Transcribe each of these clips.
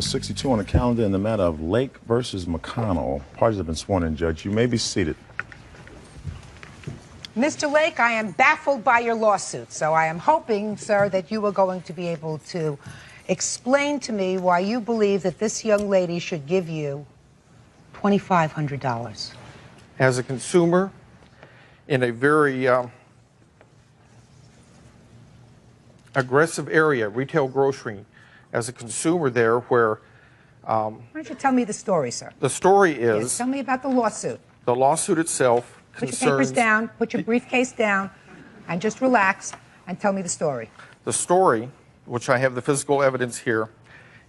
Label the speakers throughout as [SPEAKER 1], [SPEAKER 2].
[SPEAKER 1] 62 on the calendar in the matter of Lake versus McConnell. Parties have been sworn in, Judge. You may be seated.
[SPEAKER 2] Mr. Lake, I am baffled by your lawsuit, so I am hoping, sir, that you are going to be able to explain to me why you believe that this young lady should give you $2,500.
[SPEAKER 3] As a consumer in a very aggressive area, retail grocery, as a consumer there where...
[SPEAKER 2] Why don't you tell me the story, sir?
[SPEAKER 3] The story is...
[SPEAKER 2] Yes, tell me about the lawsuit.
[SPEAKER 3] The lawsuit itself
[SPEAKER 2] Put your papers down, put your briefcase down, and just relax and tell me the story.
[SPEAKER 3] The story, which I have the physical evidence here,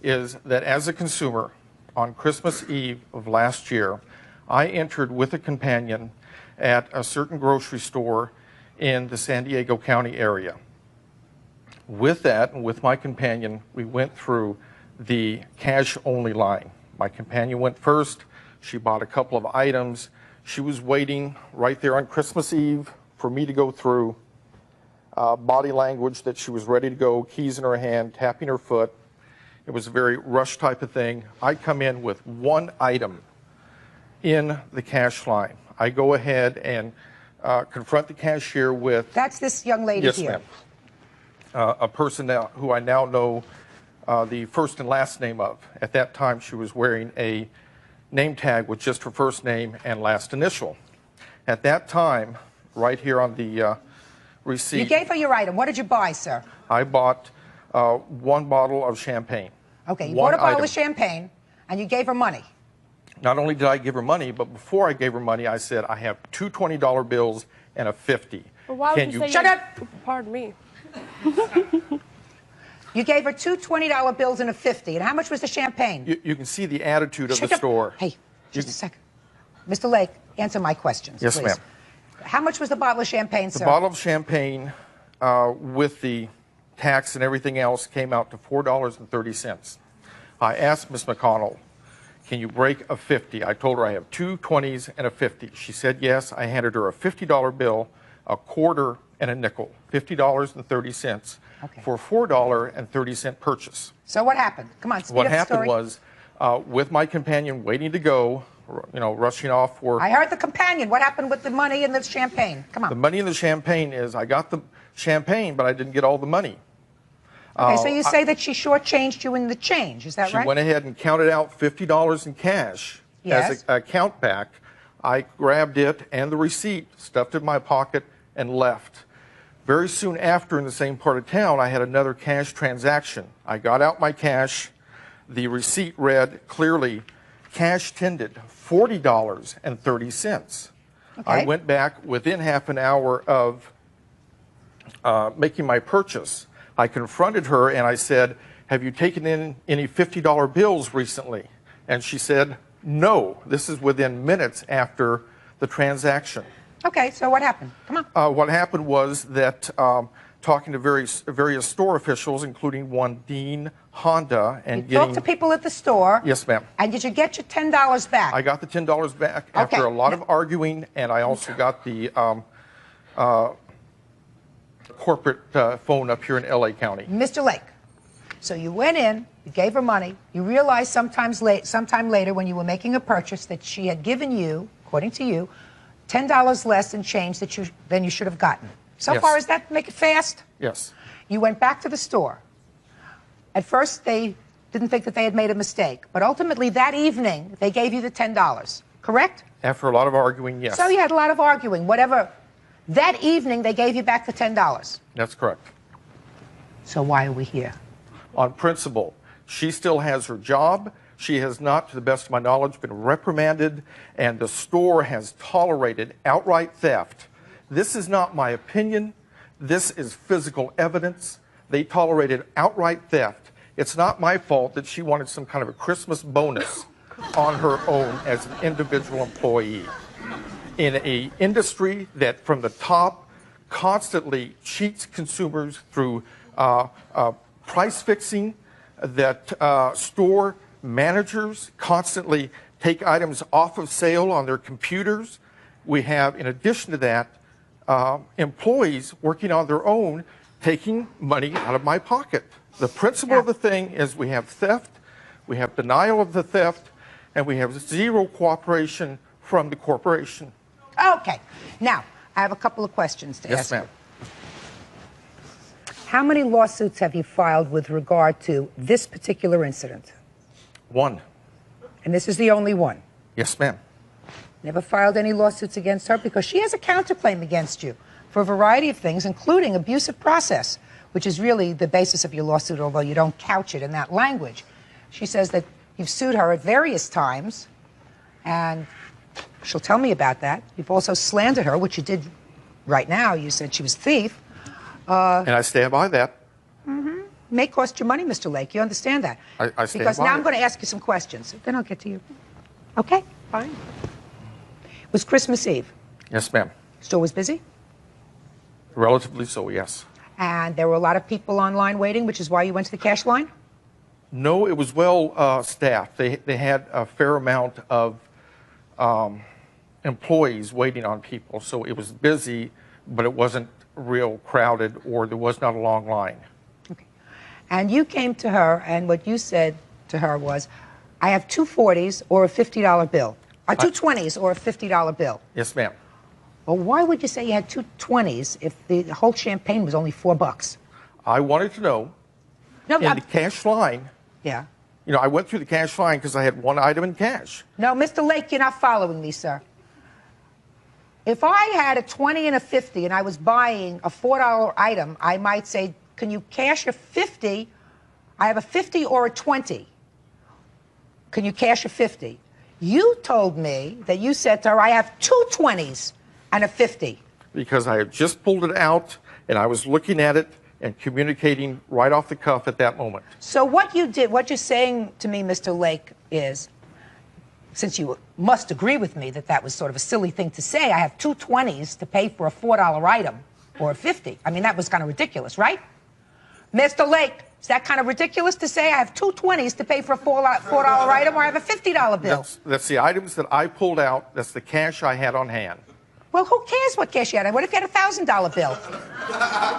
[SPEAKER 3] is that as a consumer, on Christmas Eve of last year, I entered with a companion at a certain grocery store in the San Diego County area. With that, and with my companion, we went through the cash-only line. My companion went first. She bought a couple of items. She was waiting right there on Christmas Eve for me to go through. Body language that she was ready to go, keys in her hand, tapping her foot. It was a very rush type of thing. I come in with one item in the cash line. I go ahead and confront the cashier with...
[SPEAKER 2] That's this young lady
[SPEAKER 3] yes,
[SPEAKER 2] here.
[SPEAKER 3] Ma'am. A person now, who I now know the first and last name of. At that time, she was wearing a name tag with just her first name and last initial. At that time, right here on the receipt...
[SPEAKER 2] You gave her your item. What did you buy, sir?
[SPEAKER 3] I bought one bottle of champagne.
[SPEAKER 2] Okay, you bought a bottle of champagne, and you gave her money.
[SPEAKER 3] Not only did I give her money, but before I gave her money, I said, I have two $20 bills and a 50.
[SPEAKER 4] Well, why would you say
[SPEAKER 2] Shut up!
[SPEAKER 4] Pardon me.
[SPEAKER 2] You gave her two $20 bills and a 50. And how much was the champagne?
[SPEAKER 3] You can see the attitude of
[SPEAKER 2] Shut
[SPEAKER 3] the
[SPEAKER 2] up.
[SPEAKER 3] store.
[SPEAKER 2] Hey, just a second. Mr. Lake, answer my questions,
[SPEAKER 3] yes,
[SPEAKER 2] please.
[SPEAKER 3] ma'am.
[SPEAKER 2] How much was the bottle of champagne, sir?
[SPEAKER 3] The bottle of champagne with the tax and everything else came out to $4.30. I asked Ms. McConnell, can you break a 50? I told her I have two 20s and a 50. She said yes. I handed her a $50 bill, a quarter, and a nickel, $50.30 for a $4.30 purchase.
[SPEAKER 2] So what happened? Come on, speed
[SPEAKER 3] what
[SPEAKER 2] up the
[SPEAKER 3] happened
[SPEAKER 2] story.
[SPEAKER 3] was, with my companion waiting to go, rushing off for...
[SPEAKER 2] I heard the companion. What happened with the money and the champagne? Come on.
[SPEAKER 3] The money and the champagne is, I got the champagne, but I didn't get all the money.
[SPEAKER 2] Okay, so you say that she shortchanged you in the change, is that right?
[SPEAKER 3] She went ahead and counted out $50 in cash as a count back. I grabbed it and the receipt, stuffed it in my pocket, and left. Very soon after, in the same part of town, I had another cash transaction. I got out my cash. The receipt read clearly, cash tended, $40.30.
[SPEAKER 2] Okay.
[SPEAKER 3] I went back within half an hour of making my purchase. I confronted her and I said, have you taken in any $50 bills recently? And she said, no. This is within minutes after the transaction.
[SPEAKER 2] Okay, so what happened? Come on.
[SPEAKER 3] What happened was that talking to various store officials, including one Dean Honda, and
[SPEAKER 2] you talked to people at the store.
[SPEAKER 3] Yes, ma'am.
[SPEAKER 2] And did you get your $10 back?
[SPEAKER 3] I got the $10 back after a lot of arguing, and I also got the corporate phone up here in LA County.
[SPEAKER 2] Mr. Lake, so you went in, you gave her money, you realized sometime later when you were making a purchase that she had given you, according to you, $10 less in change than you should have gotten. So
[SPEAKER 3] yes.
[SPEAKER 2] far as that, make it fast?
[SPEAKER 3] Yes.
[SPEAKER 2] You went back to the store. At first, they didn't think that they had made a mistake, but ultimately that evening, they gave you the $10, correct?
[SPEAKER 3] After a lot of arguing, yes.
[SPEAKER 2] So you had a lot of arguing, whatever. That evening, they gave you back the $10.
[SPEAKER 3] That's correct.
[SPEAKER 2] So why are we here?
[SPEAKER 3] On principle. She still has her job. She has not, to the best of my knowledge, been reprimanded, and the store has tolerated outright theft. This is not my opinion. This is physical evidence. They tolerated outright theft. It's not my fault that she wanted some kind of a Christmas bonus on her own as an individual employee. In an industry that from the top constantly cheats consumers through price fixing, that store managers constantly take items off of sale on their computers. We have, in addition to that, employees working on their own, taking money out of my pocket. The principle of the thing is we have theft, we have denial of the theft, and we have zero cooperation from the corporation.
[SPEAKER 2] Okay. Now, I have a couple of questions to ask.
[SPEAKER 3] Yes, ma'am.
[SPEAKER 2] How many lawsuits have you filed with regard to this particular incident?
[SPEAKER 3] One.
[SPEAKER 2] And this is the only one?
[SPEAKER 3] Yes, ma'am.
[SPEAKER 2] Never filed any lawsuits against her because she has a counterclaim against you for a variety of things, including abusive process, which is really the basis of your lawsuit, although you don't couch it in that language. She says that you've sued her at various times, and she'll tell me about that. You've also slandered her, which you did right now. You said she was a thief.
[SPEAKER 3] And I stand by that.
[SPEAKER 2] May cost you money, Mr. Lake. You understand that?
[SPEAKER 3] I stand
[SPEAKER 2] because
[SPEAKER 3] by
[SPEAKER 2] now
[SPEAKER 3] it.
[SPEAKER 2] I'm going to ask you some questions. Then I'll get to you. Okay, fine. It was Christmas Eve.
[SPEAKER 3] Yes, ma'am.
[SPEAKER 2] Store was busy,
[SPEAKER 3] Relatively so, yes.
[SPEAKER 2] and there were a lot of people online waiting, which is why you went to the cash line?
[SPEAKER 3] No, it was well staffed. They had a fair amount of employees waiting on people, so it was busy, but it wasn't real crowded, or there was not a long line.
[SPEAKER 2] Okay. And you came to her, and what you said to her was, I have two 40s or a $50 bill. Two 20s or a $50 bill.
[SPEAKER 3] Yes, ma'am.
[SPEAKER 2] Well, why would you say you had two 20s if the whole champagne was only $4?
[SPEAKER 3] I wanted to know,
[SPEAKER 2] No,
[SPEAKER 3] in the cash line,
[SPEAKER 2] yeah.
[SPEAKER 3] you know, I went through the cash line because I had one item in cash.
[SPEAKER 2] No, Mr. Lake, you're not following me, sir. If I had a 20 and a 50 and I was buying a $4 item, I might say, can you cash a 50? I have a 50 or a 20. Can you cash a 50? You told me that you said to her, I have two 20s and a 50.
[SPEAKER 3] Because I had just pulled it out, and I was looking at it and communicating right off the cuff at that moment.
[SPEAKER 2] So what you did, what you're saying to me, Mr. Lake, is, since you must agree with me that that was sort of a silly thing to say, I have two 20s to pay for a $4 item or a 50. I mean, that was kind of ridiculous, right? Mr. Lake, is that kind of ridiculous to say I have two 20s to pay for a $4 item, or I have a $50 bill?
[SPEAKER 3] That's the items that I pulled out. That's the cash I had on hand.
[SPEAKER 2] Well, who cares what cash you had? What if you had a $1,000 bill?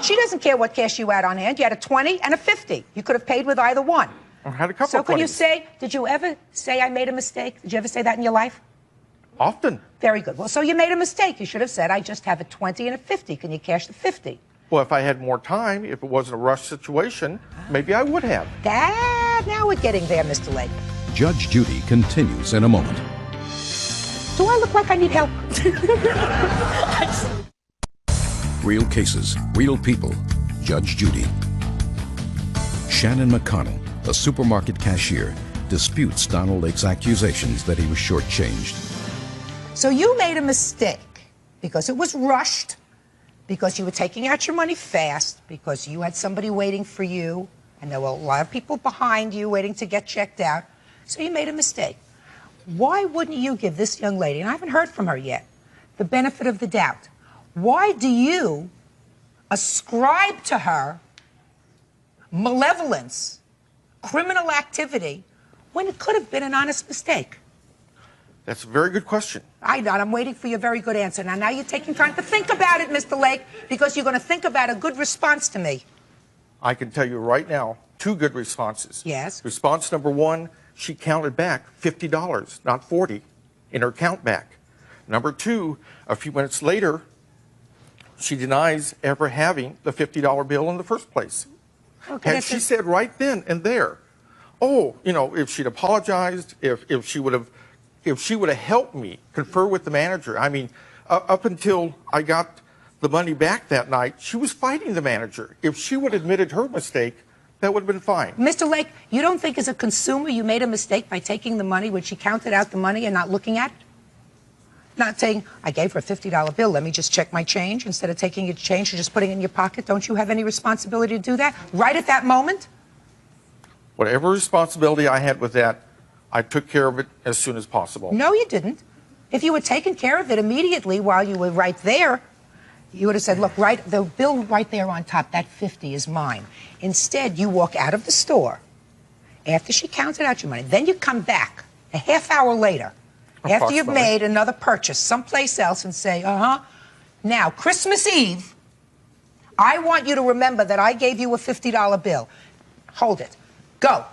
[SPEAKER 2] She doesn't care what cash you had on hand. You had a 20 and a 50. You could have paid with either one.
[SPEAKER 3] I had a couple
[SPEAKER 2] So
[SPEAKER 3] of
[SPEAKER 2] can you
[SPEAKER 3] 20s.
[SPEAKER 2] say, did you ever say I made a mistake? Did you ever say that in your life?
[SPEAKER 3] Often.
[SPEAKER 2] Very good. Well, so you made a mistake. You should have said, I just have a 20 and a 50. Can you cash the 50?
[SPEAKER 3] Well, if I had more time, if it wasn't a rush situation, maybe I would have.
[SPEAKER 2] Now we're getting there, Mr. Lake.
[SPEAKER 4] Judge Judy continues in a moment.
[SPEAKER 2] Do I look like I need help?
[SPEAKER 4] Real cases, real people. Judge Judy. Shannon McConnell, a supermarket cashier, disputes Donald Lake's accusations that he was shortchanged.
[SPEAKER 2] So you made a mistake because it was rushed, because you were taking out your money fast, because you had somebody waiting for you, and there were a lot of people behind you waiting to get checked out. So you made a mistake. Why wouldn't you give this young lady, and I haven't heard from her yet, the benefit of the doubt? Why do you ascribe to her malevolence, criminal activity, when it could have been an honest mistake?
[SPEAKER 3] That's a very good question.
[SPEAKER 2] I'm waiting for your very good answer. Now you're taking time to think about it, Mr. Lake, because you're going to think about a good response to me.
[SPEAKER 3] I can tell you right now, two good responses.
[SPEAKER 2] Yes.
[SPEAKER 3] Response number one, she counted back $50, not 40, in her count back. Number two, a few minutes later, she denies ever having the $50 bill in the first place.
[SPEAKER 2] Okay,
[SPEAKER 3] And she said right then and there, oh, you know, if she'd apologized, if she would have helped me confer with the manager. I mean, up until I got the money back that night, she was fighting the manager. If she would have admitted her mistake, that would have been fine.
[SPEAKER 2] Mr. Lake, you don't think as a consumer you made a mistake by taking the money when she counted out the money and not looking at it? Not saying, I gave her a $50 bill, let me just check my change, instead of taking your change and just putting it in your pocket. Don't you have any responsibility to do that right at that moment?
[SPEAKER 3] Whatever responsibility I had with that, I took care of it as soon as possible.
[SPEAKER 2] No, you didn't. If you had taken care of it immediately while you were right there, you would have said, look, right, the bill right there on top, that 50 is mine. Instead, you walk out of the store after she counted out your money. Then you come back a half hour later after you've made another purchase someplace else and say, now, Christmas Eve, I want you to remember that I gave you a $50 bill. Hold it. Go.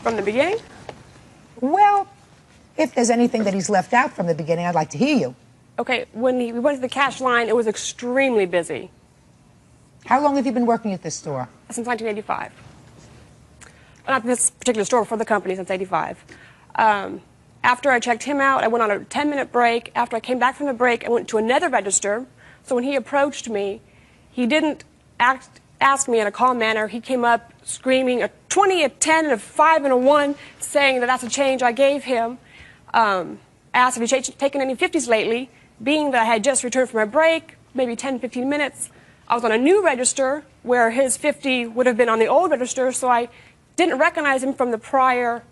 [SPEAKER 5] From the beginning?
[SPEAKER 2] Well, if there's anything that he's left out from the beginning, I'd like to hear you.
[SPEAKER 5] Okay, when we went to the cash line, it was extremely busy.
[SPEAKER 2] How long have you been working at this store?
[SPEAKER 5] Since 1985. Not this particular store, for the company since 85. After I checked him out, I went on a 10-minute break. After I came back from the break, I went to another register. So when he approached me, he didn't ask me in a calm manner. He came up screaming a 20, a 10, and a 5, and a 1, saying that that's a change I gave him. Asked if he'd taken any 50s lately, being that I had just returned from a break, maybe 10, 15 minutes. I was on a new register where his 50 would have been on the old register, so I didn't recognize him from the prior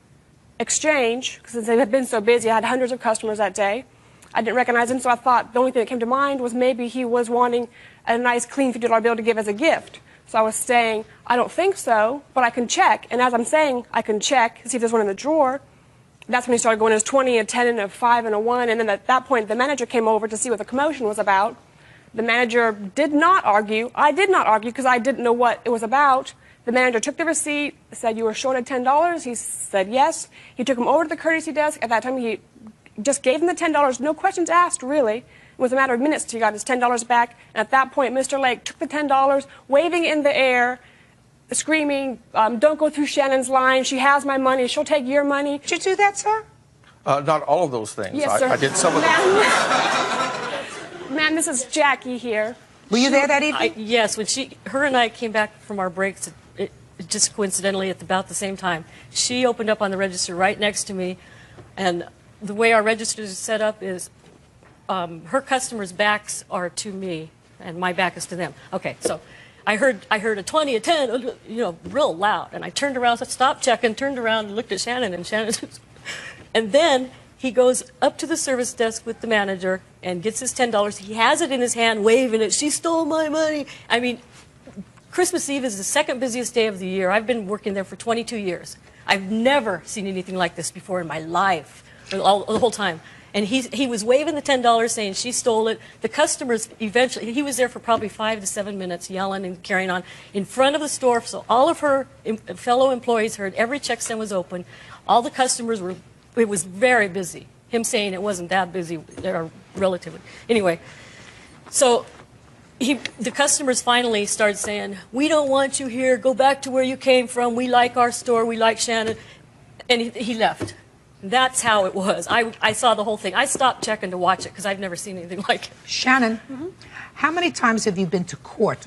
[SPEAKER 5] exchange, because they had been so busy. I had hundreds of customers that day. I didn't recognize him, so I thought the only thing that came to mind was maybe he was wanting a nice, clean $50 bill to give as a gift. So I was saying, I don't think so, but I can check. And as I'm saying, I can check to see if there's one in the drawer. That's when he started going as 20, a 10, and a 5, and a 1. And then at that point, the manager came over to see what the commotion was about. The manager did not argue. I did not argue because I didn't know what it was about. The manager took the receipt, said, "You were short of $10. He said yes. He took him over to the courtesy desk. At that time, he just gave him the $10, no questions asked, really. It was a matter of minutes till he got his $10 back. And at that point, Mr. Lake took the $10, waving in the air, screaming, "Don't go through Shannon's line. She has my money. She'll take your money."
[SPEAKER 2] Did you do that, sir?
[SPEAKER 3] Not all of those things.
[SPEAKER 5] Yes, sir.
[SPEAKER 3] I did some of them.
[SPEAKER 5] Ma'am, this is Jackie here.
[SPEAKER 2] Were you there that evening?
[SPEAKER 6] Yes, when her and I came back from our breaks, just coincidentally at about the same time, she opened up on the register right next to me, and the way our register is set up is her customers' backs are to me, and my back is to them. Okay, so I heard a 20, a 10, real loud, and I turned around, stopped checking, turned around, and looked at Shannon, and then he goes up to the service desk with the manager and gets his $10. He has it in his hand, waving it. "She stole my money." I mean, Christmas Eve is the second busiest day of the year. I've been working there for 22 years. I've never seen anything like this before in my life, the whole time. And he was waving the $10, saying she stole it. The customers eventually, he was there for probably 5 to 7 minutes, yelling and carrying on in front of the store. So all of her fellow employees heard every check stand was open. All the customers were, it was very busy. Him saying it wasn't that busy, relatively. Anyway, so the customers finally started saying, "We don't want you here. Go back to where you came from. We like our store. We like Shannon." And he left. That's how it was. I saw the whole thing. I stopped checking to watch it because I've never seen anything like it.
[SPEAKER 2] Shannon, how many times have you been to court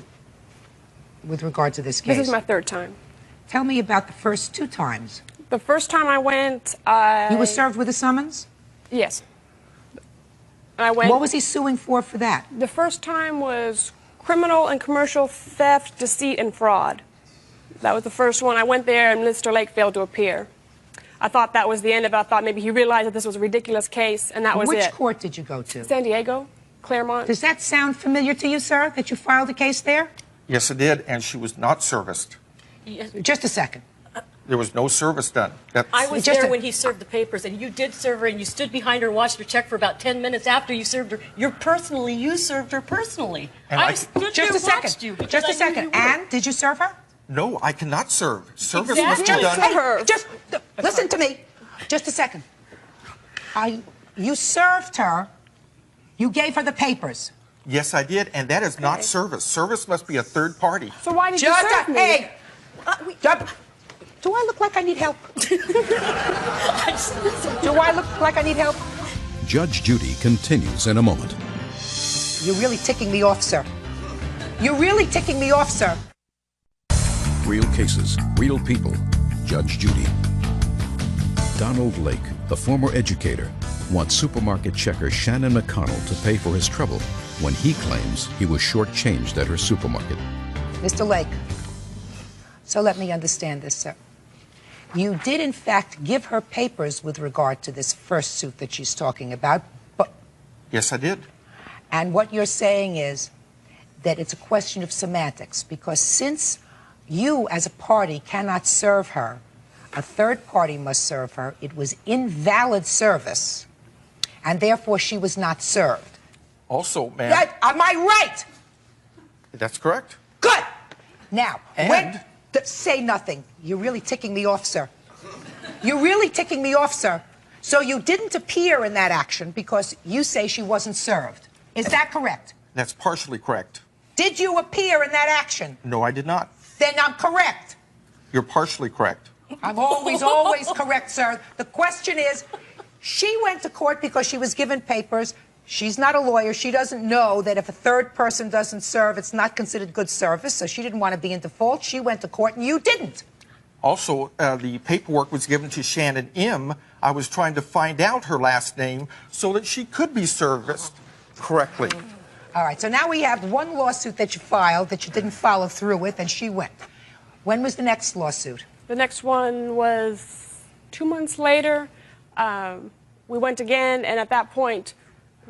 [SPEAKER 2] with regard to this case?
[SPEAKER 5] This is my third time.
[SPEAKER 2] Tell me about the first 2 times.
[SPEAKER 5] The first time I went,
[SPEAKER 2] You were served with a summons?
[SPEAKER 5] Yes. I went.
[SPEAKER 2] What was he suing for that?
[SPEAKER 5] The first time was criminal and commercial theft, deceit, and fraud. That was the first one. I went there, and Mr. Lake failed to appear. I thought that was the end of it. I thought maybe he realized that this was a ridiculous case, and that was it.
[SPEAKER 2] Which court did you go to?
[SPEAKER 5] San Diego, Claremont.
[SPEAKER 2] Does that sound familiar to you, sir, that you filed a case there?
[SPEAKER 3] Yes, it did, and she was not serviced.
[SPEAKER 2] Just a second.
[SPEAKER 3] There was no service done.
[SPEAKER 6] I was there when he served the papers, and you did serve her, and you stood behind her and watched her check for about 10 minutes after you served her. You served her personally.
[SPEAKER 3] And
[SPEAKER 6] I stood
[SPEAKER 2] Just
[SPEAKER 6] there
[SPEAKER 2] a second.
[SPEAKER 6] watched you because
[SPEAKER 2] Just
[SPEAKER 6] I
[SPEAKER 2] a
[SPEAKER 6] knew
[SPEAKER 2] second.
[SPEAKER 6] you were.
[SPEAKER 2] Anne, did you serve her?
[SPEAKER 3] No, I cannot serve. Service
[SPEAKER 6] Exactly.
[SPEAKER 3] must be done.
[SPEAKER 5] Her.
[SPEAKER 2] Just listen to me. Just a second. You served her. You gave her the papers.
[SPEAKER 3] Yes, I did, and that is not service. Service must be a third party.
[SPEAKER 5] So why did you serve me?
[SPEAKER 2] Hey, do I look like I need help? Do I look like I need help?
[SPEAKER 4] Judge Judy continues in a moment.
[SPEAKER 2] You're really ticking me off, sir. You're really ticking me off, sir.
[SPEAKER 4] Real cases, real people. Judge Judy. Donald Lake, the former educator, wants supermarket checker Shannon McConnell to pay for his trouble when he claims he was shortchanged at her supermarket.
[SPEAKER 2] Mr. Lake, so let me understand this, sir. You did, in fact, give her papers with regard to this first suit that she's talking about, but...
[SPEAKER 3] Yes, I did.
[SPEAKER 2] And what you're saying is that it's a question of semantics, because since you, as a party, cannot serve her, a third party must serve her. It was invalid service, and therefore she was not served.
[SPEAKER 3] Also, ma'am...
[SPEAKER 2] Am I right?
[SPEAKER 3] That's correct.
[SPEAKER 2] Good! Now,
[SPEAKER 3] And...
[SPEAKER 2] say nothing. You're really ticking me off, sir. You're really ticking me off, sir. So you didn't appear in that action because you say she wasn't served. Is that correct?
[SPEAKER 3] That's partially correct.
[SPEAKER 2] Did you appear in that action?
[SPEAKER 3] No, I did not.
[SPEAKER 2] Then I'm correct.
[SPEAKER 3] You're partially correct.
[SPEAKER 2] I'm always correct, sir. The question is, she went to court because she was given papers. She's not a lawyer. She doesn't know that if a third person doesn't serve, it's not considered good service, so she didn't want to be in default. She went to court, and you didn't.
[SPEAKER 3] Also, the paperwork was given to Shannon M. I was trying to find out her last name so that she could be serviced correctly.
[SPEAKER 2] All right, so now we have one lawsuit that you filed that you didn't follow through with, and she went. When was the next lawsuit?
[SPEAKER 5] The next one was 2 months later. We went again, and at that point,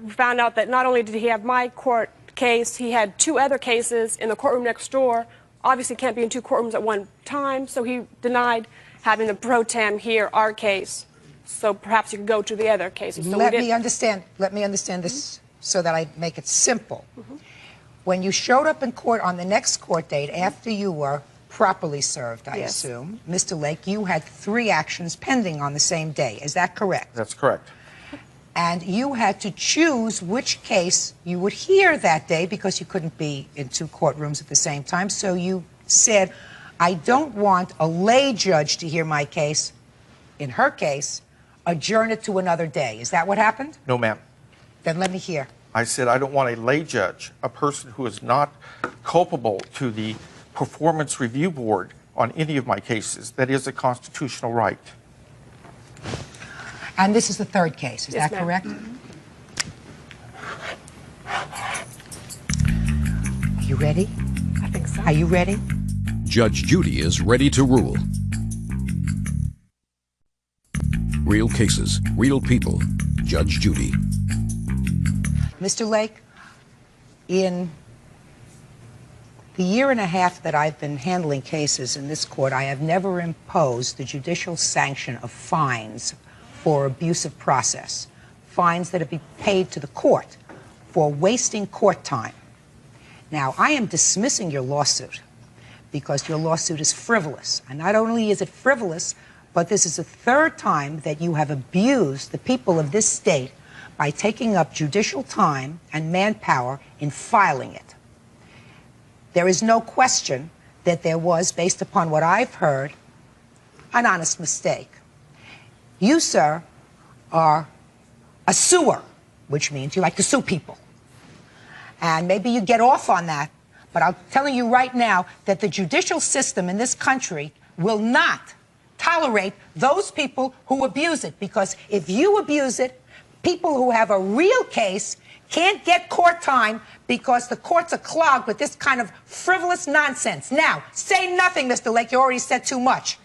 [SPEAKER 5] we found out that not only did he have my court case, he had 2 other cases in the courtroom next door. Obviously can't be in 2 courtrooms at one time, so he denied having the pro tem hear our case. So perhaps you could go to the other cases. So
[SPEAKER 2] Let me understand this so that I make it simple. When you showed up in court on the next court date after you were properly served, I assume, Mr. Lake, you had 3 actions pending on the same day. Is that correct?
[SPEAKER 3] That's correct.
[SPEAKER 2] And you had to choose which case you would hear that day because you couldn't be in 2 courtrooms at the same time. So you said, I don't want a lay judge to hear my case. In her case, adjourn it to another day. Is that what happened?
[SPEAKER 3] No, ma'am.
[SPEAKER 2] Then let me hear.
[SPEAKER 3] I said I don't want a lay judge, a person who is not culpable to the Performance Review Board on any of my cases. That is a constitutional right.
[SPEAKER 2] And this is the 3rd case. Is
[SPEAKER 5] Yes,
[SPEAKER 2] that correct? Are you ready?
[SPEAKER 5] I think so.
[SPEAKER 2] Are you ready?
[SPEAKER 4] Judge Judy is ready to rule. Real cases, real people. Judge Judy.
[SPEAKER 2] Mr. Lake, in the year and a half that I've been handling cases in this court, I have never imposed the judicial sanction of fines for abusive process, fines that have been paid to the court for wasting court time. Now, I am dismissing your lawsuit because your lawsuit is frivolous. And not only is it frivolous, but this is the 3rd time that you have abused the people of this state by taking up judicial time and manpower in filing it. There is no question that there was, based upon what I've heard, an honest mistake. You, sir, are a suer, which means you like to sue people. And maybe you get off on that, but I'm telling you right now that the judicial system in this country will not tolerate those people who abuse it, because if you abuse it, people who have a real case can't get court time because the courts are clogged with this kind of frivolous nonsense. Now, say nothing, Mr. Lake. You already said too much.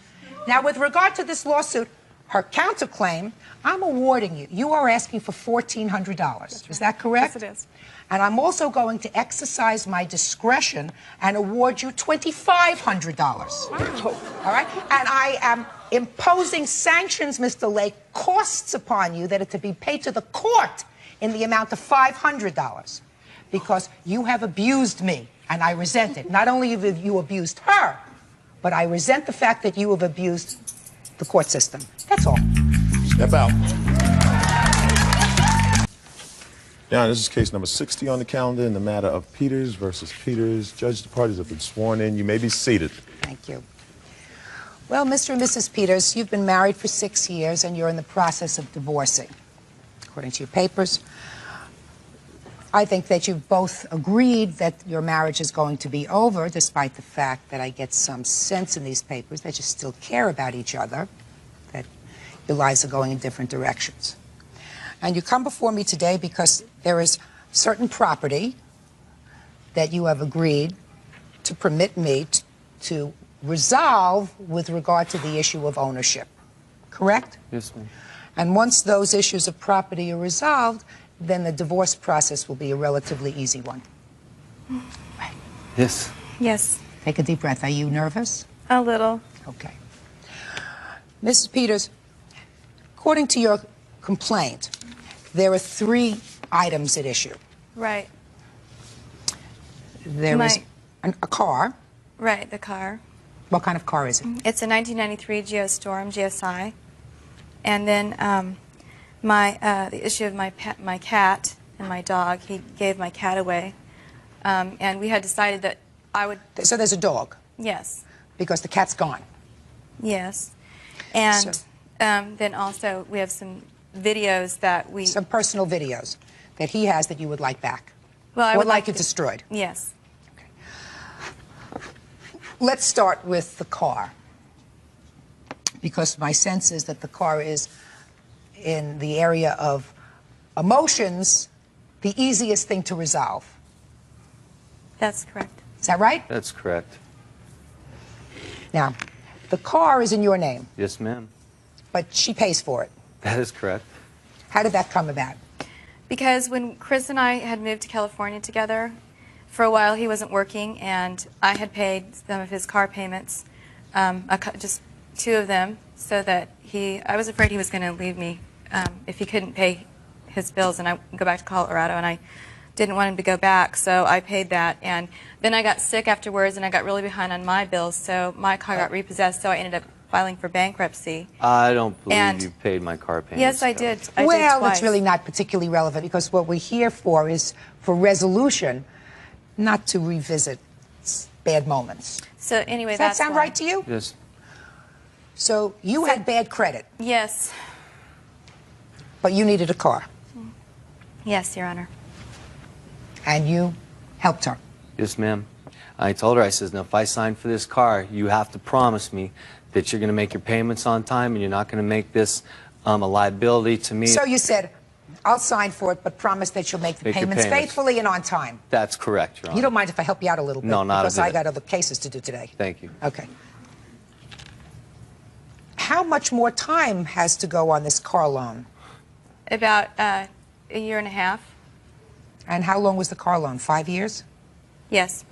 [SPEAKER 2] Now, with regard to this lawsuit, her counterclaim, I'm awarding you. You are asking for $1,400. Right. Is that correct?
[SPEAKER 5] Yes, it is.
[SPEAKER 2] And I'm also going to exercise my discretion and award you $2,500.
[SPEAKER 5] Wow.
[SPEAKER 2] All right? And I am imposing sanctions, Mr. Lake, costs upon you that are to be paid to the court in the amount of $500 because you have abused me, and I resent it. Not only have you abused her, but I resent the fact that you have abused the court system. That's all.
[SPEAKER 1] Step out. Now, this is case number 60 on the calendar in the matter of Peters versus Peters. Judge, the parties have been sworn in. You may be seated.
[SPEAKER 2] Thank you. Well, Mr. and Mrs. Peters, you've been married for 6 years and you're in the process of divorcing. According to your papers, I think that you've both agreed that your marriage is going to be over, despite the fact that I get some sense in these papers that you still care about each other, that your lives are going in different directions. And you come before me today because there is certain property that you have agreed to permit me to resolve with regard to the issue of ownership. Correct?
[SPEAKER 7] Yes, ma'am.
[SPEAKER 2] And once those issues of property are resolved, then the divorce process will be a relatively easy one. Right.
[SPEAKER 7] Yes.
[SPEAKER 8] Yes,
[SPEAKER 2] Take a deep breath. Are you nervous?
[SPEAKER 8] a little.
[SPEAKER 2] Okay. Mrs. Peters, according to your complaint, there are 3 items at issue.
[SPEAKER 8] Right.
[SPEAKER 2] There is a car.
[SPEAKER 8] Right, the car.
[SPEAKER 2] What kind of car is it?
[SPEAKER 8] It's a 1993 Geostorm GSI.
[SPEAKER 7] And then the issue of my cat and my dog, he gave my cat away. And we had decided that I would...
[SPEAKER 2] So there's a dog?
[SPEAKER 7] Yes.
[SPEAKER 2] Because the cat's gone?
[SPEAKER 7] Yes. And
[SPEAKER 2] So-
[SPEAKER 7] then also we have some videos that we...
[SPEAKER 2] Some personal videos that he has that you would like back?
[SPEAKER 7] Well, I
[SPEAKER 2] would
[SPEAKER 7] would
[SPEAKER 2] like
[SPEAKER 7] like
[SPEAKER 2] it
[SPEAKER 7] to-
[SPEAKER 2] destroyed?
[SPEAKER 7] Yes.
[SPEAKER 2] Let's start with the car, because my sense is that the car is, in the area of emotions, the easiest thing to resolve.
[SPEAKER 7] That's correct.
[SPEAKER 2] Is that right?
[SPEAKER 8] That's correct.
[SPEAKER 2] Now, the car is in your name,
[SPEAKER 8] Yes, ma'am.
[SPEAKER 2] but she pays for it.
[SPEAKER 8] That is correct.
[SPEAKER 2] How did that come about?
[SPEAKER 7] Because when Chris and I had moved to California together, for a while he wasn't working, and I had paid some of his car payments, just 2 of them, so that I was afraid he was going to leave me if he couldn't pay his bills and I go back to Colorado, and I didn't want him to go back, so I paid that. And then I got sick afterwards, and I got really behind on my bills, so my car got repossessed, so I ended up filing for bankruptcy.
[SPEAKER 8] I don't believe
[SPEAKER 7] And-
[SPEAKER 8] you paid my car payments.
[SPEAKER 7] Yes, I did. I did
[SPEAKER 2] Well,
[SPEAKER 7] twice.
[SPEAKER 2] it's really not particularly relevant, because what we're here for is for resolution, not to revisit bad moments.
[SPEAKER 7] So anyway,
[SPEAKER 2] Does that
[SPEAKER 7] that's
[SPEAKER 2] sound
[SPEAKER 7] why.
[SPEAKER 2] right to you?
[SPEAKER 8] Yes.
[SPEAKER 2] So you had bad credit,
[SPEAKER 7] Yes.
[SPEAKER 2] but you needed a car,
[SPEAKER 7] Yes, Your Honor.
[SPEAKER 2] and you helped her.
[SPEAKER 8] Yes, ma'am. I told her, I says, now if I sign for this car, you have to promise me that you're going to make your payments on time and you're not going to make this a liability to me.
[SPEAKER 2] So you said, I'll sign for it, but promise that you'll make the
[SPEAKER 8] Make your
[SPEAKER 2] payments
[SPEAKER 8] payments.
[SPEAKER 2] faithfully and on time.
[SPEAKER 8] That's correct, Your Honor.
[SPEAKER 2] You don't mind if I help you out a little bit?
[SPEAKER 8] No, not a
[SPEAKER 2] Because I
[SPEAKER 8] bit.
[SPEAKER 2] got other cases to do today.
[SPEAKER 8] Thank you.
[SPEAKER 2] Okay. How much more time has to go on this car loan?
[SPEAKER 7] About a year and a half.
[SPEAKER 2] And how long was the car loan? 5 years?
[SPEAKER 7] Yes.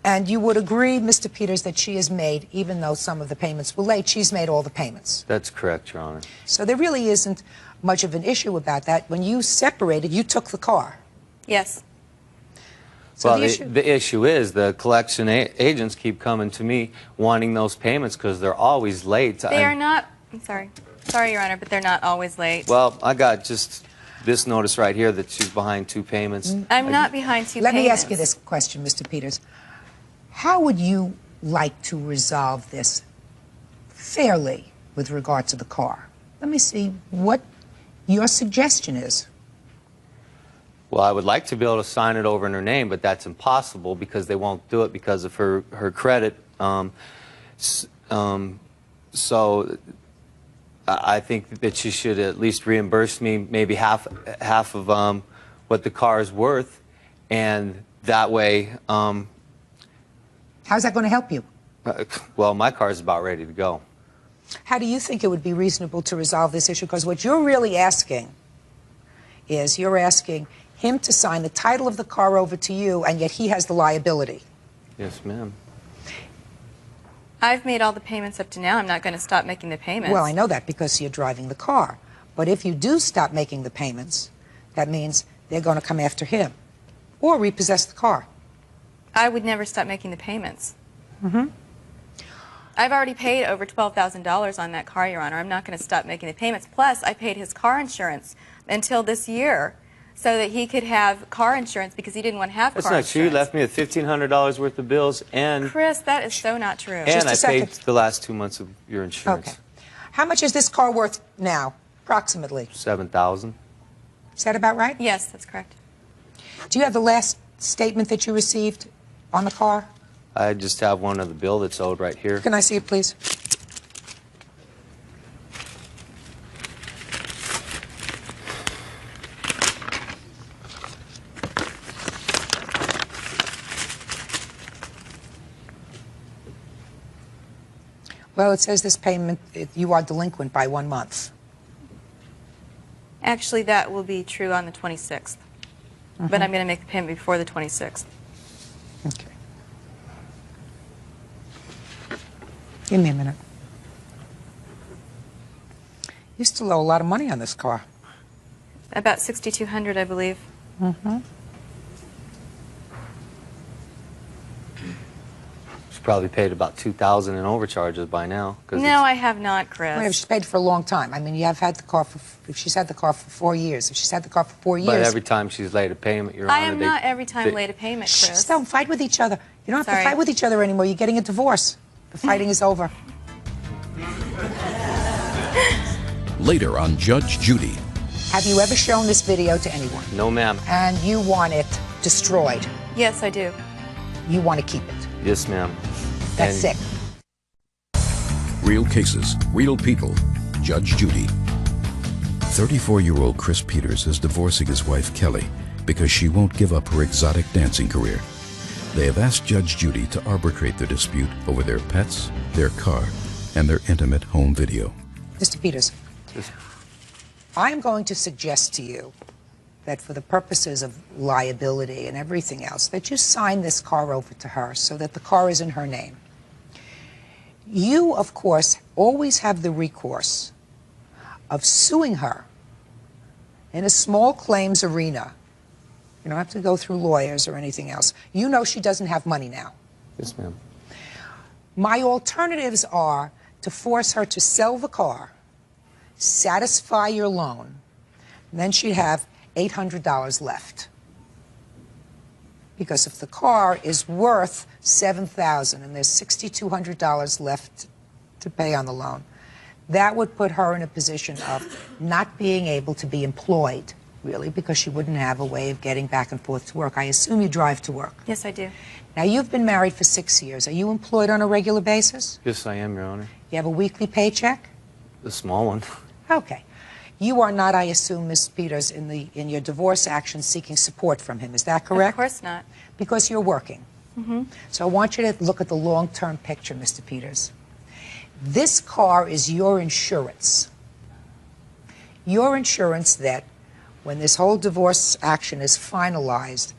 [SPEAKER 2] And you would agree, Mr. Peters, that she has made, even though some of the payments were late, she's made all the payments.
[SPEAKER 8] That's correct, Your Honor.
[SPEAKER 2] So there really isn't much of an issue about that. When you separated, you took the car.
[SPEAKER 7] Yes.
[SPEAKER 2] So
[SPEAKER 8] Well,
[SPEAKER 2] the issue-
[SPEAKER 8] the issue is the collection agents keep coming to me wanting those payments because they're always late.
[SPEAKER 7] They are not, I'm sorry. Sorry, Your Honor, but they're not always late.
[SPEAKER 8] Well, I got just this notice right here that she's behind 2 payments.
[SPEAKER 7] I'm not behind 2
[SPEAKER 2] Let
[SPEAKER 7] payments.
[SPEAKER 2] me ask you this question, Mr. Peters. How would you like to resolve this fairly with regard to the car? Let me see what your suggestion is.
[SPEAKER 8] Well, I would like to be able to sign it over in her name, but that's impossible because they won't do it because of her credit. So I think that she should at least reimburse me maybe half of what the car is worth, and that way,
[SPEAKER 2] How's that going to help you?
[SPEAKER 8] well, my car is about ready to go.
[SPEAKER 2] How do you think it would be reasonable to resolve this issue? Because what you're really asking is you're asking him to sign the title of the car over to you, and yet he has the liability.
[SPEAKER 8] Yes, ma'am.
[SPEAKER 7] I've made all the payments up to now. I'm not going to stop making the payments.
[SPEAKER 2] Well, I know that because you're driving the car. But if you do stop making the payments, that means they're going to come after him or repossess the car.
[SPEAKER 7] I would never stop making the payments. I've already paid over $12,000 on that car, Your Honor. I'm not going to stop making the payments. Plus, I paid his car insurance until this year so that he could have car insurance because he didn't want to have
[SPEAKER 8] That's
[SPEAKER 7] car
[SPEAKER 8] not
[SPEAKER 7] insurance.
[SPEAKER 8] true. You left me with $1,500 worth of bills, and
[SPEAKER 7] Chris, that is so not true.
[SPEAKER 8] and
[SPEAKER 2] Just a
[SPEAKER 8] I paid
[SPEAKER 2] second.
[SPEAKER 8] the last 2 months of your insurance.
[SPEAKER 2] Okay. How much is this car worth now, approximately?
[SPEAKER 8] $7,000.
[SPEAKER 2] Is that about right?
[SPEAKER 7] Yes, that's correct.
[SPEAKER 2] Do you have the last statement that you received on the car?
[SPEAKER 8] I just have one of the bill that's owed right here.
[SPEAKER 2] Can I see it, please? Well, it says this payment, you are delinquent by 1 month.
[SPEAKER 7] Actually, that will be true on the 26th. But I'm going to make the payment before the 26th.
[SPEAKER 2] Okay. Give me a minute. You still owe a lot of money on this car.
[SPEAKER 7] About $6,200, I believe.
[SPEAKER 8] It's probably paid about $2,000 in overcharges by now.
[SPEAKER 7] No, I have not, Chris.
[SPEAKER 2] Wait, she's paid for a long time. I mean, you have had the car for, if she's had the car for 4 years, if she's had the car for 4 years.
[SPEAKER 8] But every time she's late a payment, Your Honor,
[SPEAKER 7] I am not every time late a payment, Chris.
[SPEAKER 2] Just don't fight with each other. You don't have
[SPEAKER 7] Sorry.
[SPEAKER 2] to fight with each other anymore. You're getting a divorce. The fighting is over.
[SPEAKER 4] Later on Judge Judy.
[SPEAKER 2] Have you ever shown this video to anyone?
[SPEAKER 8] No, ma'am.
[SPEAKER 2] And you want it destroyed?
[SPEAKER 7] Yes, I do.
[SPEAKER 2] You want to keep it?
[SPEAKER 8] Yes, ma'am.
[SPEAKER 2] That's
[SPEAKER 8] And-
[SPEAKER 2] sick.
[SPEAKER 4] Real cases, real people. Judge Judy. 34-year-old Chris Peters is divorcing his wife Kelly because she won't give up her exotic dancing career. They have asked Judge Judy to arbitrate their dispute over their pets, their car, and their intimate home video.
[SPEAKER 2] Mr. Peters,
[SPEAKER 8] Yes.
[SPEAKER 2] I am going to suggest to you that for the purposes of liability and everything else, that you sign this car over to her so that the car is in her name. You, of course, always have the recourse of suing her in a small claims arena. You don't have to go through lawyers or anything else. You know she doesn't have money now.
[SPEAKER 8] Yes, ma'am.
[SPEAKER 2] My alternatives are to force her to sell the car, satisfy your loan, and then she'd have $800 left. Because if the car is worth $7,000 and there's $6,200 left to pay on the loan, that would put her in a position of not being able to be employed, really, because she wouldn't have a way of getting back and forth to work. I assume you drive to work.
[SPEAKER 7] Yes, I do.
[SPEAKER 2] Now, you've been married for 6 years. Are you employed on a regular basis?
[SPEAKER 8] Yes, I am, Your Honor.
[SPEAKER 2] You have a weekly paycheck?
[SPEAKER 8] The small one.
[SPEAKER 2] Okay. You are not, I assume, Ms. Peters, in your divorce action seeking support from him. Is that correct?
[SPEAKER 7] Of course not.
[SPEAKER 2] Because you're working. So I want you to look at the long-term picture, Mr. Peters. This car is your insurance. Your insurance that when this whole divorce action is finalized,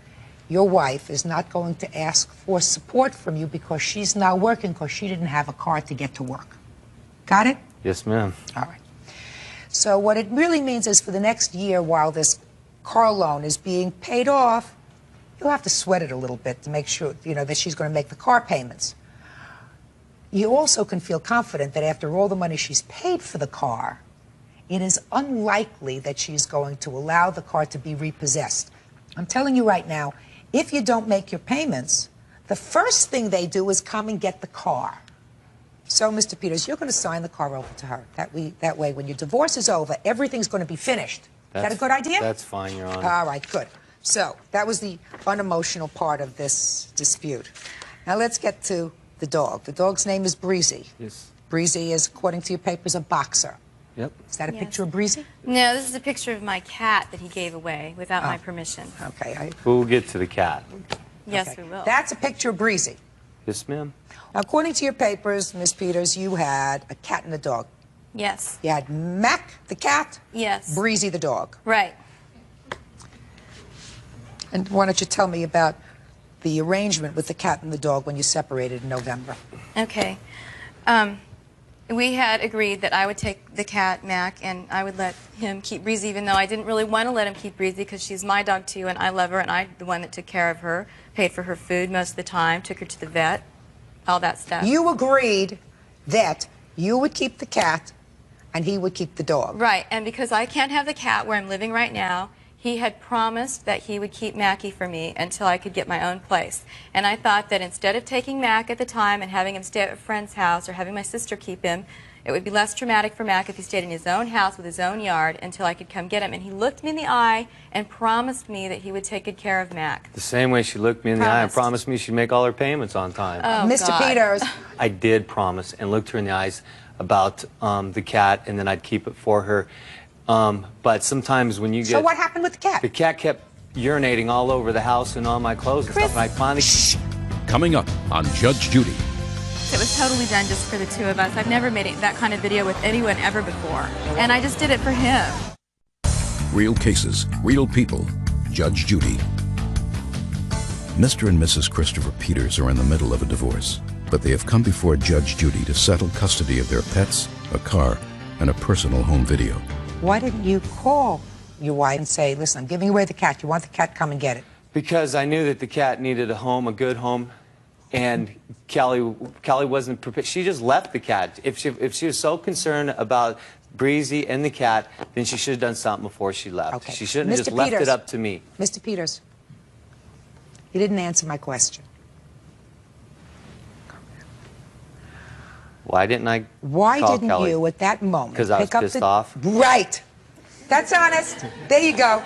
[SPEAKER 2] your wife is not going to ask for support from you because she's not working because she didn't have a car to get to work. Got it?
[SPEAKER 8] Yes, ma'am.
[SPEAKER 2] All right. So what it really means is for the next year while this car loan is being paid off, you'll have to sweat it a little bit to make sure, you know, that she's going to make the car payments. You also can feel confident that after all the money she's paid for the car, it is unlikely that she's going to allow the car to be repossessed. I'm telling you right now, if you don't make your payments, the first thing they do is come and get the car. So, Mr. Peters, you're going to sign the car over to her. That way, when your divorce is over, everything's going to be finished. Is that a good idea?
[SPEAKER 8] That's fine, Your Honor.
[SPEAKER 2] All right, good. So, that was the unemotional part of this dispute. Now, let's get to the dog. The dog's name is Breezy.
[SPEAKER 8] Yes.
[SPEAKER 2] Breezy is, according to your papers, a boxer.
[SPEAKER 8] Yep.
[SPEAKER 2] Is that a
[SPEAKER 7] Yes.
[SPEAKER 2] picture of Breezy?
[SPEAKER 7] No, this is a picture of my cat that he gave away without my permission.
[SPEAKER 2] Okay.
[SPEAKER 8] We'll get to the cat.
[SPEAKER 7] Yes,
[SPEAKER 2] Okay.
[SPEAKER 7] we will.
[SPEAKER 2] That's a picture of Breezy.
[SPEAKER 8] Yes, ma'am.
[SPEAKER 2] Now, according to your papers, Miss Peters, you had a cat and a dog.
[SPEAKER 7] Yes.
[SPEAKER 2] You had Mac, the cat,
[SPEAKER 7] Yes.
[SPEAKER 2] Breezy, the dog.
[SPEAKER 7] Right.
[SPEAKER 2] And why don't you tell me about the arrangement with the cat and the dog when you separated in November?
[SPEAKER 7] Okay. We had agreed that I would take the cat, Mac, and I would let him keep Breezy, even though I didn't really want to let him keep Breezy because she's my dog too, and I love her, and I'm the one that took care of her, paid for her food most of the time, took her to the vet, all that stuff.
[SPEAKER 2] You agreed that you would keep the cat and he would keep the dog.
[SPEAKER 7] Right, and because I can't have the cat where I'm living right now, he had promised that he would keep Mackie for me until I could get my own place. And I thought that instead of taking Mac at the time and having him stay at a friend's house or having my sister keep him, it would be less traumatic for Mac if he stayed in his own house with his own yard until I could come get him. And he looked me in the eye and promised me that he would take good care of Mac.
[SPEAKER 8] The same way she looked me in the eye and
[SPEAKER 7] Promised.
[SPEAKER 8] promised me she'd make all her payments on time.
[SPEAKER 7] Oh,
[SPEAKER 2] Mr.
[SPEAKER 7] God.
[SPEAKER 2] Peters,
[SPEAKER 8] I did promise and looked her in the eyes about the cat, and then I'd keep it for her. But sometimes when you get...
[SPEAKER 2] so what happened with the cat?
[SPEAKER 8] The cat kept urinating all over the house and on my clothes and
[SPEAKER 7] Chris.
[SPEAKER 8] stuff, and I finally...
[SPEAKER 4] Coming up on Judge Judy.
[SPEAKER 7] It was totally done just for the two of us. I've never made that kind of video with anyone ever before. And I just did it for him.
[SPEAKER 4] Real cases, real people. Judge Judy. Mr. and Mrs. Christopher Peters are in the middle of a divorce, but they have come before Judge Judy to settle custody of their pets, a car, and a personal home video.
[SPEAKER 2] Why didn't you call your wife and say, listen, I'm giving away the cat. You want the cat, come and get it?
[SPEAKER 8] Because I knew that the cat needed a home, a good home, And Kelly wasn't prepared. She just left the cat. If she was so concerned about Breezy and the cat, then she should have done something before she left.
[SPEAKER 2] Okay.
[SPEAKER 8] She shouldn't have
[SPEAKER 2] Mr.
[SPEAKER 8] just left
[SPEAKER 2] Peters.
[SPEAKER 8] it up to me.
[SPEAKER 2] Mr. Peters, you didn't answer my question.
[SPEAKER 8] Why didn't I
[SPEAKER 2] Why
[SPEAKER 8] call
[SPEAKER 2] didn't
[SPEAKER 8] Kelly?
[SPEAKER 2] you, at that moment,
[SPEAKER 8] Because I was
[SPEAKER 2] pick up
[SPEAKER 8] pissed
[SPEAKER 2] the...
[SPEAKER 8] off.
[SPEAKER 2] Right. That's honest. There you go.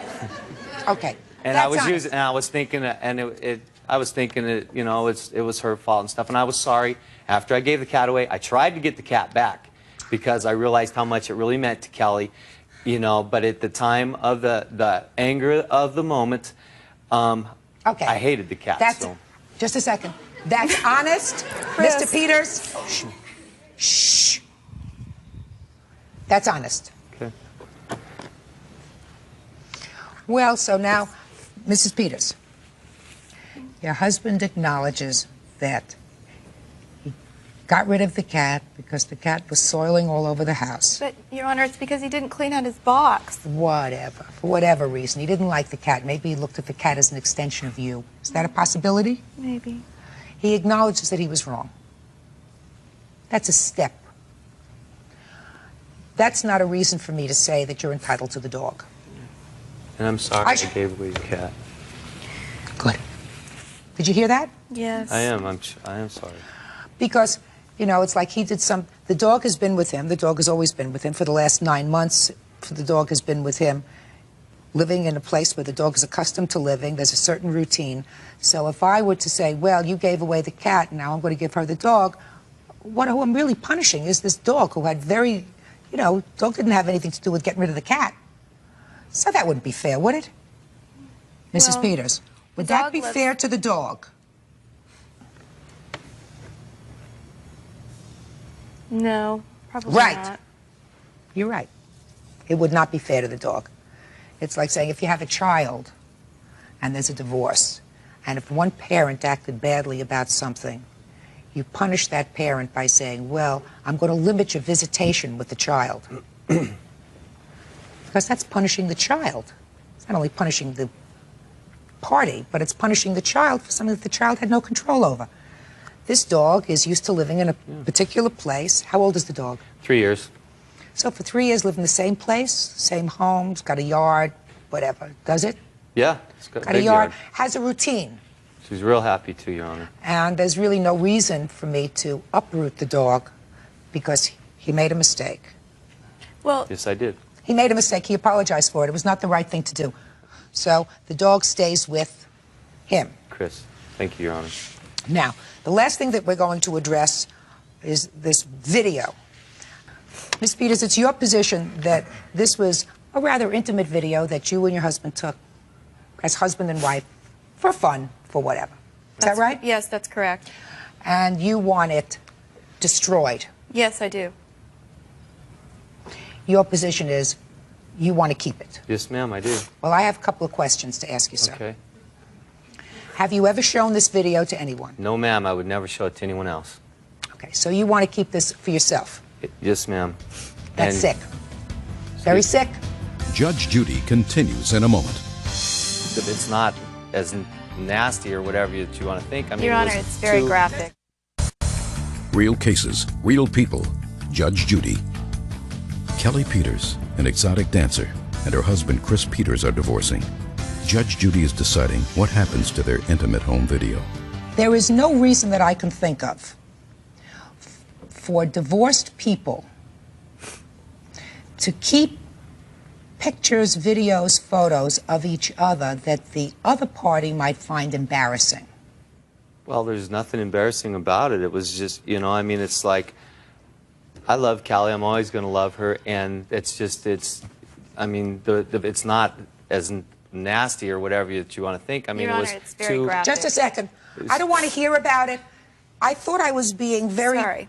[SPEAKER 2] Okay.
[SPEAKER 8] And
[SPEAKER 2] That's
[SPEAKER 8] I was
[SPEAKER 2] honest.
[SPEAKER 8] using, and I was thinking, I was thinking that, you know, it was her fault and stuff. And I was sorry. After I gave the cat away, I tried to get the cat back because I realized how much it really meant to Kelly, you know. But at the time of the anger of the moment,
[SPEAKER 2] Okay.
[SPEAKER 8] I hated the cat.
[SPEAKER 2] That's,
[SPEAKER 8] so.
[SPEAKER 2] just a second. That's honest, Mr. Peters. Shh. Shh. That's honest.
[SPEAKER 8] Okay.
[SPEAKER 2] Well, so now, Mrs. Peters, your husband acknowledges that he got rid of the cat because the cat was soiling all over the house.
[SPEAKER 7] But, Your Honor, it's because he didn't clean out his box.
[SPEAKER 2] Whatever. For whatever reason. He didn't like the cat. Maybe he looked at the cat as an extension of you. Is that a possibility?
[SPEAKER 7] Maybe.
[SPEAKER 2] He acknowledges that he was wrong. That's a step. That's not a reason for me to say that you're entitled to the dog.
[SPEAKER 8] And I'm sorry I gave away the cat.
[SPEAKER 2] Good. Did you hear that?
[SPEAKER 7] Yes.
[SPEAKER 8] I am sorry.
[SPEAKER 2] Because, you know, it's like he did some... The dog has been with him. The dog has always been with him for the last 9 months. The dog has been with him, living in a place where the dog is accustomed to living. There's a certain routine. So if I were to say, well, you gave away the cat, now I'm going to give her the dog, who I'm really punishing is this dog who had very... You know, dog didn't have anything to do with getting rid of the cat. So that wouldn't be fair, would it? Mrs.
[SPEAKER 7] Well,
[SPEAKER 2] Peters, would
[SPEAKER 7] the
[SPEAKER 2] that
[SPEAKER 7] dog
[SPEAKER 2] be
[SPEAKER 7] lives-
[SPEAKER 2] fair to the dog?
[SPEAKER 7] No, probably
[SPEAKER 2] Right.
[SPEAKER 7] not.
[SPEAKER 2] You're right. It would not be fair to the dog. It's like saying if you have a child and there's a divorce, and if one parent acted badly about something, you punish that parent by saying, well, I'm going to limit your visitation with the child. Because that's punishing the child. It's not only punishing the party, but it's punishing the child for something that the child had no control over. This dog is used to living in a particular place. How old is the dog?
[SPEAKER 8] 3 years.
[SPEAKER 2] So for 3 years, lived in the same place, same home, it's got a yard, whatever. Does it?
[SPEAKER 8] Yeah. It's got
[SPEAKER 2] Got
[SPEAKER 8] a
[SPEAKER 2] a
[SPEAKER 8] big
[SPEAKER 2] yard, has a routine.
[SPEAKER 8] She's real happy too, Your Honor.
[SPEAKER 2] And there's really no reason for me to uproot the dog because he made a mistake.
[SPEAKER 7] Well,
[SPEAKER 8] Yes, I did.
[SPEAKER 2] He made a mistake. He apologized for it. It was not the right thing to do. So the dog stays with him.
[SPEAKER 8] Chris, thank you, Your Honor.
[SPEAKER 2] Now, the last thing that we're going to address is this video. Ms. Peters, it's your position that this was a rather intimate video that you and your husband took as husband and wife for fun, for whatever. Is that right?
[SPEAKER 7] Yes, that's correct.
[SPEAKER 2] And you want it destroyed.
[SPEAKER 7] Yes, I do.
[SPEAKER 2] Your position is you want to keep it.
[SPEAKER 8] Yes, ma'am, I do.
[SPEAKER 2] Well, I have a couple of questions to ask you, sir.
[SPEAKER 8] Okay.
[SPEAKER 2] Have you ever shown this video to anyone?
[SPEAKER 8] No, ma'am, I would never show it to anyone else.
[SPEAKER 2] Okay, so you want to keep this for yourself.
[SPEAKER 8] Yes, ma'am.
[SPEAKER 2] That's
[SPEAKER 8] And-
[SPEAKER 2] sick. Very sick.
[SPEAKER 4] Judge Judy continues in a moment.
[SPEAKER 8] It's not as nasty or whatever that you want to think. I mean,
[SPEAKER 7] Your
[SPEAKER 8] it
[SPEAKER 7] Honor,
[SPEAKER 8] was
[SPEAKER 7] it's very
[SPEAKER 8] too-
[SPEAKER 7] graphic.
[SPEAKER 4] Real cases, real people. Judge Judy. Kelly Peters, an exotic dancer, and her husband Chris Peters are divorcing. Judge Judy is deciding what happens to their intimate home video.
[SPEAKER 2] There is no reason that I can think of for divorced people to keep pictures, videos, photos of each other that the other party might find embarrassing.
[SPEAKER 8] Well, there's nothing embarrassing about it. It was just, you know, I mean, it's like, I love Callie. I'm always going to love her. And it's just, I mean, it's not as nasty or whatever that you want to think. I mean,
[SPEAKER 7] Your
[SPEAKER 8] it was
[SPEAKER 7] Honor, it's very
[SPEAKER 8] too...
[SPEAKER 7] graphic.
[SPEAKER 2] Just a second. I don't want to hear about it. I thought I was being very...
[SPEAKER 7] Sorry.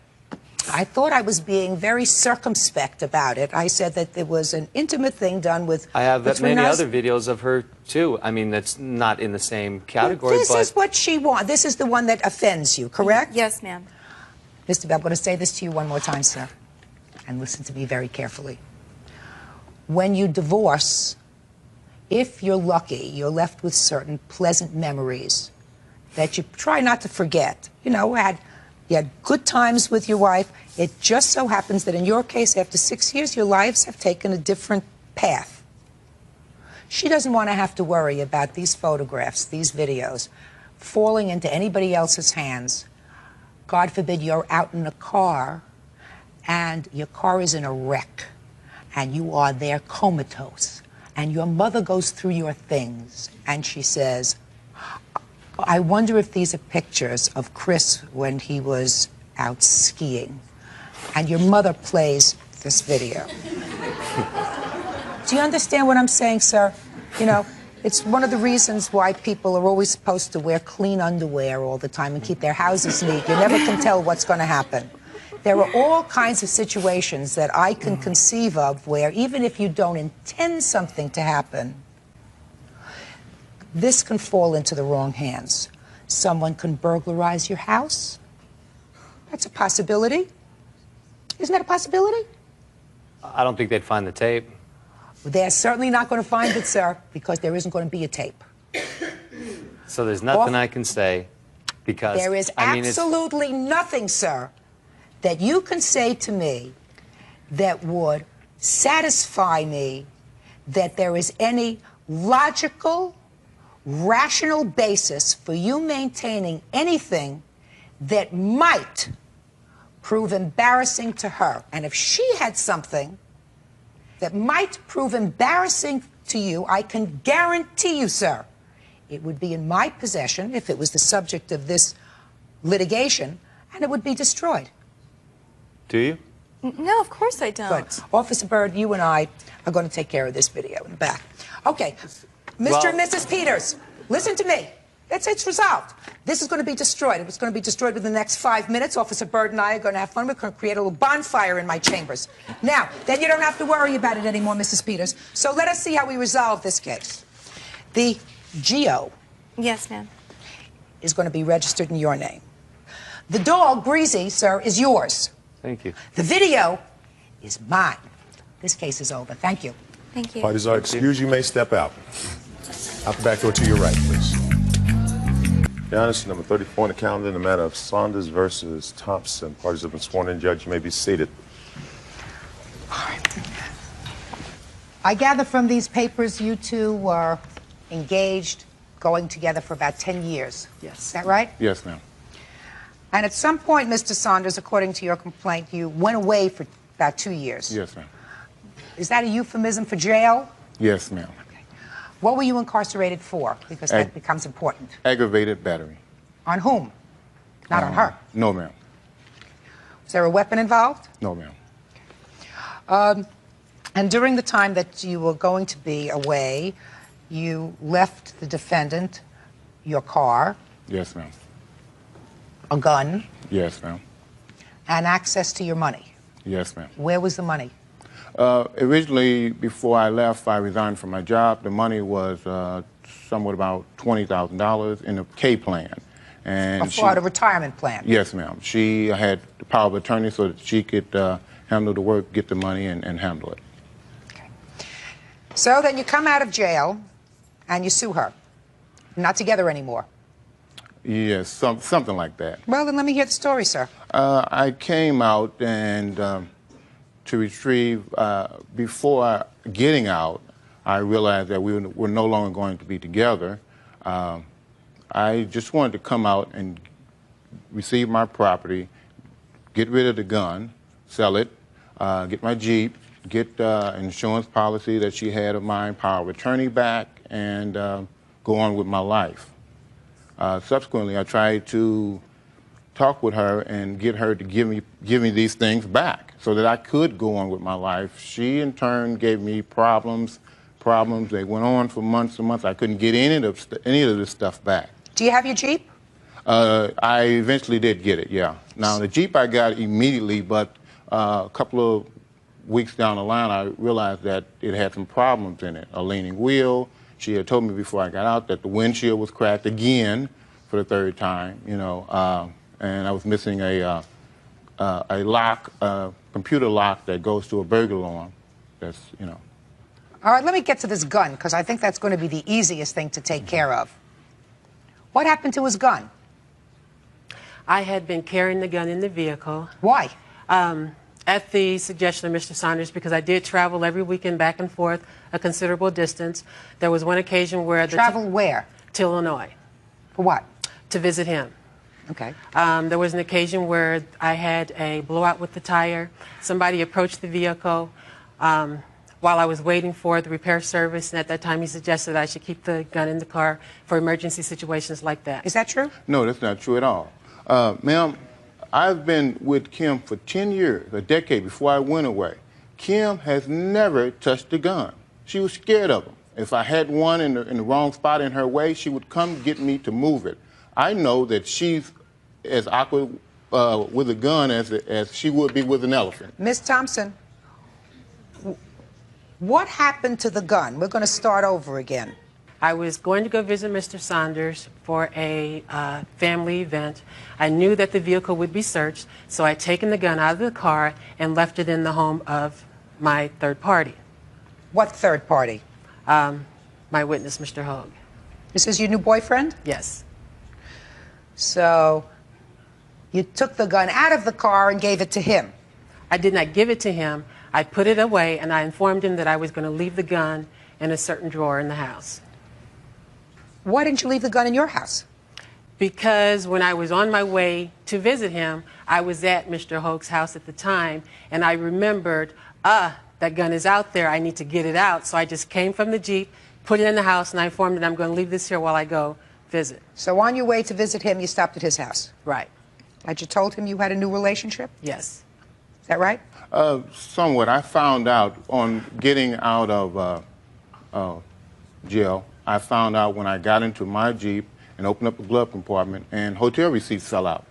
[SPEAKER 2] I thought I was being very circumspect about it. I said that it was an intimate thing done with...
[SPEAKER 8] I have
[SPEAKER 2] between
[SPEAKER 8] many
[SPEAKER 2] us.
[SPEAKER 8] other videos of her, too. I mean, that's not in the same category,
[SPEAKER 2] This
[SPEAKER 8] but...
[SPEAKER 2] is what she wants. This is the one that offends you, correct?
[SPEAKER 7] Yes, ma'am.
[SPEAKER 2] Mr. Bell, I'm going to say this to you one more time, sir, and listen to me very carefully. When you divorce, if you're lucky, you're left with certain pleasant memories that you try not to forget. You know, you had good times with your wife. It just so happens that in your case, after 6 years, your lives have taken a different path. She doesn't want to have to worry about these photographs, these videos, falling into anybody else's hands. God forbid you're out in a car and your car is in a wreck and you are there comatose and your mother goes through your things and she says, I wonder if these are pictures of Chris when he was out skiing. And your mother plays this video. Do you understand what I'm saying, sir? You know, it's one of the reasons why people are always supposed to wear clean underwear all the time and keep their houses neat. You never can tell what's going to happen. There are all kinds of situations that I can conceive of where even if you don't intend something to happen, this can fall into the wrong hands. Someone can burglarize your house. That's a possibility. Isn't that a possibility?
[SPEAKER 8] I don't think they'd find the tape.
[SPEAKER 2] They're certainly not going to find it, sir, because there isn't going to be a tape.
[SPEAKER 8] So there's nothing I can say because...
[SPEAKER 2] There is absolutely nothing, sir, that you can say to me that would satisfy me that there is any logical, rational basis for you maintaining anything that might prove embarrassing to her. And if she had something that might prove embarrassing to you, I can guarantee you, sir, it would be in my possession if it was the subject of this litigation, and it would be destroyed.
[SPEAKER 8] Do you?
[SPEAKER 7] No, of course I don't.
[SPEAKER 2] Good. Officer Byrd, you and I are going to take care of this video in the back. Okay, Mr. and Mrs. Peters, listen to me. It's resolved. This is going to be destroyed. It's going to be destroyed within the next 5 minutes. Officer Byrd and I are going to have fun. We're going to create a little bonfire in my chambers. Now, then you don't have to worry about it anymore, Mrs. Peters. So let us see how we resolve this case. The Geo.
[SPEAKER 7] Yes, ma'am.
[SPEAKER 2] Is going to be registered in your name. The dog, Breezy, sir, is yours.
[SPEAKER 8] Thank you.
[SPEAKER 2] The video is mine. This case is over. Thank you.
[SPEAKER 7] Thank you.
[SPEAKER 1] Parties are excused. You may step out. Out the back door to your right, please. Your Honor, number 34 on the calendar in the matter of Saunders versus Thompson. Parties have been sworn in. Judge, you may be seated.
[SPEAKER 2] I gather from these papers you two were engaged, going together for about 10 years. Yes. Is that right?
[SPEAKER 9] Yes, ma'am.
[SPEAKER 2] And at some point, Mr. Saunders, according to your complaint, you went away for about 2 years.
[SPEAKER 9] Yes, ma'am.
[SPEAKER 2] Is that a euphemism for jail?
[SPEAKER 9] Yes, ma'am.
[SPEAKER 2] What were you incarcerated for? Because that becomes important.
[SPEAKER 9] Aggravated battery.
[SPEAKER 2] On whom? Not on her.
[SPEAKER 9] No, ma'am.
[SPEAKER 2] Was there a weapon involved?
[SPEAKER 9] No, ma'am.
[SPEAKER 2] And during the time that you were going to be away, you left the defendant your car,
[SPEAKER 9] Yes, ma'am.
[SPEAKER 2] a gun,
[SPEAKER 9] Yes, ma'am.
[SPEAKER 2] and access to your money.
[SPEAKER 9] Yes, ma'am.
[SPEAKER 2] Where was the money?
[SPEAKER 9] Originally, before I left, I resigned from my job. The money was somewhat about $20,000 in a K plan. And
[SPEAKER 2] A retirement plan?
[SPEAKER 9] Yes, ma'am. She had the power of attorney so that she could handle the work, get the money, and handle it.
[SPEAKER 2] Okay. So then you come out of jail and you sue her. Not together anymore.
[SPEAKER 9] Yes, something like that.
[SPEAKER 2] Well, then let me hear the story, sir.
[SPEAKER 9] I came out and to retrieve, before getting out, I realized that we were no longer going to be together. I just wanted to come out and receive my property, get rid of the gun, sell it, get my Jeep, get insurance policy that she had of mine, power of attorney back, and go on with my life. Subsequently, I tried to talk with her and get her to give me these things back so that I could go on with my life. She, in turn, gave me problems. They went on for months and months. I couldn't get any of this stuff back.
[SPEAKER 2] Do you have your Jeep?
[SPEAKER 9] I eventually did get it, yeah. Now, the Jeep I got immediately, but a couple of weeks down the line, I realized that it had some problems in it. A leaning wheel. She had told me before I got out that the windshield was cracked again for the third time, you know, and I was missing a lock, computer lock that goes to a burglar alarm. That's, you know.
[SPEAKER 2] All right, let me get to this gun, because I think that's going to be the easiest thing to take care of. What happened to his gun?
[SPEAKER 10] I had been carrying the gun in the vehicle.
[SPEAKER 2] Why?
[SPEAKER 10] At the suggestion of Mr. Saunders, because I did travel every weekend back and forth a considerable distance. There was one occasion where
[SPEAKER 2] Travel where?
[SPEAKER 10] To Illinois.
[SPEAKER 2] For what?
[SPEAKER 10] To visit him.
[SPEAKER 2] Okay.
[SPEAKER 10] There was an occasion where I had a blowout with the tire. Somebody approached the vehicle while I was waiting for the repair service, and at that time he suggested I should keep the gun in the car for emergency situations like that.
[SPEAKER 2] Is that true?
[SPEAKER 9] No, that's not true at all. Ma'am, I've been with Kim for 10 years, a decade before I went away. Kim has never touched a gun. She was scared of them. If I had one in the wrong spot in her way, she would come get me to move it. I know that she's as awkward with a gun as she would be with an elephant.
[SPEAKER 2] Miss Thompson, what happened to the gun? We're going to start over again.
[SPEAKER 10] I was going to go visit Mr. Saunders for a family event. I knew that the vehicle would be searched, so I'd taken the gun out of the car and left it in the home of my third party.
[SPEAKER 2] What third party?
[SPEAKER 10] My witness, Mr. Hogue.
[SPEAKER 2] This is your new boyfriend?
[SPEAKER 10] Yes.
[SPEAKER 2] So you took the gun out of the car and gave it to him?
[SPEAKER 10] I did not give it to him. I put it away, and I informed him that I was going to leave the gun in a certain drawer in the house.
[SPEAKER 2] Why didn't you leave the gun in your house?
[SPEAKER 10] Because when I was on my way to visit him, I was at Mr. Hogue's house at the time, and I remembered, that gun is out there, I need to get it out. So I just came from the Jeep, put it in the house, and I informed him I'm going to leave this here while I go visit.
[SPEAKER 2] So on your way to visit him, you stopped at his house?
[SPEAKER 10] Right.
[SPEAKER 2] Had you told him you had a new relationship?
[SPEAKER 10] Yes.
[SPEAKER 2] Is that right?
[SPEAKER 9] Somewhat. I found out on getting out of jail, I found out when I got into my Jeep and opened up the glove compartment and hotel receipts fell out.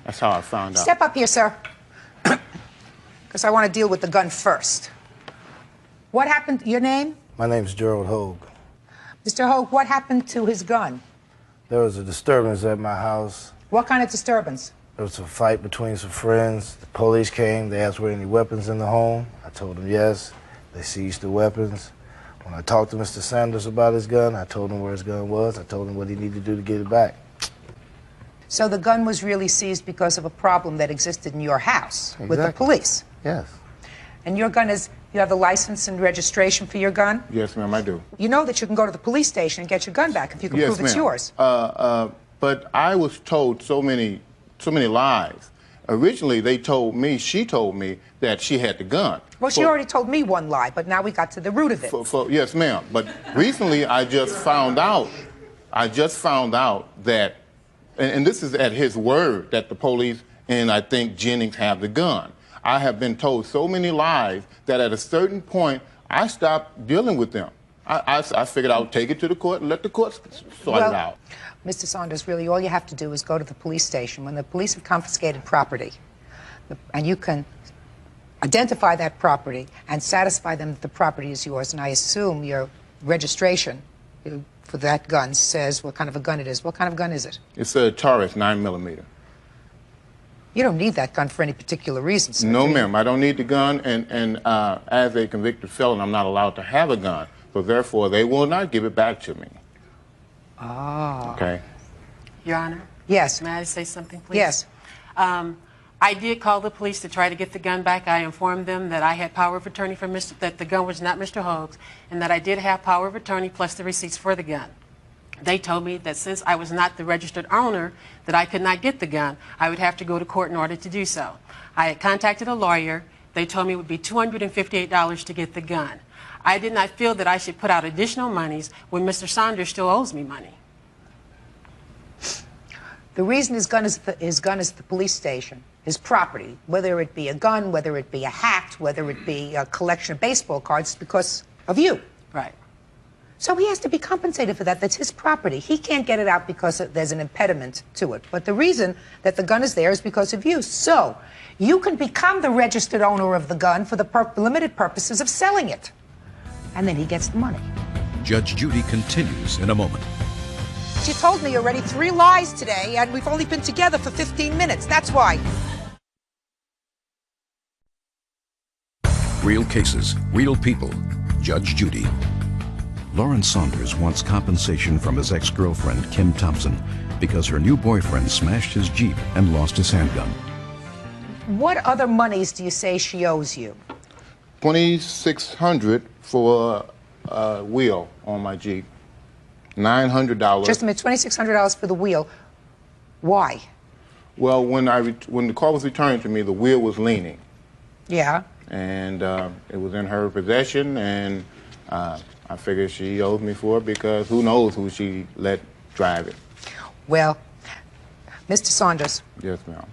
[SPEAKER 9] That's how I found out.
[SPEAKER 2] Step up here, sir. Because I want to deal with the gun first. What happened? Your name?
[SPEAKER 11] My name's Gerald Hogue.
[SPEAKER 2] Mr. Hogue, what happened to his gun?
[SPEAKER 11] There was a disturbance at my house.
[SPEAKER 2] What kind of disturbance?
[SPEAKER 11] There was a fight between some friends. The police came. They asked were any weapons in the home. I told them yes. They seized the weapons. When I talked to Mr. Sanders about his gun, I told him where his gun was. I told him what he needed to do to get it back.
[SPEAKER 2] So the gun was really seized because of a problem that existed in your house with the police?
[SPEAKER 11] Yes.
[SPEAKER 2] And your gun is, you have the license and registration for your gun?
[SPEAKER 9] Yes, ma'am, I do.
[SPEAKER 2] You know that you can go to the police station and get your gun back if you can prove it's yours.
[SPEAKER 9] But I was told so many lies. Originally, she told me that she had the gun.
[SPEAKER 2] Well, she already told me one lie, but now we got to the root of it.
[SPEAKER 9] Yes, ma'am. But recently, I just found out that, and this is at his word, that the police and I think Jennings have the gun. I have been told so many lies that at a certain point, I stopped dealing with them. I figured I would take it to the court and let the court sort it out.
[SPEAKER 2] Mr. Saunders, really all you have to do is go to the police station. When the police have confiscated property, and you can identify that property and satisfy them that the property is yours, and I assume your registration for that gun says what kind of a gun it is. What kind of gun is it?
[SPEAKER 9] It's a Taurus 9mm.
[SPEAKER 2] You don't need that gun for any particular reason, sir.
[SPEAKER 9] No, ma'am. I don't need the gun, and as a convicted felon, I'm not allowed to have a gun. So therefore, they will not give it back to me.
[SPEAKER 2] Ah.
[SPEAKER 9] Okay.
[SPEAKER 10] Your Honor?
[SPEAKER 2] Yes.
[SPEAKER 10] May I say something, please?
[SPEAKER 2] Yes.
[SPEAKER 10] I did call the police to try to get the gun back. I informed them that I had power of attorney from that the gun was not Mr. Hogue's, and that I did have power of attorney plus the receipts for the gun. They told me that since I was not the registered owner, that I could not get the gun. I would have to go to court in order to do so. I had contacted a lawyer. They told me it would be $258 to get the gun. I did not feel that I should put out additional monies when Mr. Saunders still owes me money.
[SPEAKER 2] The reason his gun is at the police station, his property, whether it be a gun, whether it be a hat, whether it be a collection of baseball cards, is because of you.
[SPEAKER 10] Right.
[SPEAKER 2] So he has to be compensated for that. That's his property. He can't get it out because there's an impediment to it. But the reason that the gun is there is because of you. So you can become the registered owner of the gun for the limited purposes of selling it. And then he gets the money.
[SPEAKER 4] Judge Judy continues in a moment.
[SPEAKER 2] She told me already 3 lies today, and we've only been together for 15 minutes. That's why.
[SPEAKER 4] Real cases, real people. Judge Judy. Lawrence Saunders wants compensation from his ex-girlfriend, Kim Thompson, because her new boyfriend smashed his Jeep and lost his handgun.
[SPEAKER 2] What other monies do you say she owes you?
[SPEAKER 9] $2,600 for a wheel on my Jeep. $900.
[SPEAKER 2] Just a minute, $2,600 for the wheel. Why?
[SPEAKER 9] Well, when the car was returned to me, the wheel was leaning.
[SPEAKER 2] Yeah.
[SPEAKER 9] And it was in her possession, and I figured she owes me for it because who knows who she let drive it.
[SPEAKER 2] Well, Mr. Saunders.
[SPEAKER 9] Yes, ma'am.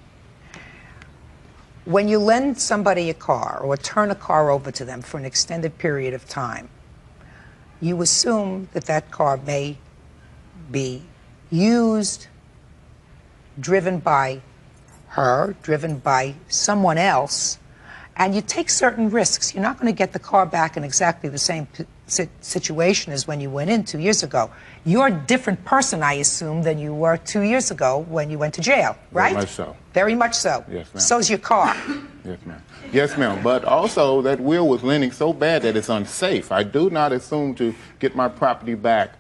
[SPEAKER 2] When you lend somebody a car or turn a car over to them for an extended period of time, you assume that that car may be used, driven by her, driven by someone else, and you take certain risks. You're not going to get the car back in exactly the same situation as when you went in 2 years ago. You're a different person, I assume, than you were 2 years ago when you went to jail, right?
[SPEAKER 9] Very much so.
[SPEAKER 2] Very much so.
[SPEAKER 9] Yes, ma'am.
[SPEAKER 2] So's your car.
[SPEAKER 9] Yes, ma'am. Yes, ma'am. But also, that wheel was leaning so bad that it's unsafe. I do not assume to get my property back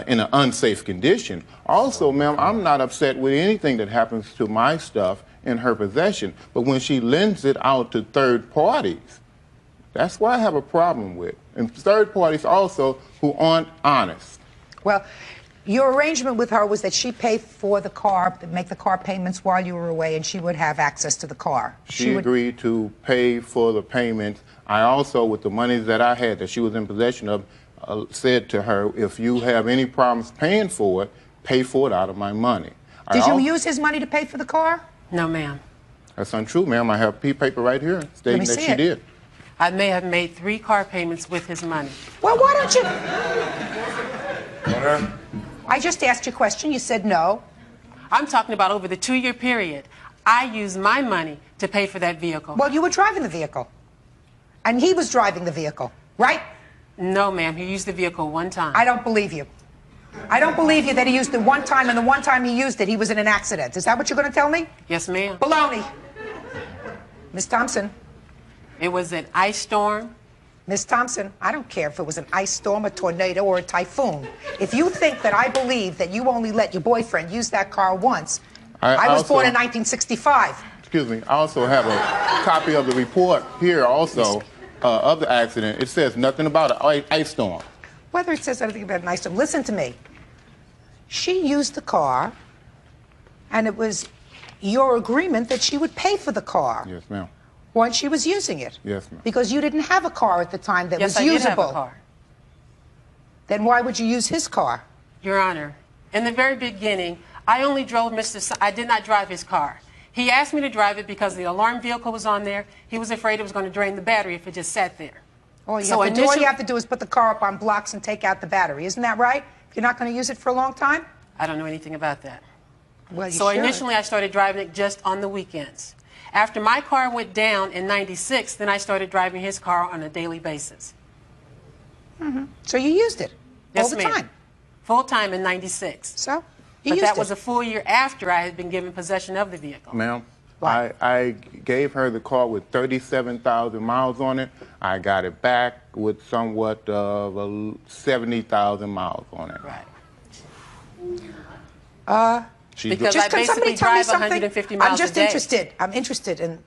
[SPEAKER 9] in an unsafe condition. Also, ma'am, I'm not upset with anything that happens to my stuff in her possession. But when she lends it out to third parties, that's what I have a problem with. And third parties also who aren't honest.
[SPEAKER 2] Well, your arrangement with her was that she paid for the car, make the car payments while you were away, and she would have access to the car.
[SPEAKER 9] She agreed to pay for the payments. I also, with the money that I had that she was in possession of, said to her, if you have any problems paying for it, pay for it out of my money.
[SPEAKER 2] Did you use his money to pay for the car?
[SPEAKER 10] No, ma'am.
[SPEAKER 9] That's untrue, ma'am. I have paper right here stating that she did.
[SPEAKER 10] I may have made 3 car payments with his money.
[SPEAKER 2] Well, why don't you... I just asked you a question. You said no.
[SPEAKER 10] I'm talking about over the 2-year period. I used my money to pay for that vehicle.
[SPEAKER 2] Well, you were driving the vehicle. And he was driving the vehicle, right?
[SPEAKER 10] No, ma'am. He used the vehicle one time.
[SPEAKER 2] I don't believe you. I don't believe you that he used it one time, and the one time he used it, he was in an accident. Is that what you're going to tell me?
[SPEAKER 10] Yes, ma'am.
[SPEAKER 2] Baloney. Miss Thompson.
[SPEAKER 10] It was an ice storm.
[SPEAKER 2] Miss Thompson, I don't care if it was an ice storm, a tornado, or a typhoon. If you think that I believe that you only let your boyfriend use that car once, I was born in 1965.
[SPEAKER 9] Excuse me. I also have a copy of the report here also of the accident. It says nothing about an ice storm.
[SPEAKER 2] Whether it says anything about an ice storm, listen to me. She used the car, and it was your agreement that she would pay for the car.
[SPEAKER 9] Yes, ma'am.
[SPEAKER 2] Once she was using it.
[SPEAKER 9] Yes, ma'am.
[SPEAKER 2] Because you didn't have a car at the time that was
[SPEAKER 10] I
[SPEAKER 2] usable.
[SPEAKER 10] Did have a car.
[SPEAKER 2] Then why would you use his car?
[SPEAKER 10] Your Honor, in the very beginning, I only drove I did not drive his car. He asked me to drive it because the alarm vehicle was on there. He was afraid it was going to drain the battery if it just sat there.
[SPEAKER 2] All you have to do is put the car up on blocks and take out the battery. Isn't that right? You're not going to use it for a long time?
[SPEAKER 10] I don't know anything about that.
[SPEAKER 2] Well, you
[SPEAKER 10] So
[SPEAKER 2] should.
[SPEAKER 10] initially, I started driving it just on the weekends. After my car went down in '96, then I started driving his car on a daily basis.
[SPEAKER 2] Mm-hmm. So you used it all the time?
[SPEAKER 10] Full time in '96.
[SPEAKER 2] So
[SPEAKER 10] But that was a full year after I had been given possession of the vehicle.
[SPEAKER 9] Ma'am, I gave her the car with 37,000 miles on it. I got it back with somewhat of 70,000 miles on it.
[SPEAKER 10] Right. Because I basically drive 150 miles a day.
[SPEAKER 2] I'm interested in,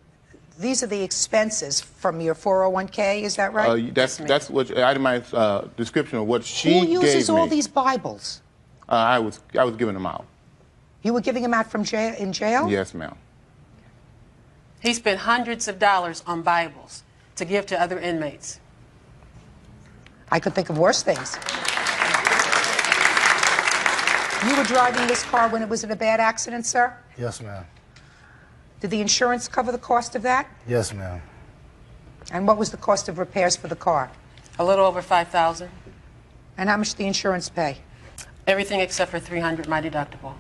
[SPEAKER 2] these are the expenses from your 401k, is that right?
[SPEAKER 9] That's what itemized description of what she gave me.
[SPEAKER 2] Who uses all these Bibles?
[SPEAKER 9] I was giving them out.
[SPEAKER 2] You were giving them out from in jail?
[SPEAKER 9] Yes, ma'am.
[SPEAKER 10] He spent hundreds of dollars on Bibles to give to other inmates.
[SPEAKER 2] I could think of worse things. You were driving this car when it was in a bad accident, sir?
[SPEAKER 11] Yes, ma'am.
[SPEAKER 2] Did the insurance cover the cost of that?
[SPEAKER 11] Yes, ma'am.
[SPEAKER 2] And what was the cost of repairs for the car?
[SPEAKER 10] A little over $5,000.
[SPEAKER 2] And how much did the insurance pay?
[SPEAKER 10] Everything except for $300, my deductible.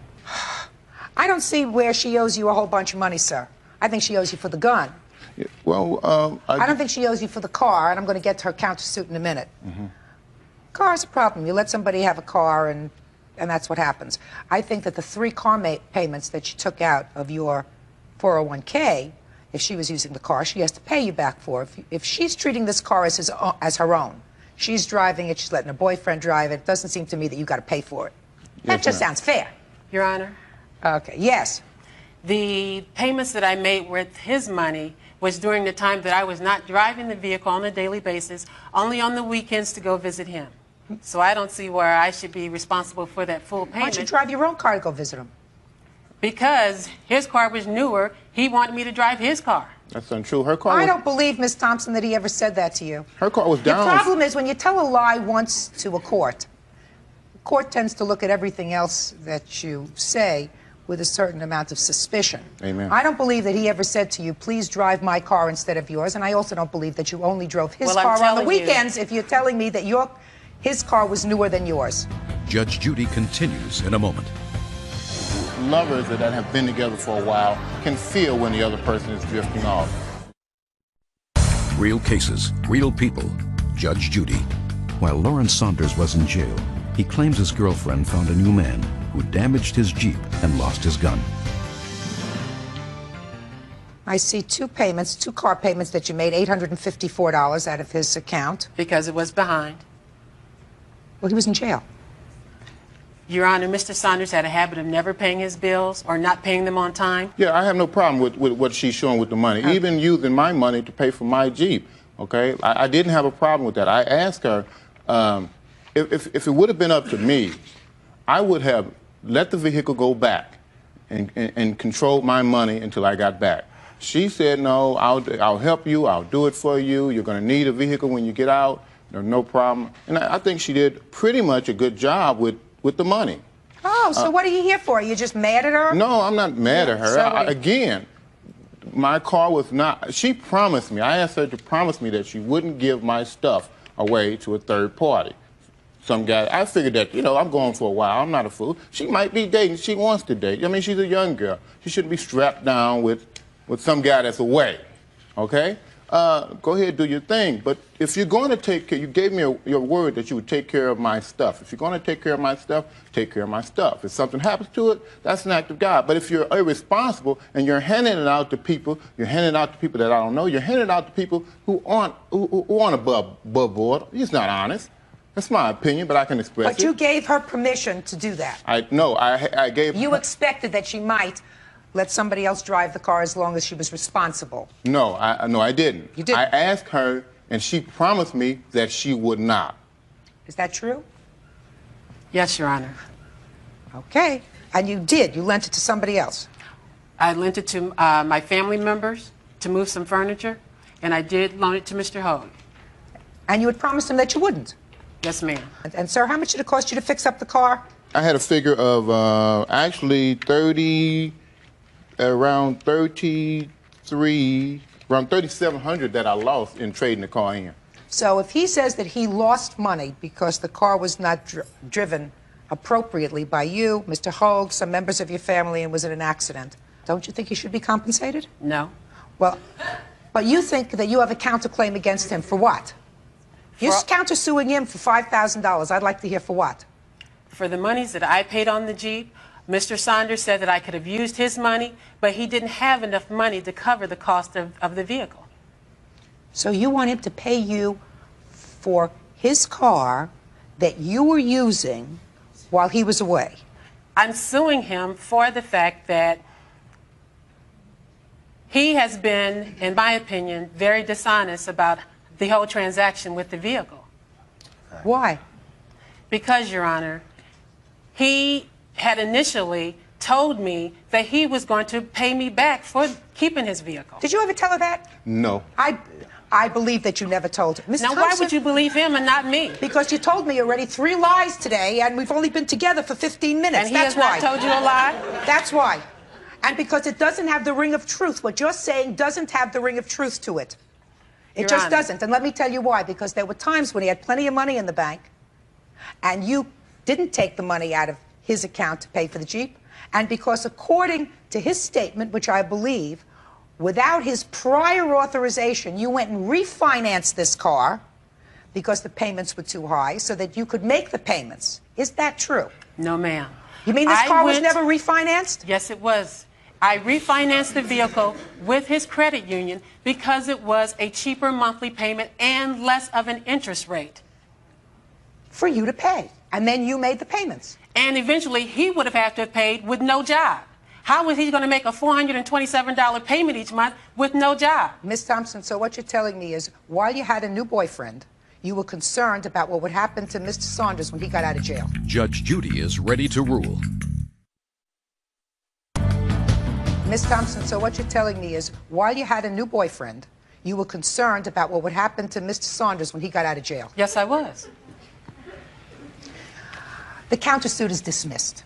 [SPEAKER 2] I don't see where she owes you a whole bunch of money, sir. I think she owes you for the gun.
[SPEAKER 9] Yeah, well,
[SPEAKER 2] I don't think she owes you for the car, and I'm going to get to her countersuit in a minute.
[SPEAKER 9] Mm-hmm.
[SPEAKER 2] Car's a problem. You let somebody have a car, and that's what happens. I think that the 3 car payments that she took out of your 401k, if she was using the car, she has to pay you back for. If she's treating this car as her own, she's driving it, she's letting her boyfriend drive it, it doesn't seem to me that you got to pay for it. That just sounds fair.
[SPEAKER 10] Your Honor,
[SPEAKER 2] Okay, yes.
[SPEAKER 10] The payments that I made with his money was during the time that I was not driving the vehicle on a daily basis, only on the weekends to go visit him. So I don't see where I should be responsible for that full payment.
[SPEAKER 2] Why don't you drive your own car to go visit him?
[SPEAKER 10] Because his car was newer, he wanted me to drive his car.
[SPEAKER 9] That's untrue. Her car.
[SPEAKER 2] I don't believe, Miss Thompson, that he ever said that to you.
[SPEAKER 9] Her car was down.
[SPEAKER 2] The problem is when you tell a lie once to a court, the court tends to look at everything else that you say with a certain amount of suspicion.
[SPEAKER 9] Amen.
[SPEAKER 2] I don't believe that he ever said to you, please drive my car instead of yours, and I also don't believe that you only drove his car on the weekends if you're telling me that his car was newer than yours.
[SPEAKER 4] Judge Judy continues in a moment.
[SPEAKER 9] Lovers that have been together for a while can feel when the other person is drifting off.
[SPEAKER 4] Real cases, real people. Judge Judy. While Lawrence Saunders was in jail, he claims his girlfriend found a new man who damaged his Jeep and lost his gun.
[SPEAKER 2] I see two car payments that you made, $854 out of his account.
[SPEAKER 10] Because it was behind.
[SPEAKER 2] Well, he was in jail.
[SPEAKER 10] Your Honor, Mr. Saunders had a habit of never paying his bills or not paying them on time.
[SPEAKER 9] Yeah, I have no problem with what she's showing with the money, even using my money to pay for my Jeep, okay? I didn't have a problem with that. I asked her, if it would have been up to me, I would have let the vehicle go back and controlled my money until I got back. She said, no, I'll help you, I'll do it for you, you're going to need a vehicle when you get out, no problem. And I think she did pretty much a good job with the money.
[SPEAKER 2] Oh, so what are you here for? Are you just mad at her?
[SPEAKER 9] No, I'm not mad at her. Again, my car was not, she promised me, I asked her to promise me that she wouldn't give my stuff away to a third party. Some guy, I figured that, I'm going for a while, I'm not a fool. She might be dating, she wants to date. I mean, she's a young girl. She shouldn't be strapped down with some guy that's away, okay? Go ahead, do your thing. But if you're going to take care, you gave me your word that you would take care of my stuff. If you're going to take care of my stuff, take care of my stuff. If something happens to it, that's an act of God. But if you're irresponsible and you're handing it out to people, you're handing it out to people that I don't know, you're handing it out to people who aren't above board, it's not honest. That's my opinion, but I can express it.
[SPEAKER 2] But you gave her permission to do that.
[SPEAKER 9] I gave.
[SPEAKER 2] You expected that she might let somebody else drive the car as long as she was responsible.
[SPEAKER 9] No, I didn't.
[SPEAKER 2] You didn't?
[SPEAKER 9] I asked her, and she promised me that she would not.
[SPEAKER 2] Is that true?
[SPEAKER 10] Yes, Your Honor.
[SPEAKER 2] Okay. And you did. You lent it to somebody else.
[SPEAKER 10] I lent it to my family members to move some furniture, and I did loan it to Mr. Hogue. And
[SPEAKER 2] you had promised him that you wouldn't?
[SPEAKER 10] Yes, ma'am.
[SPEAKER 2] And sir, how much did it cost you to fix up the car?
[SPEAKER 9] I had a figure of actually around 3,700 that I lost in trading the car in.
[SPEAKER 2] So if he says that he lost money because the car was not driven appropriately by you, Mr. Hogue, some members of your family, and was in an accident, don't you think he should be compensated?
[SPEAKER 10] No.
[SPEAKER 2] Well, but you think that you have a counterclaim against him for what? You're countersuing him for $5,000. I'd like to hear for what?
[SPEAKER 10] For the monies that I paid on the Jeep. Mr. Saunders said that I could have used his money, but he didn't have enough money to cover the cost of the vehicle.
[SPEAKER 2] So you want him to pay you for his car that you were using while he was away?
[SPEAKER 10] I'm suing him for the fact that he has been, in my opinion, very dishonest about the whole transaction with the vehicle.
[SPEAKER 2] Why?
[SPEAKER 10] Because, Your Honor, he had initially told me that he was going to pay me back for keeping his vehicle.
[SPEAKER 2] Did you ever tell her that?
[SPEAKER 9] No.
[SPEAKER 2] I believe that you never told her. Ms.
[SPEAKER 10] Now,
[SPEAKER 2] Thompson,
[SPEAKER 10] why would you believe him and not me?
[SPEAKER 2] Because you told me already 3 lies today, and we've only been together for 15 minutes.
[SPEAKER 10] And he has not told you a lie?
[SPEAKER 2] That's why. And because it doesn't have the ring of truth. What you're saying doesn't have the ring of truth to it. It just doesn't. And let me tell you why. Because there were times when he had plenty of money in the bank, and you didn't take the money out of his account to pay for the Jeep. And because according to his statement, which I believe, without his prior authorization, you went and refinanced this car because the payments were too high so that you could make the payments. Is that true?
[SPEAKER 10] No, ma'am.
[SPEAKER 2] You mean this car was never refinanced?
[SPEAKER 10] Yes, it was. I refinanced the vehicle with his credit union because it was a cheaper monthly payment and less of an interest rate.
[SPEAKER 2] For you to pay. And then you made the payments.
[SPEAKER 10] And eventually he would have had to have paid with no job. How was he going to make a $427 payment each month with no job?
[SPEAKER 2] Miss Thompson, so what you're telling me is while you had a new boyfriend, you were concerned about what would happen to Mr. Saunders when he got out of jail.
[SPEAKER 4] Judge Judy is ready to rule.
[SPEAKER 2] Miss Thompson, so what you're telling me is while you had a new boyfriend, you were concerned about what would happen to Mr. Saunders when he got out of jail.
[SPEAKER 10] Yes, I was.
[SPEAKER 2] The countersuit is dismissed.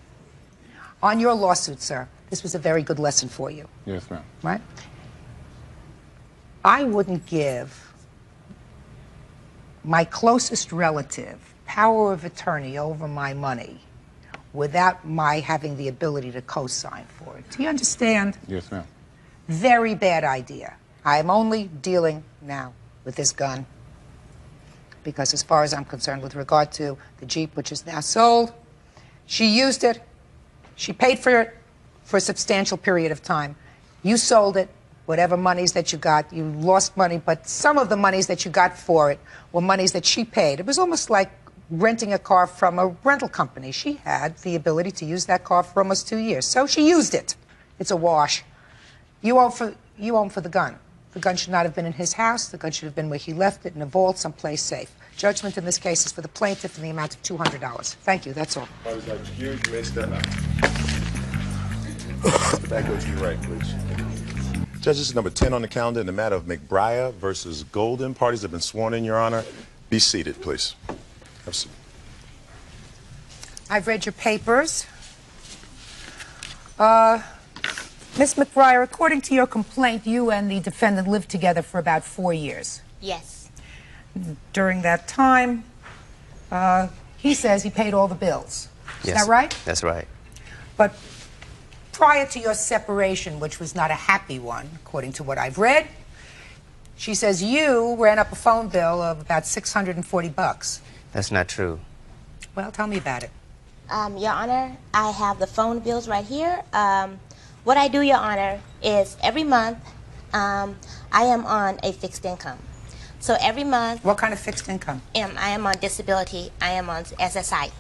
[SPEAKER 2] On your lawsuit, sir, this was a very good lesson for you.
[SPEAKER 9] Yes, ma'am.
[SPEAKER 2] Right? I wouldn't give my closest relative power of attorney over my money without my having the ability to co-sign for it. Do you understand?
[SPEAKER 9] Yes, ma'am.
[SPEAKER 2] Very bad idea. I am only dealing now with this gun because as far as I'm concerned with regard to the Jeep, which is now sold, she used it. She paid for it for a substantial period of time. You sold it. Whatever monies that you got, you lost money, but some of the monies that you got for it were monies that she paid. It was almost like renting a car from a rental company. She had the ability to use that car for almost 2 years. So she used it. It's a wash. You owe for the gun. The gun should not have been in his house. The gun should have been where he left it, in a vault, someplace safe. Judgment in this case is for the plaintiff in the amount of $200. Thank you. That's all.
[SPEAKER 1] You may step out. Back go to your right, please. Judges, number 10 on the calendar in the matter of McBriar versus Golden. Parties have been sworn in, Your Honor. Be seated, please. Have a seat.
[SPEAKER 2] I've read your papers. Miss McBriar, according to your complaint, you and the defendant lived together for about 4 years.
[SPEAKER 12] Yes.
[SPEAKER 2] During that time, he says he paid all the bills. Is
[SPEAKER 12] Yes,
[SPEAKER 2] that right?
[SPEAKER 12] That's right.
[SPEAKER 2] But prior to your separation, which was not a happy one, according to what I've read, she says you ran up a phone bill of about $640.
[SPEAKER 12] That's not true.
[SPEAKER 2] Well, tell me about it.
[SPEAKER 12] Your Honor, I have the phone bills right here. What I do, Your Honor, is every month I am on a fixed income. So every month...
[SPEAKER 2] What kind of fixed income?
[SPEAKER 12] I am on disability. I am on SSI.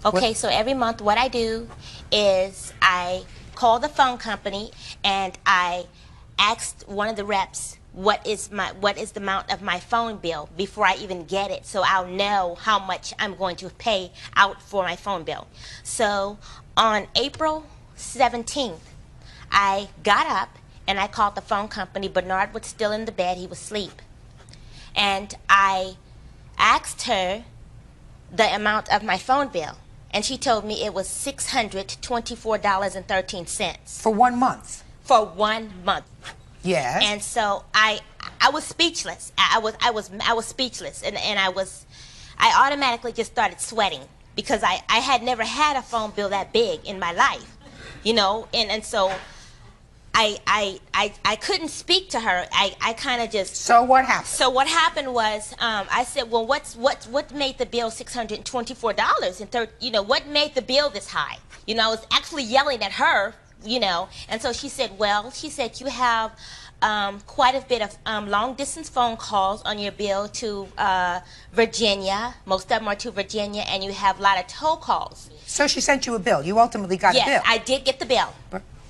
[SPEAKER 12] Okay, so every month what I do is I call the phone company and I asked one of the reps what is the amount of my phone bill before I even get it, so I'll know how much I'm going to pay out for my phone bill. So on April 17th, I got up and I called the phone company. Bernard was still in the bed, he was asleep. And I asked her the amount of my phone bill. And she told me it was $624.13.
[SPEAKER 2] For 1 month?
[SPEAKER 12] For 1 month.
[SPEAKER 2] Yes.
[SPEAKER 12] And so I was speechless. I was speechless, and I automatically just started sweating because I had never had a phone bill that big in my life, you know, and so I couldn't speak to her. I kind of just.
[SPEAKER 2] So what happened?
[SPEAKER 12] So what happened was I said, well, what made the bill $624 and you know, what made the bill this high? You know, I was actually yelling at her, you know, and so she said, well, she said you have quite a bit of long distance phone calls on your bill to Virginia. Most of them are to Virginia, and you have a lot of toll calls.
[SPEAKER 2] So she sent you a bill. You ultimately got a bill.
[SPEAKER 12] Yes, I did get the bill.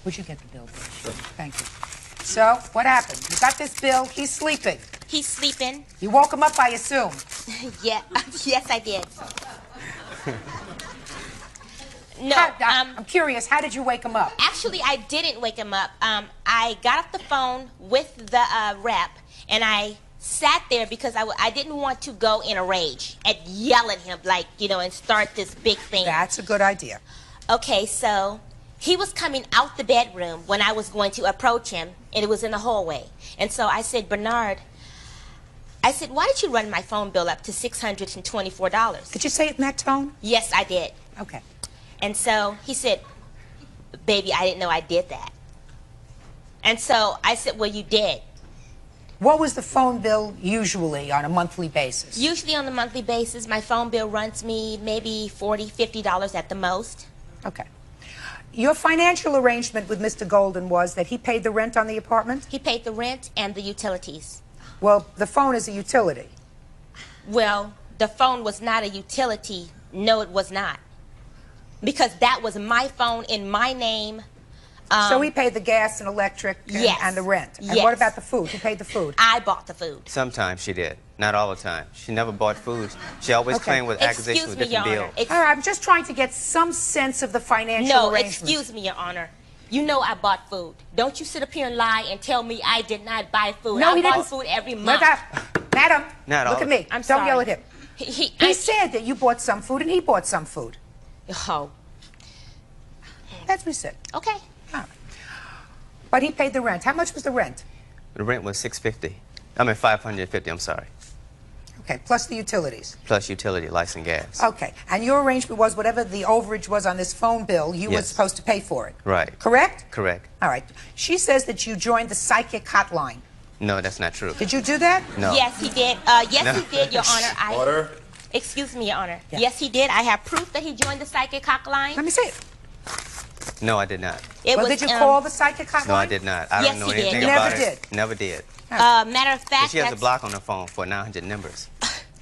[SPEAKER 2] Would you get the bill? Sure. Thank you. So, what happened? You got this bill. He's sleeping.
[SPEAKER 12] He's sleeping.
[SPEAKER 2] You woke him up, I assume.
[SPEAKER 12] Yeah. Yes, I did. No.
[SPEAKER 2] I'm curious. How did you wake him up?
[SPEAKER 12] Actually, I didn't wake him up. I got off the phone with the rep, and I sat there because I didn't want to go in a rage and yell at him, like, you know, and start this big thing.
[SPEAKER 2] That's a good idea.
[SPEAKER 12] Okay, so he was coming out the bedroom when I was going to approach him, and it was in the hallway. And so I said, Bernard, I said, why did you run my phone bill up to $624?
[SPEAKER 2] Did you say it in that tone?
[SPEAKER 12] Yes, I did.
[SPEAKER 2] Okay.
[SPEAKER 12] And so he said, baby, I didn't know I did that. And so I said, well, you did.
[SPEAKER 2] What was the phone bill usually on a monthly basis?
[SPEAKER 12] Usually on a monthly basis, my phone bill runs me maybe $40, $50 at the most.
[SPEAKER 2] Okay. Your financial arrangement with Mr. Golden was that he paid the rent on the apartment?
[SPEAKER 12] He paid the rent and the utilities.
[SPEAKER 2] Well, the phone is a utility.
[SPEAKER 12] Well, the phone was not a utility. No, it was not. Because that was my phone in my name
[SPEAKER 2] So he paid the gas and electric and the rent. And what about the food? Who paid the food?
[SPEAKER 12] I bought the food.
[SPEAKER 13] Sometimes she did. Not all the time. She never bought food. She always claimed with accusations of different bills.
[SPEAKER 2] All right, I'm just trying to get some sense of the financial arrangements.
[SPEAKER 12] No, excuse me, Your Honor. You know I bought food. Don't you sit up here and lie and tell me I did not buy food.
[SPEAKER 2] No,
[SPEAKER 12] I
[SPEAKER 2] he
[SPEAKER 12] bought
[SPEAKER 2] didn't.
[SPEAKER 12] food every month.
[SPEAKER 2] Madam,
[SPEAKER 13] Not
[SPEAKER 2] look
[SPEAKER 13] all
[SPEAKER 2] at me.
[SPEAKER 12] I'm
[SPEAKER 2] Don't
[SPEAKER 12] sorry.
[SPEAKER 2] yell at him. He said that you bought some food and he bought some food.
[SPEAKER 12] Oh.
[SPEAKER 2] That's what he said.
[SPEAKER 12] Okay.
[SPEAKER 2] All right. But he paid the rent. How much was the rent?
[SPEAKER 13] The rent was $650. I mean $550. I'm sorry.
[SPEAKER 2] Okay, plus the utilities.
[SPEAKER 13] Plus utility, lights, and gas.
[SPEAKER 2] Okay, and your arrangement was whatever the overage was on this phone bill, you were supposed to pay for it.
[SPEAKER 13] Right.
[SPEAKER 2] Correct?
[SPEAKER 13] Correct.
[SPEAKER 2] All right. She says that you joined the psychic hotline.
[SPEAKER 13] No, that's not true.
[SPEAKER 2] Did you do that?
[SPEAKER 13] No.
[SPEAKER 12] Yes, he did. Yes, he did, Your Honor.
[SPEAKER 1] Order.
[SPEAKER 12] Excuse me, Your Honor. Yeah. Yes, he did. I have proof that he joined the psychic hotline.
[SPEAKER 2] Let me see it.
[SPEAKER 13] No, I did not.
[SPEAKER 2] Did you call the psychic hotline?
[SPEAKER 13] No, I did not. I don't know anything about it. Never did.
[SPEAKER 12] Matter of fact,
[SPEAKER 13] she has a block on her phone for 900 numbers.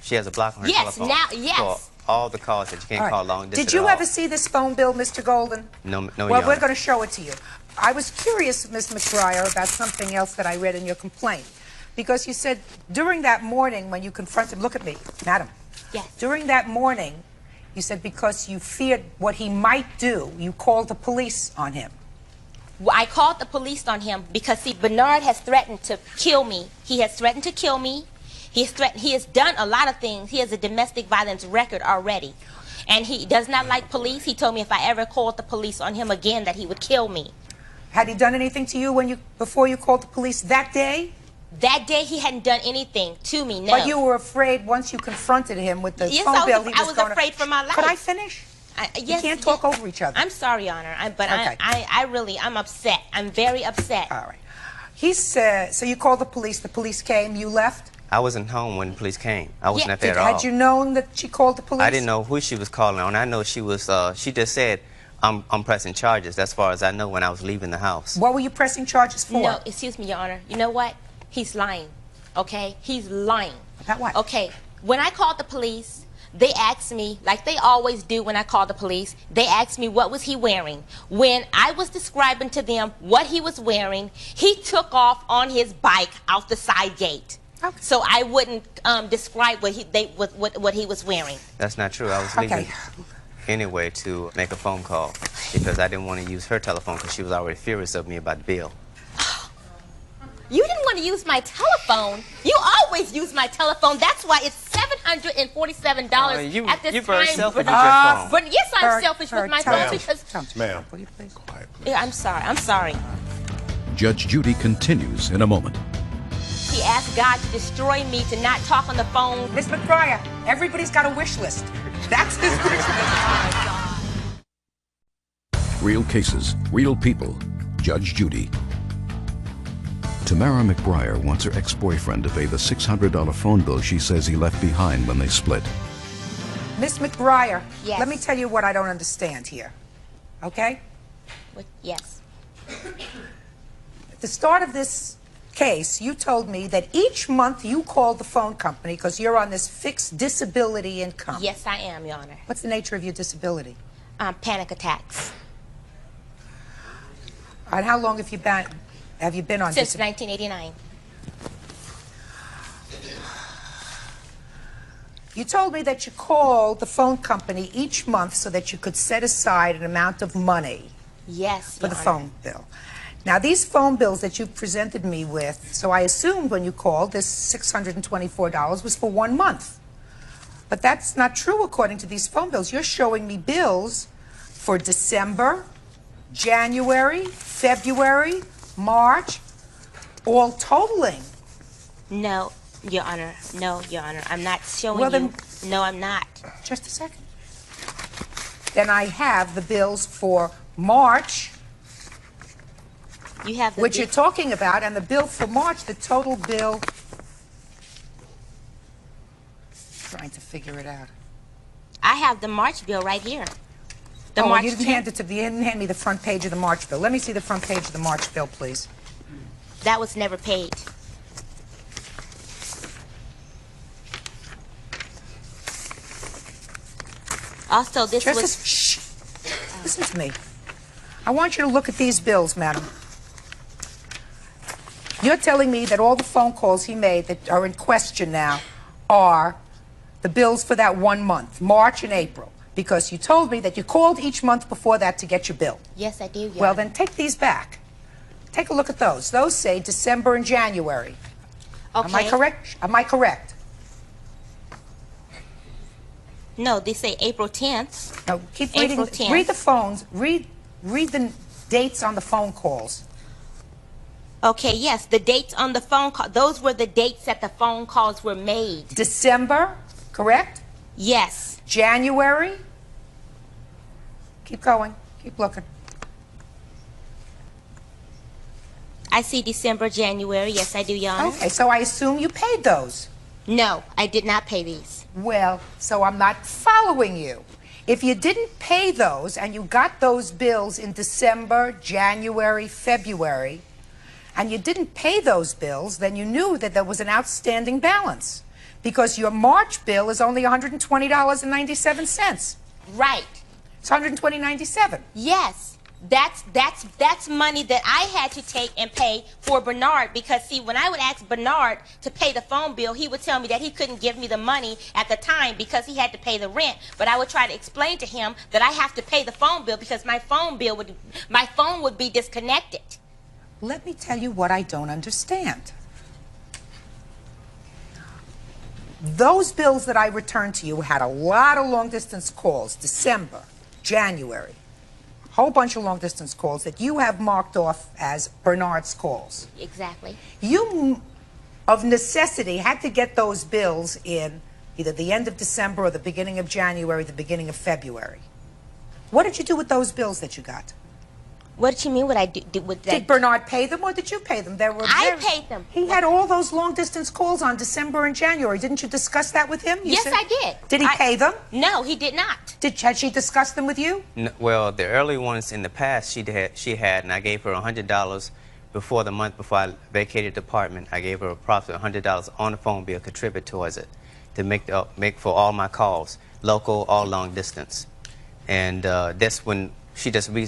[SPEAKER 13] She has a block on her telephone.
[SPEAKER 12] Yes.
[SPEAKER 13] For all the calls that you can't call long distance.
[SPEAKER 2] Did you ever see this phone bill, Mr. Golden?
[SPEAKER 13] No,
[SPEAKER 2] Well, we're going to show it to you. I was curious, Ms. McBriar, about something else that I read in your complaint. Because you said during that morning when you confronted him, look at me, madam.
[SPEAKER 12] Yes.
[SPEAKER 2] During that morning, you said because you feared what he might do, you called the police on him.
[SPEAKER 12] Well, I called the police on him because, see, Bernard has threatened to kill me. He has threatened to kill me. He has done a lot of things. He has a domestic violence record already. And he does not like police. He told me if I ever called the police on him again that he would kill me.
[SPEAKER 2] Had he done anything to you before you called the police that day?
[SPEAKER 12] That day he hadn't done anything to me, no.
[SPEAKER 2] But you were afraid once you confronted him with the phone bill.
[SPEAKER 12] I was afraid for my life.
[SPEAKER 2] Could I finish?
[SPEAKER 12] Yes,
[SPEAKER 2] you can't talk over each other.
[SPEAKER 12] I'm sorry, Your Honor, but
[SPEAKER 2] okay.
[SPEAKER 12] I'm upset. I'm very upset.
[SPEAKER 2] All right. He said, so you called the police came, you left?
[SPEAKER 13] I wasn't home when the police came. I wasn't at there at all.
[SPEAKER 2] Had you known that she called the police?
[SPEAKER 13] I didn't know who she was calling on. I know she was, she just said, I'm pressing charges, as far as I know, when I was leaving the house.
[SPEAKER 2] What were you pressing charges for?
[SPEAKER 12] No, excuse me, Your Honor. You know what? He's lying, okay? He's lying.
[SPEAKER 2] About what?
[SPEAKER 12] Okay, when I called the police, they asked me, like they always do when I call the police, they asked me what was he wearing. When I was describing to them what he was wearing, he took off on his bike out the side gate. Okay. So I wouldn't describe what he was wearing.
[SPEAKER 13] That's not true. I was leaving anyway to make a phone call because I didn't want to use her telephone because she was already furious of me about the bill.
[SPEAKER 12] You didn't want to use my telephone. You always use my telephone. That's why it's $747 at this
[SPEAKER 13] you're
[SPEAKER 12] time.
[SPEAKER 13] very selfish with your phone.
[SPEAKER 12] But yes, I'm selfish with my phone because...
[SPEAKER 1] Ma'am.
[SPEAKER 2] Will you please? Quiet, please.
[SPEAKER 12] Yeah, I'm sorry. I'm sorry.
[SPEAKER 4] Judge Judy continues in a moment.
[SPEAKER 12] He asked God to destroy me, to not talk on the phone.
[SPEAKER 2] Ms. McBriar, everybody's got a wish list. That's his wish list.
[SPEAKER 4] Real cases, real people. Judge Judy. Tamara McBriar wants her ex-boyfriend to pay the $600 phone bill she says he left behind when they split.
[SPEAKER 2] Miss McBriar,
[SPEAKER 12] yes.
[SPEAKER 2] Let me tell you what I don't understand here. Okay?
[SPEAKER 12] Yes.
[SPEAKER 2] At the start of this case, you told me that each month you called the phone company because you're on this fixed disability income.
[SPEAKER 12] Yes, I am, Your Honor.
[SPEAKER 2] What's the nature of your disability?
[SPEAKER 12] Panic attacks.
[SPEAKER 2] And how long have you been on
[SPEAKER 12] Since 1989.
[SPEAKER 2] You told me that you called the phone company each month so that you could set aside an amount of money for the phone bill. Now, these phone bills that you presented me with, so I assumed when you called, this $624 was for 1 month. But that's not true according to these phone bills. You're showing me bills for December, January, February, March, all totaling.
[SPEAKER 12] No, Your Honor. No, Your Honor. I'm not showing you. No, I'm not.
[SPEAKER 2] Just a second. Then I have the bills for March,
[SPEAKER 12] you have the
[SPEAKER 2] which you're talking about, and the bill for March, the total bill. Trying to figure it out.
[SPEAKER 12] I have the March bill right here.
[SPEAKER 2] You didn't hand me the front page of the March bill. Let me see the front page of the March bill, please.
[SPEAKER 12] That was never paid. Also, this was...
[SPEAKER 2] Shh. Listen to me. I want you to look at these bills, madam. You're telling me that all the phone calls he made that are in question now are the bills for that 1 month, March and April, because you told me that you called each month before that to get your bill.
[SPEAKER 12] Yes, I do, Your
[SPEAKER 2] Well,
[SPEAKER 12] Honor.
[SPEAKER 2] then take these back. Take a look at those. Those say December and January.
[SPEAKER 12] Okay.
[SPEAKER 2] Am I correct? Am I correct?
[SPEAKER 12] No, they say April 10th.
[SPEAKER 2] No, keep reading.
[SPEAKER 12] April 10th.
[SPEAKER 2] Read the phones. Read the dates on the phone calls.
[SPEAKER 12] Okay, yes, the dates on the phone call, those were the dates that the phone calls were made.
[SPEAKER 2] December, correct?
[SPEAKER 12] Yes.
[SPEAKER 2] January. Keep going. Keep looking.
[SPEAKER 12] I see December, January. Yes, I do, Your Honor.
[SPEAKER 2] Okay, so I assume you paid those.
[SPEAKER 12] No, I did not pay these.
[SPEAKER 2] Well, so I'm not following you. If you didn't pay those and you got those bills in December, January, February, and you didn't pay those bills, then you knew that there was an outstanding balance because your March bill is only $120.97.
[SPEAKER 12] Right.
[SPEAKER 2] It's $120.97.
[SPEAKER 12] Yes. That's money that I had to take and pay for Bernard because, see, when I would ask Bernard to pay the phone bill, he would tell me that he couldn't give me the money at the time because he had to pay the rent. But I would try to explain to him that I have to pay the phone bill because my phone would be disconnected.
[SPEAKER 2] Let me tell you what I don't understand. Those bills that I returned to you had a lot of long-distance calls, December, January, a whole bunch of long-distance calls that you have marked off as Bernard's calls.
[SPEAKER 12] Exactly.
[SPEAKER 2] You, of necessity, had to get those bills in either the end of December or the beginning of January, the beginning of February. What did you do with those bills that you got?
[SPEAKER 12] What did you mean what I did with that?
[SPEAKER 2] Did Bernard pay them or did you pay them?
[SPEAKER 12] I paid them.
[SPEAKER 2] He had all those long-distance calls on December and January. Didn't you discuss that with him?
[SPEAKER 12] Yes, I did.
[SPEAKER 2] Did he pay them?
[SPEAKER 12] No, he did not.
[SPEAKER 2] Had she discussed them with you?
[SPEAKER 13] No, well, the early ones in the past she had, and I gave her $100 before the month before I vacated the apartment. I gave her approximately $100 on the phone bill, contribute towards it, to make for all my calls, local or long distance. And that's when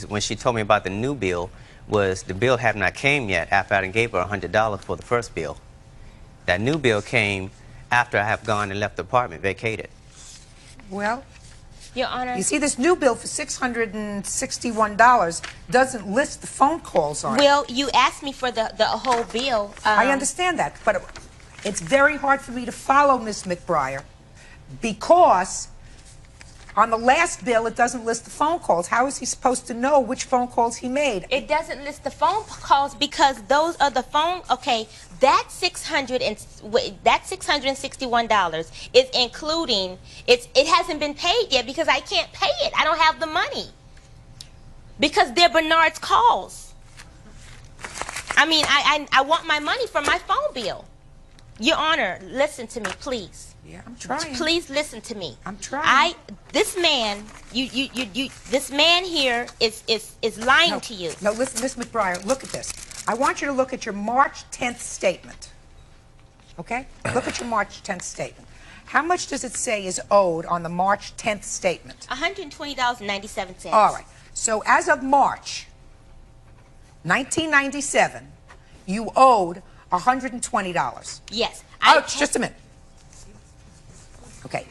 [SPEAKER 13] when she told me about the new bill, was the bill had not came yet after I gave her $100 for the first bill. That new bill came after I have gone and left the apartment, vacated.
[SPEAKER 2] Well,
[SPEAKER 12] Your Honor.
[SPEAKER 2] You see, this new bill for $661 doesn't list the phone calls on it.
[SPEAKER 12] Well, you asked me for the whole bill.
[SPEAKER 2] I understand that, but it's very hard for me to follow, Ms. McBriar, because on the last bill, it doesn't list the phone calls. How is he supposed to know which phone calls he made?
[SPEAKER 12] It doesn't list the phone calls because those are the phone. Okay, that $661 is including. It hasn't been paid yet because I can't pay it. I don't have the money because they're Bernard's calls. I mean, I want my money for my phone bill. Your Honor, listen to me, please.
[SPEAKER 2] Yeah, I'm trying.
[SPEAKER 12] Please listen to me.
[SPEAKER 2] I'm trying.
[SPEAKER 12] This man, this man here is lying to you.
[SPEAKER 2] No, listen, Ms. McBriar, look at this. I want you to look at your March 10th statement. Okay? Look at your March 10th statement. How much does it say is owed on the March 10th statement?
[SPEAKER 12] $120.97.
[SPEAKER 2] All right. So as of March 1997, you owed $120.
[SPEAKER 12] Yes.
[SPEAKER 2] Just a minute. Okay.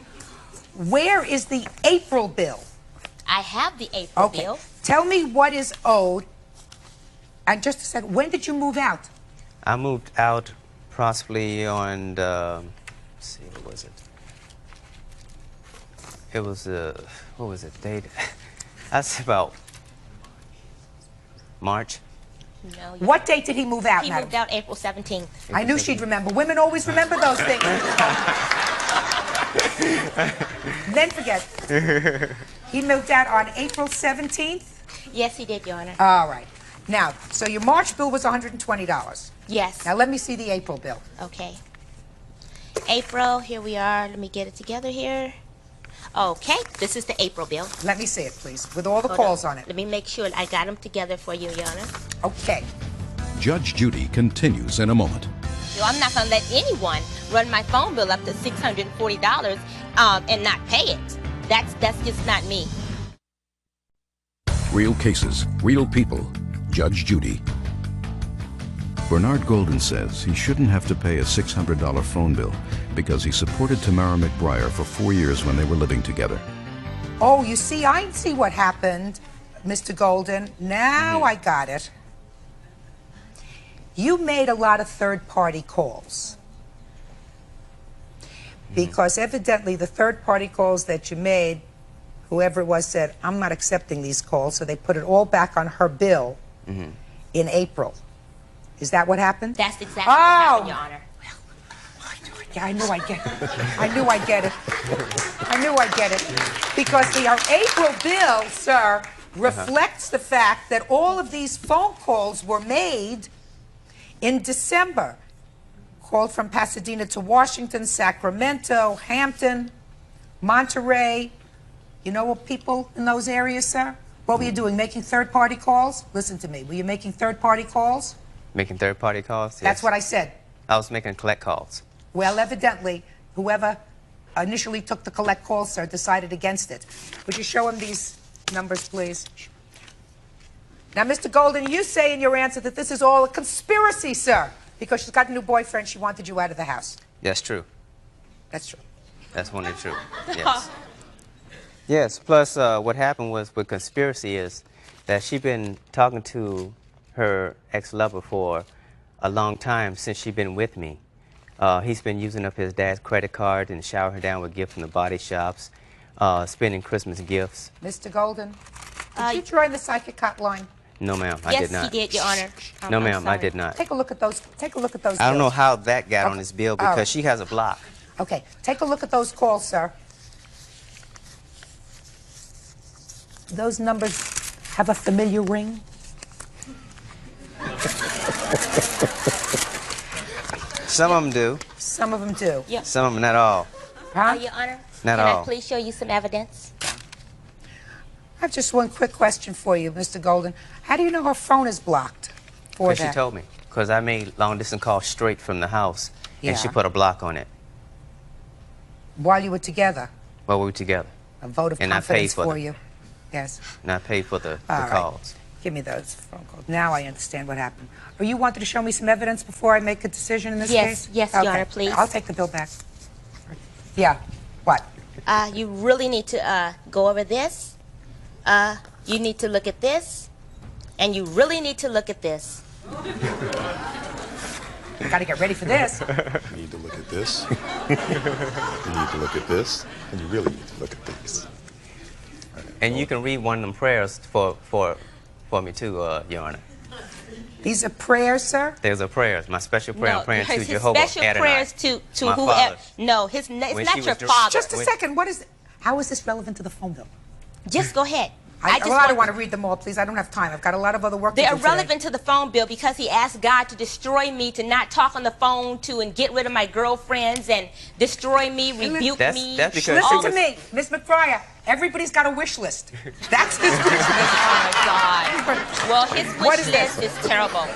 [SPEAKER 2] Where is the April bill?
[SPEAKER 12] I have the April bill.
[SPEAKER 2] Tell me what is owed. And just a second, when did you move out?
[SPEAKER 13] I moved out possibly on the, let's see, what was it? It was, what was it, date? That's about March.
[SPEAKER 12] No.
[SPEAKER 2] What date did he move out,
[SPEAKER 12] He
[SPEAKER 2] madam?
[SPEAKER 12] moved out April 17th.
[SPEAKER 2] I knew she'd remember. Women always remember those things. Then forget. He moved out on April 17th?
[SPEAKER 12] Yes, he did, Your Honor.
[SPEAKER 2] All right. Now, so your March bill was $120.
[SPEAKER 12] Yes.
[SPEAKER 2] Now let me see the April bill.
[SPEAKER 12] Okay. April, here we are. Let me get it together here. Okay, this is the April bill.
[SPEAKER 2] Let me see it, please, with all the
[SPEAKER 12] Hold
[SPEAKER 2] calls
[SPEAKER 12] on.
[SPEAKER 2] on it.
[SPEAKER 12] Let me make sure I got them together for you, Your Honor.
[SPEAKER 2] Okay.
[SPEAKER 4] Judge Judy continues in a moment.
[SPEAKER 12] So I'm not going to let anyone run my phone bill up to $640 and not pay it. That's just not me.
[SPEAKER 4] Real cases, real people. Judge Judy. Bernard Golden says he shouldn't have to pay a $600 phone bill because he supported Tamara McBriar for 4 years when they were living together.
[SPEAKER 2] Oh, you see, I see what happened, Mr. Golden. Now I got it. You made a lot of third-party calls. Because evidently the third-party calls that you made, whoever it was said, I'm not accepting these calls, so they put it all back on her bill in April. Is that what happened?
[SPEAKER 12] That's exactly what happened, Your Honor.
[SPEAKER 2] Yeah, I knew I'd get it. I knew I'd get it. I knew I'd get it. Because our April bill, sir, reflects the fact that all of these phone calls were made in December. Called from Pasadena to Washington, Sacramento, Hampton, Monterey. You know what people in those areas, sir? What were you doing, making third-party calls? Listen to me. Were you making third-party calls?
[SPEAKER 13] Making third-party calls? Yes.
[SPEAKER 2] That's what I said.
[SPEAKER 13] I was making collect calls.
[SPEAKER 2] Well, evidently, whoever initially took the collect call, sir, decided against it. Would you show him these numbers, please? Now, Mr. Golden, you say in your answer that this is all a conspiracy, sir, because she's got a new boyfriend. She wanted you out of the house.
[SPEAKER 13] That's true.
[SPEAKER 2] That's true.
[SPEAKER 13] That's 100% true. Yes. Yes. Plus, what happened was with conspiracy is that she's been talking to her ex-lover for a long time since she's been with me. He's been using up his dad's credit card and showering her down with gifts from the body shops, spending Christmas gifts.
[SPEAKER 2] Mr. Golden, did you join the psychic hotline?
[SPEAKER 13] No, ma'am, I did not.
[SPEAKER 12] Yes, he did, Your Honor.
[SPEAKER 13] No, ma'am, I did not.
[SPEAKER 2] Take a look at those. Take a look at those.
[SPEAKER 13] I don't know
[SPEAKER 2] bills.
[SPEAKER 13] how that got on his bill because
[SPEAKER 2] right.
[SPEAKER 13] she has a block.
[SPEAKER 2] Okay, take a look at those calls, sir. Those numbers have a familiar ring.
[SPEAKER 13] Some of them do.
[SPEAKER 2] Some of them do.
[SPEAKER 12] Yeah.
[SPEAKER 13] Some of them, not all.
[SPEAKER 2] Huh?
[SPEAKER 12] Your Honor,
[SPEAKER 13] Not
[SPEAKER 12] can
[SPEAKER 13] all.
[SPEAKER 12] I please show you some evidence?
[SPEAKER 2] I have just one quick question for you, Mr. Golden. How do you know her phone is blocked for
[SPEAKER 13] Because
[SPEAKER 2] that?
[SPEAKER 13] she told me. Because I made long-distance calls straight from the house, and she
[SPEAKER 2] Yeah.
[SPEAKER 13] put a block on it
[SPEAKER 2] While you were together.
[SPEAKER 13] while we were together.
[SPEAKER 2] A vote of
[SPEAKER 13] And I paid
[SPEAKER 2] confidence
[SPEAKER 13] for
[SPEAKER 2] for
[SPEAKER 13] them.
[SPEAKER 2] you. Yes.
[SPEAKER 13] And I paid for the
[SPEAKER 2] All right.
[SPEAKER 13] calls.
[SPEAKER 2] Give me those phone calls. Now I understand what happened. Or you wanted to show me some evidence before I make a decision in this
[SPEAKER 12] Yes,
[SPEAKER 2] case?
[SPEAKER 12] yes, Your Honor, please.
[SPEAKER 2] I'll take the bill back. Yeah. What?
[SPEAKER 12] You really need to go over this. You need to look at this. And you really need to look at this.
[SPEAKER 2] Got to get ready for this.
[SPEAKER 1] You need to look at this. You need to look at this. And you really need to look at this.
[SPEAKER 13] And you can read one of them prayers for me too, Your Honor.
[SPEAKER 2] These are prayers, sir?
[SPEAKER 13] There's a prayer. My special prayer. I'm praying to
[SPEAKER 12] his
[SPEAKER 13] Jehovah
[SPEAKER 12] special
[SPEAKER 13] Adonai.
[SPEAKER 12] prayers to
[SPEAKER 13] My
[SPEAKER 12] whoever.
[SPEAKER 13] father.
[SPEAKER 12] No, it's
[SPEAKER 13] When
[SPEAKER 12] not
[SPEAKER 13] she
[SPEAKER 12] your
[SPEAKER 13] was dir-
[SPEAKER 12] father.
[SPEAKER 2] Just a second. What is? How is this relevant to the phone bill?
[SPEAKER 12] Just go ahead.
[SPEAKER 2] I don't want to read them all, please. I don't have time. I've got a lot of other work to do
[SPEAKER 12] They're
[SPEAKER 2] today.
[SPEAKER 12] irrelevant to the phone bill because he asked God to destroy me, to not talk on the phone, to and get rid of my girlfriends and destroy me, rebuke me.
[SPEAKER 13] That's because
[SPEAKER 2] Listen
[SPEAKER 13] she
[SPEAKER 2] to me, Miss McBriar. Everybody's got a wish list. That's his wish list.
[SPEAKER 12] Oh, my God. Well, his
[SPEAKER 2] What
[SPEAKER 12] wish
[SPEAKER 2] is
[SPEAKER 12] list
[SPEAKER 2] this?
[SPEAKER 12] is terrible.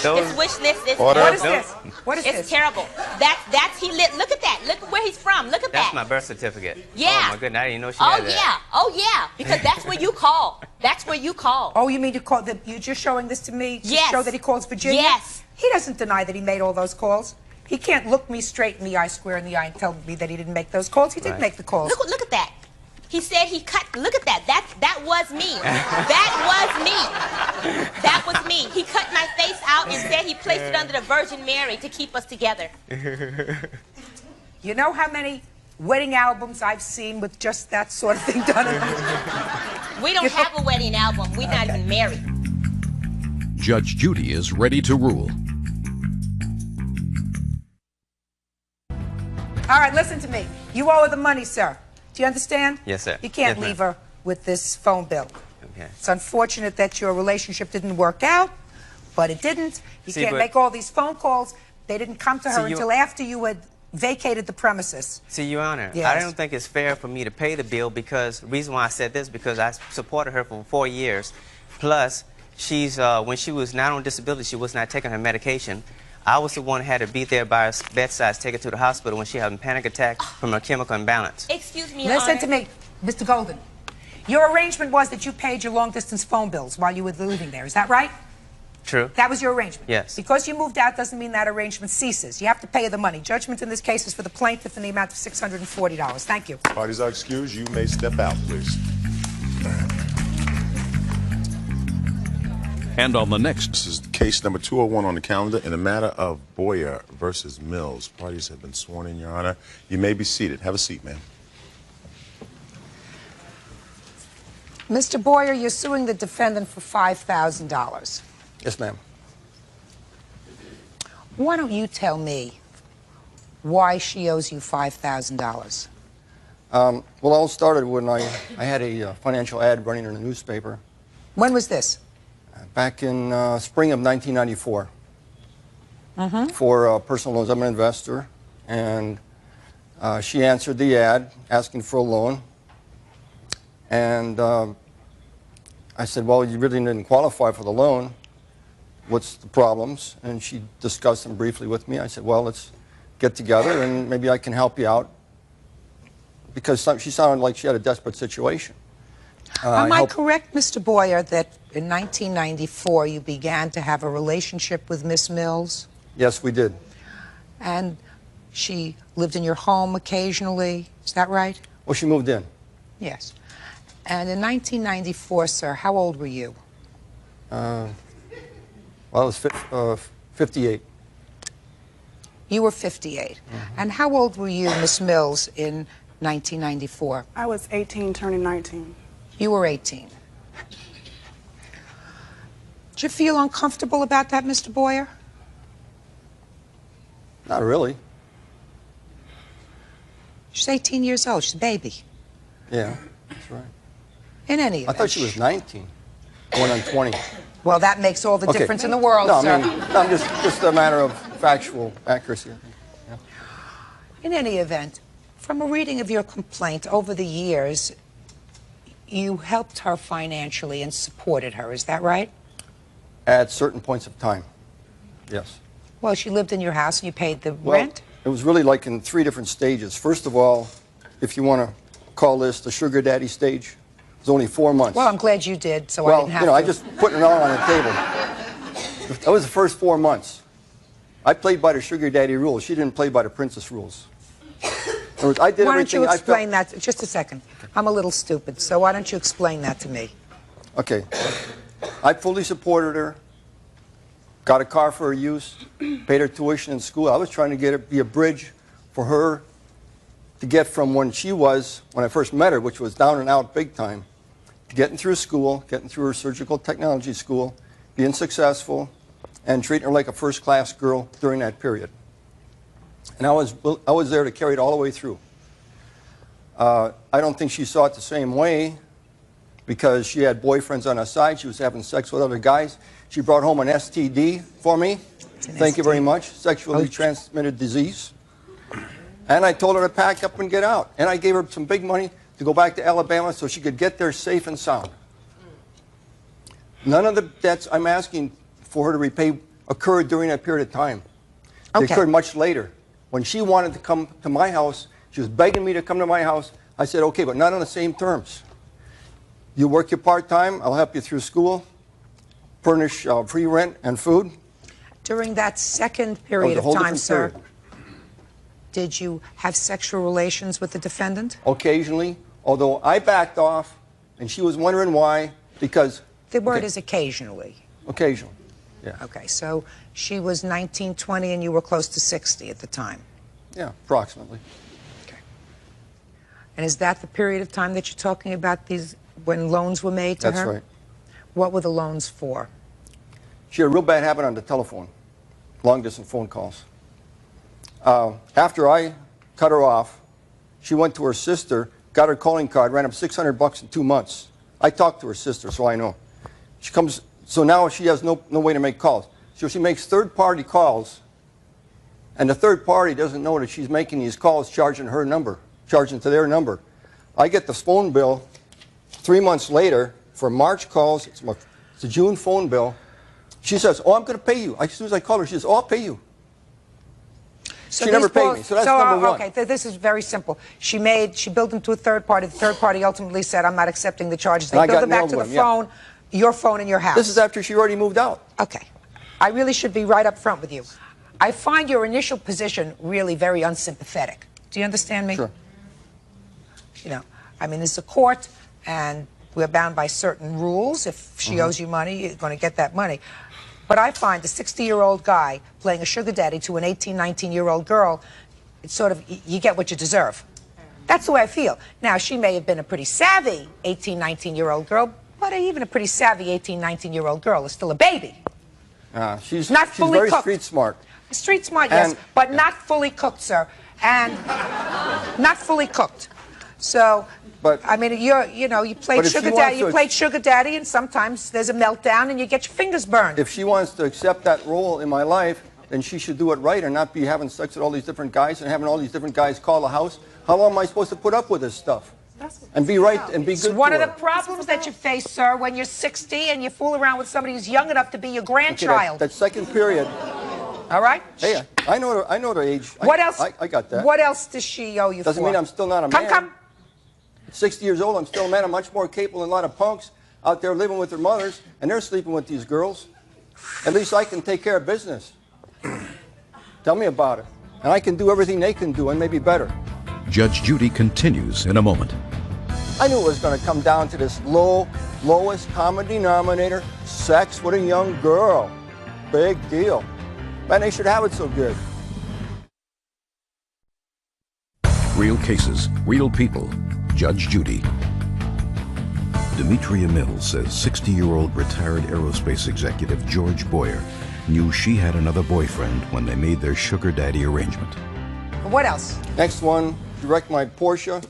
[SPEAKER 13] Those-
[SPEAKER 12] His wish list is
[SPEAKER 1] Order.
[SPEAKER 2] What is
[SPEAKER 12] terrible.
[SPEAKER 2] this? What is
[SPEAKER 12] It's
[SPEAKER 2] this?
[SPEAKER 12] terrible. That's he lit. Look at that. Look at where he's from. Look at
[SPEAKER 13] That's
[SPEAKER 12] that.
[SPEAKER 13] my birth certificate.
[SPEAKER 12] Yeah.
[SPEAKER 13] Oh my goodness, I didn't even know she
[SPEAKER 12] Oh
[SPEAKER 13] had that.
[SPEAKER 12] yeah. Oh yeah. Because that's where you call. That's where you call.
[SPEAKER 2] Oh, you mean you call that? You're just showing this to me to
[SPEAKER 12] Yes.
[SPEAKER 2] show that he calls Virginia?
[SPEAKER 12] Yes.
[SPEAKER 2] He doesn't deny that he made all those calls. He can't look me straight in the eye, square in the eye, and tell me that he didn't make those calls. He did
[SPEAKER 13] Right.
[SPEAKER 2] make the calls.
[SPEAKER 12] Look at that. He said he cut. Look at that. That was me. That was me. That was me. He cut my face out and said he placed it under the Virgin Mary to keep us together.
[SPEAKER 2] You know how many wedding albums I've seen with just that sort of thing done?
[SPEAKER 12] We don't have a wedding album. We're not even married.
[SPEAKER 4] Judge Judy is ready to rule.
[SPEAKER 2] All right, listen to me. You owe her the money, sir. Do you understand?
[SPEAKER 13] Yes, sir.
[SPEAKER 2] You can't
[SPEAKER 13] Yes, ma'am.
[SPEAKER 2] leave her with this phone bill.
[SPEAKER 13] Okay.
[SPEAKER 2] It's unfortunate that your relationship didn't work out, but it didn't. You
[SPEAKER 13] See,
[SPEAKER 2] can't
[SPEAKER 13] but-
[SPEAKER 2] make all these phone calls. They didn't come to her
[SPEAKER 13] See, you-
[SPEAKER 2] until after you had vacated the premises.
[SPEAKER 13] See, Your Honor,
[SPEAKER 2] Yes.
[SPEAKER 13] I don't think it's fair for me to pay the bill because the reason why I said this because I supported her for 4 years. Plus, she's when she was not on disability, she was not taking her medication. I was the one who had to be there by her bedside, take her to the hospital when she had a panic attack from a chemical imbalance.
[SPEAKER 12] Excuse me, Your
[SPEAKER 2] Listen
[SPEAKER 12] Honor.
[SPEAKER 2] to me, Mr. Golden. Your arrangement was that you paid your long-distance phone bills while you were living there. Is that right?
[SPEAKER 13] True.
[SPEAKER 2] That was your arrangement?
[SPEAKER 13] Yes.
[SPEAKER 2] Because you moved out doesn't mean that arrangement ceases. You have to pay the money. Judgment in this case is for the plaintiff in the amount of $640. Thank you.
[SPEAKER 1] Parties are excused. You may step out, please.
[SPEAKER 4] And on the next.
[SPEAKER 1] This is case number 201 on the calendar in the matter of Boyer versus Mills. Parties have been sworn in, Your Honor. You may be seated. Have a seat, ma'am.
[SPEAKER 2] Mr. Boyer, you're suing the defendant for $5,000.
[SPEAKER 14] Yes, ma'am.
[SPEAKER 2] Why don't you tell me why she owes you $5,000?
[SPEAKER 14] Well, it all started when I had a financial ad running in the newspaper.
[SPEAKER 2] When was this?
[SPEAKER 14] Back in spring of 1994. For personal loans. I'm an investor, and she answered the ad asking for a loan. And I said, well, you really didn't qualify for the loan. What's the problems? And she discussed them briefly with me. I said, well, let's get together and maybe I can help you out. Because she sounded like she had a desperate situation.
[SPEAKER 2] Am I correct, Mr. Boyer, that in 1994 you began to have a relationship with Miss Mills?
[SPEAKER 14] Yes, we did.
[SPEAKER 2] And she lived in your home occasionally, is that right?
[SPEAKER 14] Well, she moved in.
[SPEAKER 2] Yes. And in 1994, sir, how old were you?
[SPEAKER 14] Well, I was 58.
[SPEAKER 2] You were 58. And how old were you, Miss Mills, in 1994?
[SPEAKER 15] I was 18, turning 19.
[SPEAKER 2] You were 18. Did you feel uncomfortable about that, Mr. Boyer?
[SPEAKER 14] Not really.
[SPEAKER 2] She's 18 years old. She's a baby.
[SPEAKER 14] Yeah, that's right.
[SPEAKER 2] In any
[SPEAKER 14] I
[SPEAKER 2] event.
[SPEAKER 14] thought she was 19, going on 20.
[SPEAKER 2] Well, that makes all the difference in the world,
[SPEAKER 14] no,
[SPEAKER 2] sir.
[SPEAKER 14] I mean, no, just a matter of factual accuracy, I think. Yeah.
[SPEAKER 2] In any event, from a reading of your complaint over the years, you helped her financially and supported her, is that right?
[SPEAKER 14] At certain points of time, yes.
[SPEAKER 2] Well, she lived in your house and you paid the
[SPEAKER 14] Well,
[SPEAKER 2] rent?
[SPEAKER 14] it was really like in 3 different stages. First of all, if you want to call this the sugar daddy stage, it was only 4 months.
[SPEAKER 2] Well, I'm glad you did, so I
[SPEAKER 14] Well,
[SPEAKER 2] didn't have
[SPEAKER 14] you know,
[SPEAKER 2] to.
[SPEAKER 14] I just put it all on the table. That was the first 4 months. I played by the sugar daddy rules. She didn't play by the princess rules. In other words, I did
[SPEAKER 2] Why don't you
[SPEAKER 14] everything I
[SPEAKER 2] explain
[SPEAKER 14] felt.
[SPEAKER 2] that? Just a second. I'm a little stupid, so why don't you explain that to me?
[SPEAKER 14] Okay. I fully supported her, got a car for her use, paid her tuition in school. I was trying to get it be a bridge for her to get from when she was, when I first met her, which was down and out big time, to getting through school, getting through her surgical technology school, being successful, and treating her like a first-class girl during that period. And I was there to carry it all the way through. I don't think she saw it the same way because she had boyfriends on her side. She was having sex with other guys. She brought home an STD for me. Thank you very much. Sexually transmitted disease. And I told her to pack up and get out. And I gave her some big money to go back to Alabama so she could get there safe and sound. None of the debts I'm asking for her to repay occurred during that period of time. They occurred much later. When she wanted to come to my house, she was begging me to come to my house. I said, okay, but not on the same terms. You work your part-time, I'll help you through school, furnish free rent and food.
[SPEAKER 2] During that second period of time, sir, did you have sexual relations with the defendant?
[SPEAKER 14] Occasionally, although I backed off, and she was wondering why, because...
[SPEAKER 2] The word is occasionally.
[SPEAKER 14] Occasionally, yeah.
[SPEAKER 2] Okay, so she was 19, 20, and you were close to 60 at the time?
[SPEAKER 14] Yeah, approximately.
[SPEAKER 2] Okay. And is that the period of time that you're talking about, these when loans were made to her?
[SPEAKER 14] That's right.
[SPEAKER 2] What were the loans for?
[SPEAKER 14] She had a real bad habit on the telephone, long-distance phone calls. After I cut her off, she went to her sister, got her calling card, ran up $600 in 2 months. I talked to her sister, so I know. She comes, so now she has no way to make calls. So she makes third-party calls, and the third party doesn't know that she's making these calls, charging her number, charging to their number. I get the phone bill 3 months later for March calls. It's a June phone bill. She says, oh, I'm going to pay you. As soon as I call her, she says, oh, I'll pay you. She never paid me, so that's number one.
[SPEAKER 2] Okay, this is very simple. She billed them to a third party. The third party ultimately said, I'm not accepting the charges. They billed it back to the phone, your phone in your house.
[SPEAKER 14] This is after she already moved out.
[SPEAKER 2] Okay. I really should be right up front with you. I find your initial position really very unsympathetic. Do you understand me?
[SPEAKER 14] Sure.
[SPEAKER 2] You know, I mean, this is a court, and we're bound by certain rules. If she owes you money, you're going to get that money. But I find a 60-year-old guy playing a sugar daddy to an 18, 19-year-old girl, it's sort of, you get what you deserve. That's the way I feel. Now, she may have been a pretty savvy 18, 19-year-old girl, but even a pretty savvy 18, 19-year-old girl is still a baby.
[SPEAKER 14] She's
[SPEAKER 2] not fully
[SPEAKER 14] very
[SPEAKER 2] cooked.
[SPEAKER 14] street smart.
[SPEAKER 2] Street smart, yes, but not fully cooked, sir. And not fully cooked. So,
[SPEAKER 14] but
[SPEAKER 2] I mean, you played sugar daddy. You played sugar daddy, and sometimes there's a meltdown, and you get your fingers burned.
[SPEAKER 14] If she wants to accept that role in my life, then she should do it right, and not be having sex with all these different guys and having all these different guys call the house. How long am I supposed to put up with this stuff? And be right and be good.
[SPEAKER 2] It's one of the problems that you face, sir, when you're 60 and you fool around with somebody who's young enough to be your grandchild.
[SPEAKER 14] Okay, that second period.
[SPEAKER 2] All right.
[SPEAKER 14] Hey, I know their age.
[SPEAKER 2] What else?
[SPEAKER 14] I got that.
[SPEAKER 2] What else does she owe you
[SPEAKER 14] Doesn't
[SPEAKER 2] for?
[SPEAKER 14] mean I'm still not a man.
[SPEAKER 2] Come.
[SPEAKER 14] At 60 years old, I'm still a man. I'm much more capable than a lot of punks out there living with their mothers, and they're sleeping with these girls. At least I can take care of business. Tell me about it. And I can do everything they can do, and maybe better.
[SPEAKER 4] Judge Judy continues in a moment.
[SPEAKER 14] I knew it was going to come down to this lowest common denominator, sex with a young girl. Big deal. Man, they should have it so good.
[SPEAKER 4] Real cases, real people. Judge Judy. Demetria Mills says 60-year-old retired aerospace executive George Boyer knew she had another boyfriend when they made their sugar daddy arrangement.
[SPEAKER 2] What else?
[SPEAKER 14] Next one, she wrecked my Porsche,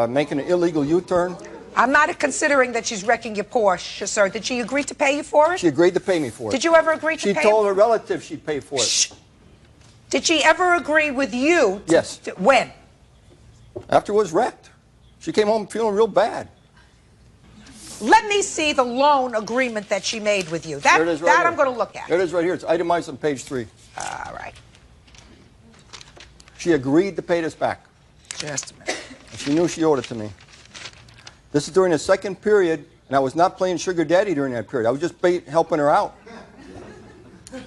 [SPEAKER 14] making an illegal U-turn.
[SPEAKER 2] I'm not considering that she's wrecking your Porsche, sir. Did she agree to pay you for it?
[SPEAKER 14] She agreed to pay me for it.
[SPEAKER 2] Did you ever agree to pay?
[SPEAKER 14] She told her relative she'd pay for it.
[SPEAKER 2] Shh. Did she ever agree with you?
[SPEAKER 14] Yes.
[SPEAKER 2] When?
[SPEAKER 14] After it was wrecked. She came home feeling real bad.
[SPEAKER 2] Let me see the loan agreement that she made with you. That I'm going to look at.
[SPEAKER 14] There it is right here. It's itemized on page 3.
[SPEAKER 2] All right.
[SPEAKER 14] She agreed to pay this back.
[SPEAKER 2] Just a minute.
[SPEAKER 14] And she knew she owed it to me. This is during the second period, and I was not playing sugar daddy during that period. I was just helping her out. I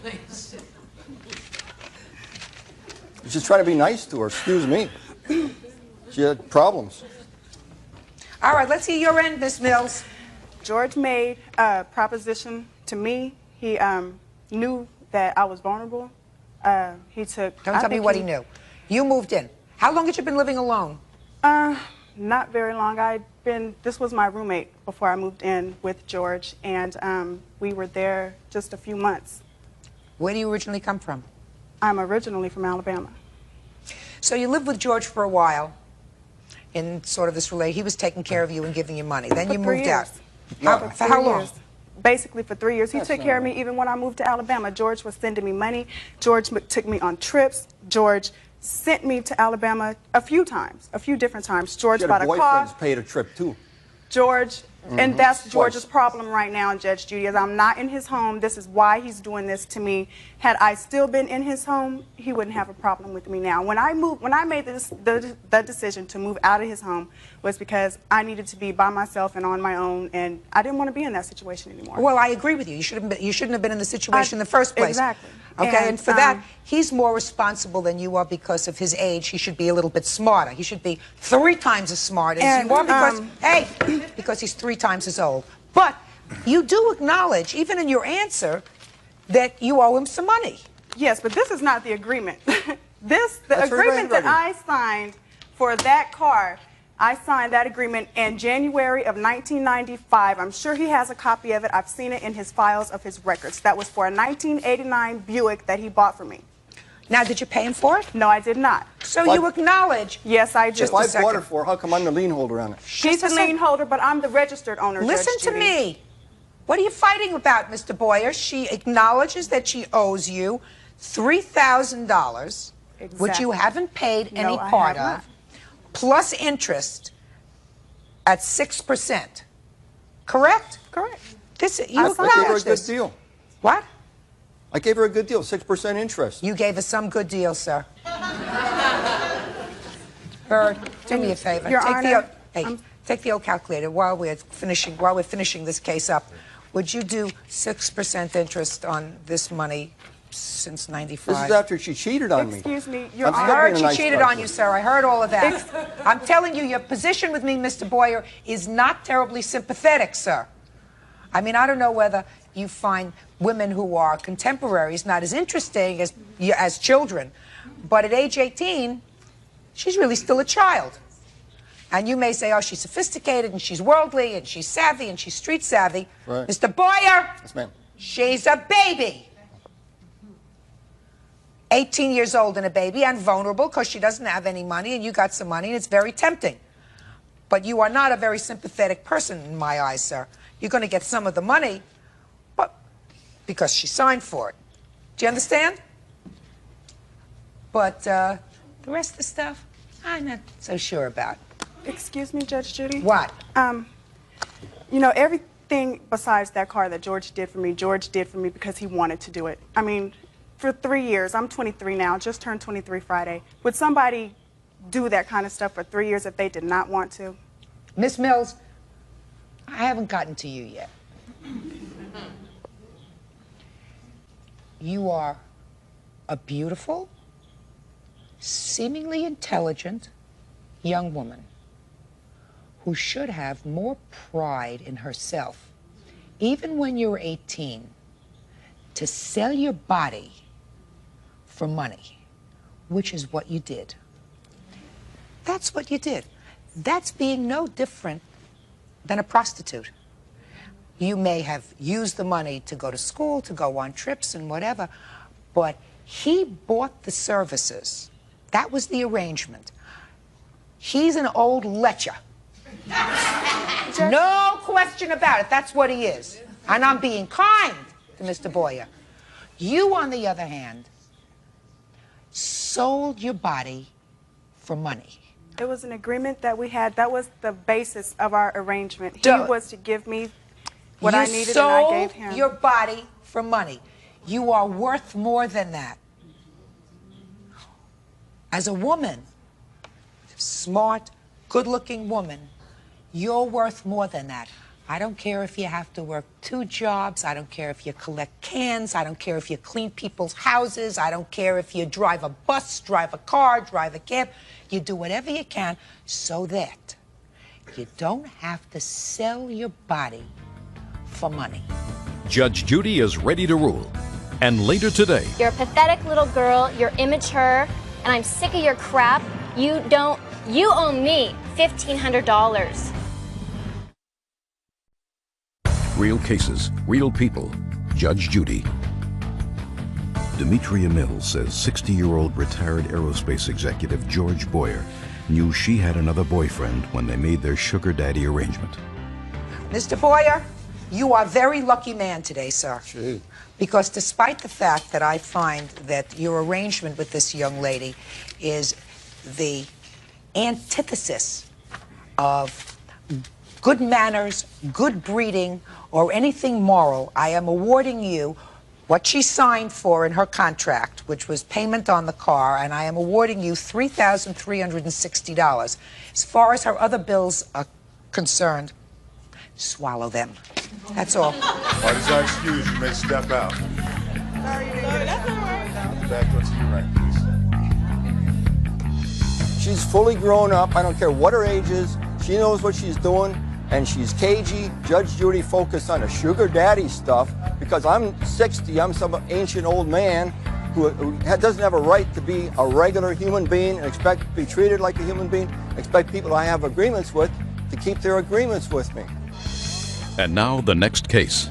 [SPEAKER 14] was just trying to be nice to her. Excuse me. She had problems.
[SPEAKER 2] All right, let's see your end, Miss Mills.
[SPEAKER 15] George made a proposition to me. He knew that I was vulnerable. He took...
[SPEAKER 2] Don't tell me what he knew. You moved in. How long had you been living alone?
[SPEAKER 15] Not very long. This was my roommate before I moved in with George, and we were there just a few months.
[SPEAKER 2] Where do you originally come from?
[SPEAKER 15] I'm originally from Alabama.
[SPEAKER 2] So you lived with George for a while in sort of this relation. He was taking care of you and giving you money. Then you moved out. For how long?
[SPEAKER 15] Basically for 3 years. He took care of me even when I moved to Alabama. George was sending me money. George took me on trips. George sent me to Alabama a few different times. George bought a car.
[SPEAKER 14] Boyfriends paid a trip too.
[SPEAKER 15] George, and that's George's problem right now, Judge Judy, is I'm not in his home. This is why he's doing this to me. Had I still been in his home, he wouldn't have a problem with me now. When I made the decision to move out of his home was because I needed to be by myself and on my own, and I didn't want to be in that situation anymore.
[SPEAKER 2] Well, I agree with you. You shouldn't have been in the situation in the first place.
[SPEAKER 15] Exactly.
[SPEAKER 2] Okay, and for that, he's more responsible than you are because of his age. He should be a little bit smarter. He should be 3 times as smart as you are because he's 3 times as old. But you do acknowledge, even in your answer, that you owe him some money.
[SPEAKER 15] Yes, but this is not the agreement. The agreement that I signed for that car, I signed that agreement in January of 1995. I'm sure he has a copy of it. I've seen it in his files of his records. That was for a 1989 Buick that he bought for me.
[SPEAKER 2] Now, did you pay him for it?
[SPEAKER 15] No, I did not.
[SPEAKER 2] So you acknowledge?
[SPEAKER 15] Yes, I did.
[SPEAKER 14] If I bought it for, how come I'm the lien holder on it?
[SPEAKER 15] She's the lien holder, but I'm the registered owner.
[SPEAKER 2] Listen to me. What are you fighting about, Mr. Boyer? She acknowledges that she owes you $3,000, which you haven't paid any part of, plus interest at 6%. Correct?
[SPEAKER 15] Correct.
[SPEAKER 2] You acknowledge this.
[SPEAKER 14] Good deal.
[SPEAKER 2] What?
[SPEAKER 14] I gave her a good deal, 6% interest.
[SPEAKER 2] You gave us some good deal, sir. Bird, do me a favor.
[SPEAKER 15] Your Honor,
[SPEAKER 2] Take the old calculator while we're finishing this case up. Would you do 6% interest on this money since '95?
[SPEAKER 14] This is after she cheated on me.
[SPEAKER 15] Excuse me,
[SPEAKER 2] I heard she cheated on you, sir. I heard all of that. I'm telling you, your position with me, Mr. Boyer, is not terribly sympathetic, sir. I mean, I don't know whether you find women who are contemporaries not as interesting as children, but at age 18, she's really still a child. And you may say, oh, she's sophisticated, and she's worldly, and she's savvy, and she's street savvy.
[SPEAKER 14] Right.
[SPEAKER 2] Mr. Boyer,
[SPEAKER 14] Yes, ma'am.
[SPEAKER 2] she's a baby. 18 years old and a baby, and vulnerable because she doesn't have any money, and you got some money, and it's very tempting. But you are not a very sympathetic person in my eyes, sir. You're going to get some of the money, but because she signed for it. Do you understand? But the rest of the stuff, I'm not so sure about.
[SPEAKER 15] Excuse me, Judge Judy?
[SPEAKER 2] What?
[SPEAKER 15] You know, everything besides that car that George did for me because he wanted to do it. I mean, for 3 years, I'm 23 now, just turned 23 Friday. Would somebody do that kind of stuff for 3 years if they did not want to?
[SPEAKER 2] Miss Mills, I haven't gotten to you yet. You are a beautiful, seemingly intelligent young woman who should have more pride in herself, even when you're 18, to sell your body for money, which is what you did. That's what you did. That's being no different than a prostitute. You may have used the money to go to school, to go on trips and whatever, but he bought the services. That was the arrangement. He's an old lecher. No question about it. That's what he is. And I'm being kind to Mr. Boyer. You, on the other hand, sold your body for money.
[SPEAKER 15] It was an agreement that we had. That was the basis of our arrangement. He was to give me what I needed, and I gave him.
[SPEAKER 2] You sold your body for money. You are worth more than that. As a woman, smart, good-looking woman, you're worth more than that. I don't care if you have to work 2 jobs. I don't care if you collect cans. I don't care if you clean people's houses. I don't care if you drive a bus, drive a car, drive a cab. You do whatever you can so that you don't have to sell your body for money.
[SPEAKER 4] Judge Judy is ready to rule. And later today,
[SPEAKER 16] You're a pathetic little girl, you're immature, and I'm sick of your crap. You owe me $1,500.
[SPEAKER 4] real cases, real people. Judge Judy. Demetria Mills says 60-year-old retired aerospace executive George Boyer knew she had another boyfriend when they made their sugar daddy arrangement.
[SPEAKER 2] Mr. Boyer, you are a very lucky man today, sir.
[SPEAKER 14] Gee.
[SPEAKER 2] Because despite the fact that I find that your arrangement with this young lady is the antithesis of good manners, good breeding, or anything moral, I am awarding you what she signed for in her contract, which was payment on the car, and I am awarding you $3,360. As far as her other bills are concerned, swallow them. That's all.
[SPEAKER 1] Parties are excused. You may step out. Back to your right, please.
[SPEAKER 14] She's fully grown up. I don't care what her age is. She knows what she's doing, and she's cagey. Judge Judy focused on the sugar daddy stuff because I'm 60. I'm some ancient old man who doesn't have a right to be a regular human being and expect to be treated like a human being, expect people I have agreements with to keep their agreements with me.
[SPEAKER 4] And now the next case.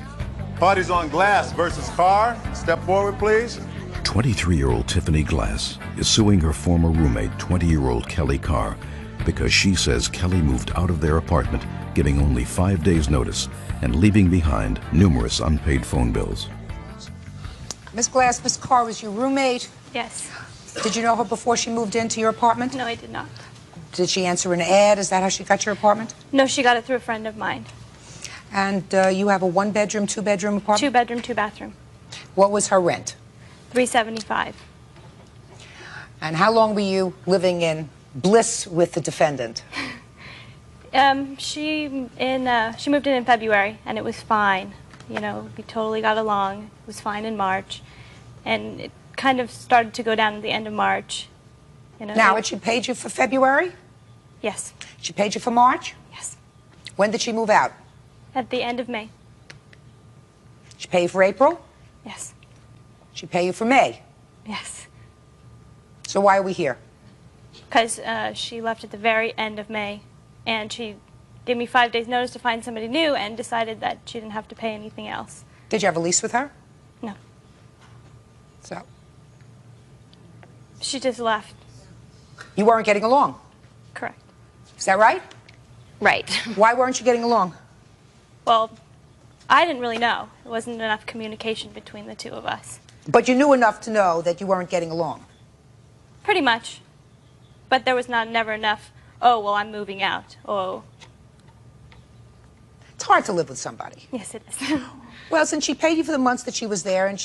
[SPEAKER 1] Parties on Glass versus Carr. Step forward, please.
[SPEAKER 4] 23-year-old Tiffany Glass is suing her former roommate, 20-year-old Kelly Carr, because she says Kelly moved out of their apartment, giving only 5 days' notice and leaving behind numerous unpaid phone bills.
[SPEAKER 2] Miss Glass, Miss Carr was your roommate?
[SPEAKER 16] Yes.
[SPEAKER 2] Did you know her before she moved into your apartment?
[SPEAKER 16] No, I did not.
[SPEAKER 2] Did she answer an ad? Is that how she got your apartment?
[SPEAKER 16] No, she got it through a friend of mine.
[SPEAKER 2] And you have a 1-bedroom, 2-bedroom apartment?
[SPEAKER 16] 2-bedroom, 2-bathroom.
[SPEAKER 2] What was her rent?
[SPEAKER 7] $375.
[SPEAKER 2] And how long were you living in bliss with the defendant?
[SPEAKER 7] She moved in February, and it was fine. You know, we totally got along. It was fine in March, and it kind of started to go down at the end of March. You know,
[SPEAKER 2] Now, she paid you for February?
[SPEAKER 7] Yes.
[SPEAKER 2] She paid you for March?
[SPEAKER 7] Yes.
[SPEAKER 2] When did she move out?
[SPEAKER 7] At the end of May.
[SPEAKER 2] She paid you for April?
[SPEAKER 7] Yes.
[SPEAKER 2] She paid you for May?
[SPEAKER 7] Yes.
[SPEAKER 2] So why are we here?
[SPEAKER 7] Because she left at the very end of May, and she gave me 5 days' notice to find somebody new and decided that she didn't have to pay anything else.
[SPEAKER 2] Did you have a lease with her?
[SPEAKER 7] No.
[SPEAKER 2] So?
[SPEAKER 7] She just left.
[SPEAKER 2] You weren't getting along?
[SPEAKER 7] Correct.
[SPEAKER 2] Is that right?
[SPEAKER 7] Right.
[SPEAKER 2] Why weren't you getting along?
[SPEAKER 7] Well, I didn't really know. There wasn't enough communication between the two of us.
[SPEAKER 2] But you knew enough to know that you weren't getting along?
[SPEAKER 7] Pretty much. But there was never enough, oh, well, I'm moving out. Oh.
[SPEAKER 2] It's hard to live with somebody.
[SPEAKER 7] Yes, it is.
[SPEAKER 2] Well, since she paid you for the months that she was there and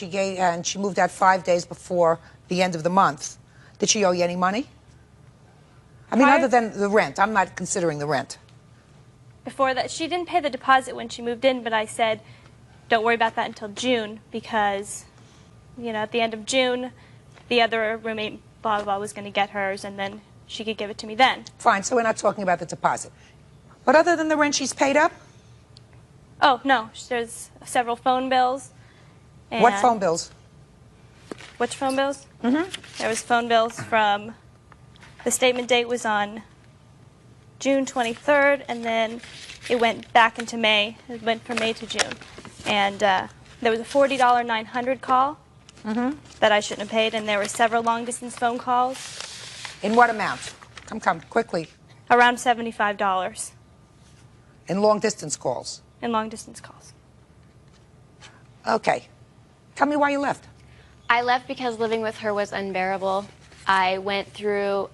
[SPEAKER 2] she moved out 5 days before the end of the month, did she owe you any money? I mean, other than the rent. I'm not considering the rent.
[SPEAKER 7] Before that, she didn't pay the deposit when she moved in, but I said, don't worry about that until June because, you know, at the end of June, the other roommate, blah, blah, blah, was going to get hers, and then she could give it to me then.
[SPEAKER 2] Fine, so we're not talking about the deposit. But other than the rent, she's paid up?
[SPEAKER 7] Oh, no, there's several phone bills.
[SPEAKER 2] What phone bills?
[SPEAKER 7] Which phone bills? Mm-hmm. There was phone bills from, the statement date was on June 23rd, and then it went back into May. It went from May to June. And there was a $40 900 call that I shouldn't have paid, and there were several long-distance phone calls.
[SPEAKER 2] In what amount? Come, quickly.
[SPEAKER 7] Around $75.
[SPEAKER 2] In long-distance calls?
[SPEAKER 7] In long-distance calls.
[SPEAKER 2] Okay. Tell me why you left.
[SPEAKER 16] I left because living with her was unbearable. I went through,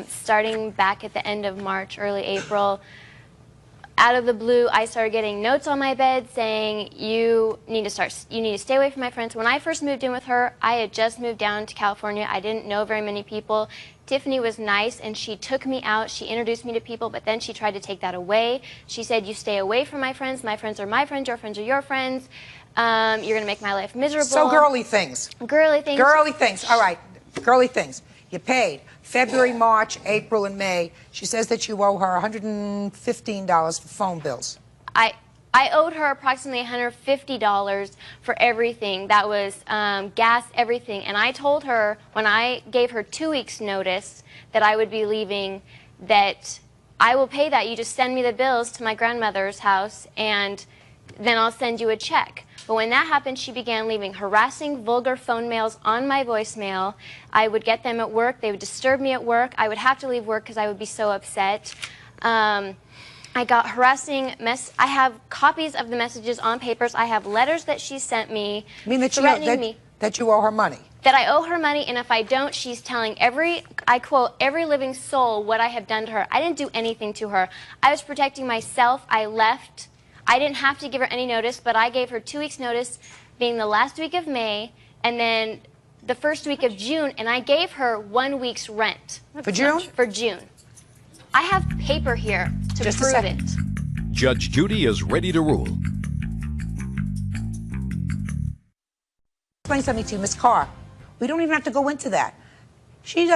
[SPEAKER 16] starting back at the end of March, early April, out of the blue, I started getting notes on my bed saying, you need to stay away from my friends. When I first moved in with her, I had just moved down to California. I didn't know very many people. Tiffany was nice, and she took me out. She introduced me to people, but then she tried to take that away. She said, you stay away from my friends. My friends are my friends. Your friends are your friends. You're going to make my life miserable.
[SPEAKER 2] So girly things.
[SPEAKER 16] Girly things.
[SPEAKER 2] Girly things. All right. Girly things. You paid February, March, April, and May. She says that you owe her $115 for phone bills.
[SPEAKER 16] I owed her approximately $150 for everything. That was gas, everything. And I told her when I gave her 2 weeks' notice that I would be leaving, that I will pay that. You just send me the bills to my grandmother's house, and then I'll send you a check. But when that happened, she began leaving harassing, vulgar phone mails on my voicemail. I would get them at work. They would disturb me at work. I would have to leave work because I would be so upset. I got harassing I have copies of the messages on papers. I have letters that she sent me threatening me.
[SPEAKER 2] That you owe her money?
[SPEAKER 16] That I owe her money, and if I don't, she's telling I quote, every living soul what I have done to her. I didn't do anything to her. I was protecting myself. I left. I didn't have to give her any notice, but I gave her 2 weeks' notice, being the last week of May, and then the first week of June, and I gave her 1 week's rent.
[SPEAKER 2] For June?
[SPEAKER 16] For June. I have paper here to prove it.
[SPEAKER 4] Judge Judy is ready to rule.
[SPEAKER 2] Explain something to you, Ms. Carr. We don't even have to go into that. She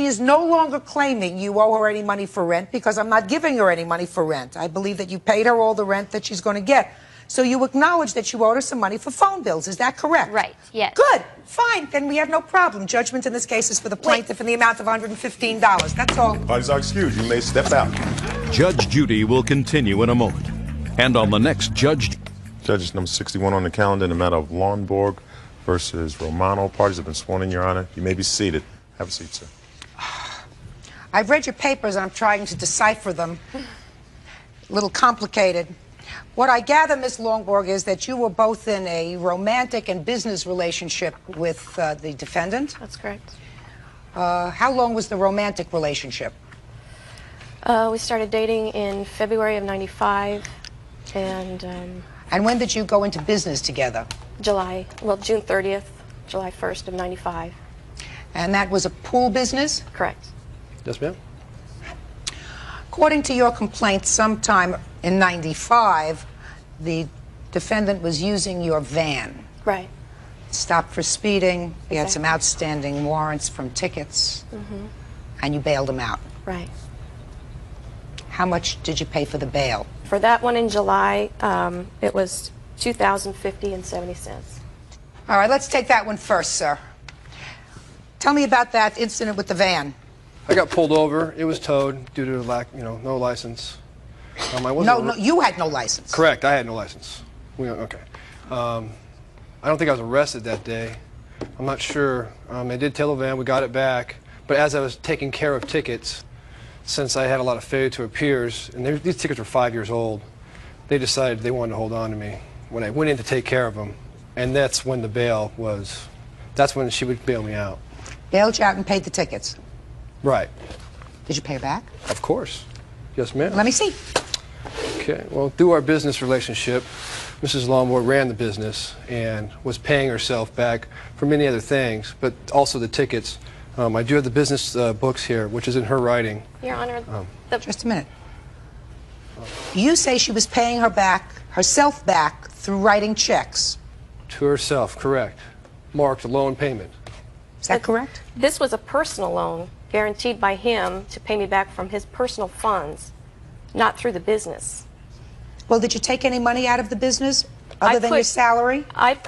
[SPEAKER 2] is no longer claiming you owe her any money for rent because I'm not giving her any money for rent. I believe that you paid her all the rent that she's going to get. So you acknowledge that you owed her some money for phone bills. Is that correct?
[SPEAKER 16] Right, yes.
[SPEAKER 2] Good. Fine. Then we have no problem. Judgment in this case is for the plaintiff in the amount of $115. That's all.
[SPEAKER 1] Parties are excused. You may step out.
[SPEAKER 4] Judge Judy will continue in a moment. And on the next Judges
[SPEAKER 1] number 61 on the calendar in the matter of Lawnborg versus Romano. Parties have been sworn in, Your Honor. You may be seated. Have a seat, sir.
[SPEAKER 2] I've read your papers and I'm trying to decipher them. A little complicated. What I gather, Ms. Longborg, is that you were both in a romantic and business relationship with the defendant.
[SPEAKER 5] That's correct.
[SPEAKER 2] How long was the romantic relationship?
[SPEAKER 5] We started dating in February of '95, and
[SPEAKER 2] when did you go into business together?
[SPEAKER 5] June 30th, July 1st of 95.
[SPEAKER 2] And that was a pool business?
[SPEAKER 5] Correct.
[SPEAKER 17] Yes, ma'am.
[SPEAKER 2] According to your complaint, sometime in 95, the defendant was using your van.
[SPEAKER 5] Right.
[SPEAKER 2] Stopped for speeding. He had some outstanding warrants from tickets. And you bailed him out.
[SPEAKER 5] Right.
[SPEAKER 2] How much did you pay for the bail?
[SPEAKER 5] For that one in July, it was $2,050.70.
[SPEAKER 2] All right, let's take that one first, sir. Tell me about that incident with the van.
[SPEAKER 17] I got pulled over. It was towed due to lack, no license.
[SPEAKER 2] No, you had no license.
[SPEAKER 17] Correct. I had no license. Okay. I don't think I was arrested that day. I'm not sure. They did tail the van. We got it back. But as I was taking care of tickets, since I had a lot of failure to appears, and these tickets were 5 years old, they decided they wanted to hold on to me when I went in to take care of them. And that's when the bail was, that's when she would bail me out.
[SPEAKER 2] Bailed you out and paid the tickets?
[SPEAKER 17] Right.
[SPEAKER 2] Did you pay her back?
[SPEAKER 17] Of course. Yes, ma'am.
[SPEAKER 2] Let me see.
[SPEAKER 17] Okay. Well, through our business relationship, Mrs. Longmore ran the business and was paying herself back for many other things, but also the tickets. I do have the business books here, which is in her writing.
[SPEAKER 5] Your Honor,
[SPEAKER 2] just a minute. You say she was paying herself back through writing checks.
[SPEAKER 17] To herself, correct. Marked loan payment.
[SPEAKER 2] Is that correct?
[SPEAKER 5] This was a personal loan guaranteed by him to pay me back from his personal funds, not through the business.
[SPEAKER 2] Well, did you take any money out of the business other than your salary?
[SPEAKER 5] I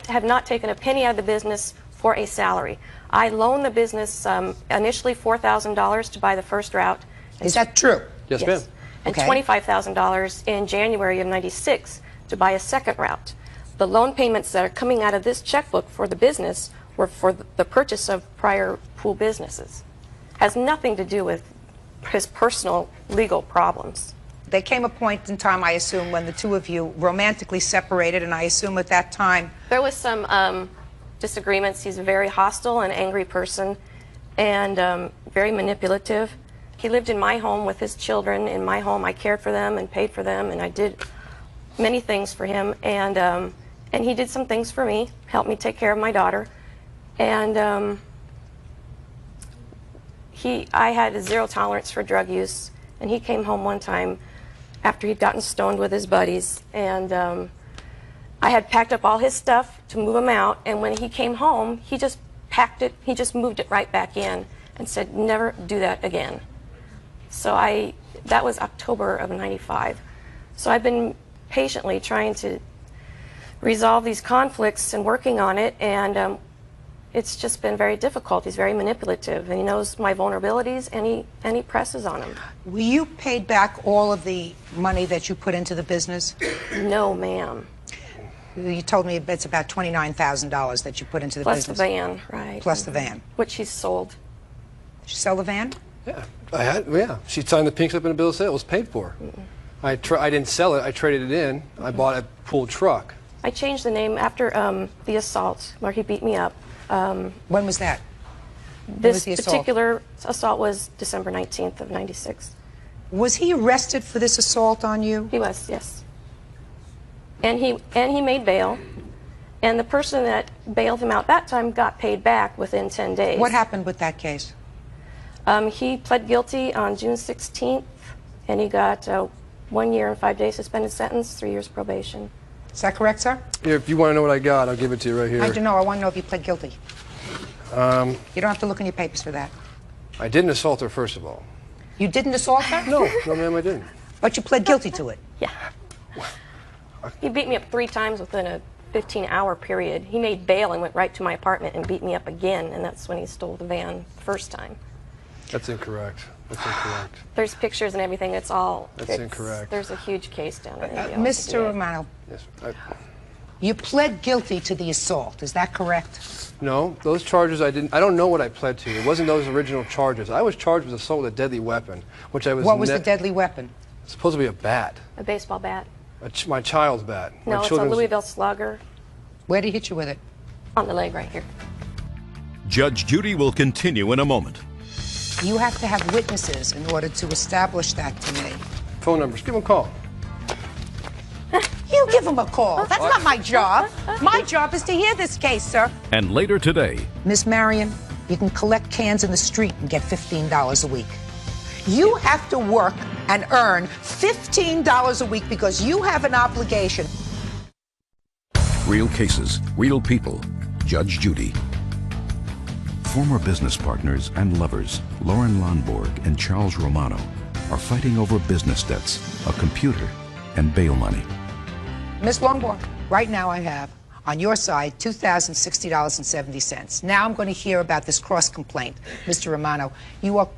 [SPEAKER 5] have not taken a penny out of the business for a salary. I loaned the business initially $4,000 to buy the first route.
[SPEAKER 2] Is that true?
[SPEAKER 17] Yes, ma'am.
[SPEAKER 5] And $25,000 in January of '96 to buy a second route. The loan payments that are coming out of this checkbook for the business were for the purchase of prior pool businesses. Has nothing to do with his personal legal problems.
[SPEAKER 2] There came a point in time, I assume, when the two of you romantically separated, and I assume at that time...
[SPEAKER 5] There was some disagreements. He's a very hostile and angry person and very manipulative. He lived in my home with his children. In my home, I cared for them and paid for them, and I did many things for him. And he did some things for me, helped me take care of my daughter. And I had a zero tolerance for drug use, and he came home one time after he'd gotten stoned with his buddies, and I had packed up all his stuff to move him out, and when he came home, he just packed it, he just moved it right back in and said, never do that again. So that was October of '95. So I've been patiently trying to resolve these conflicts and working on it, and it's just been very difficult. He's very manipulative, and he knows my vulnerabilities, and he presses on them.
[SPEAKER 2] Were you paid back all of the money that you put into the business?
[SPEAKER 5] No, ma'am.
[SPEAKER 2] You told me it's about $29,000 that you put into the business.
[SPEAKER 5] Plus the van, right.
[SPEAKER 2] Plus the van.
[SPEAKER 5] Which he's sold.
[SPEAKER 2] Did you sell the van?
[SPEAKER 17] Yeah, yeah. She signed the pink slip in a bill of sale. It was paid for. I didn't sell it. I traded it in. I bought a pool truck.
[SPEAKER 5] I changed the name after the assault where he beat me up.
[SPEAKER 2] When was that?
[SPEAKER 5] This particular assault was December 19th of '96.
[SPEAKER 2] Was he arrested for this assault on you?
[SPEAKER 5] He was, yes. And he made bail. And the person that bailed him out that time got paid back within 10 days.
[SPEAKER 2] What happened with that case?
[SPEAKER 5] He pled guilty on June 16th, and he got 1 year and 5 days suspended sentence, 3 years probation.
[SPEAKER 2] Is that correct, sir?
[SPEAKER 17] Yeah, if you want to know what I got, I'll give it to you right here.
[SPEAKER 2] I don't know. I want to know if you pled guilty. You don't have to look in your papers for that.
[SPEAKER 17] I didn't assault her, first of all.
[SPEAKER 2] You didn't assault her?
[SPEAKER 17] No, ma'am, I didn't.
[SPEAKER 2] But you pled guilty to it?
[SPEAKER 5] Yeah. He beat me up 3 times within a 15-hour period. He made bail and went right to my apartment and beat me up again, and that's when he stole the van the first time.
[SPEAKER 17] That's incorrect. That's incorrect.
[SPEAKER 5] There's pictures and everything. It's
[SPEAKER 17] incorrect.
[SPEAKER 5] There's a huge case down in
[SPEAKER 2] Mr. Romano,
[SPEAKER 17] yes,
[SPEAKER 2] you pled guilty to the assault. Is that correct?
[SPEAKER 17] No, those charges I didn't. I don't know what I pled to. It wasn't those original charges. I was charged with assault with a deadly weapon, which I was.
[SPEAKER 2] What was the deadly weapon?
[SPEAKER 17] It's supposed to be a bat.
[SPEAKER 5] A baseball bat.
[SPEAKER 17] My child's bat.
[SPEAKER 5] No, it's a Louisville Slugger.
[SPEAKER 2] Where did he hit you with it?
[SPEAKER 5] On the leg right here.
[SPEAKER 4] Judge Judy will continue in a moment.
[SPEAKER 2] You have to have witnesses in order to establish that to me.
[SPEAKER 17] Phone numbers. Give them a call.
[SPEAKER 2] You give him a call. That's not my job. My job is to hear this case, sir.
[SPEAKER 4] And later today,
[SPEAKER 2] Miss Marion, you can collect cans in the street and get $15 a week. You have to work and earn $15 a week because you have an obligation.
[SPEAKER 4] real cases, real people. Judge Judy. Former business partners and lovers, Lauren Lonborg and Charles Romano, are fighting over business debts, a computer, and bail money.
[SPEAKER 2] Miss Longborn, right now I have on your side $2,060.70. Now I'm going to hear about this cross-complaint. Mr. Romano, you are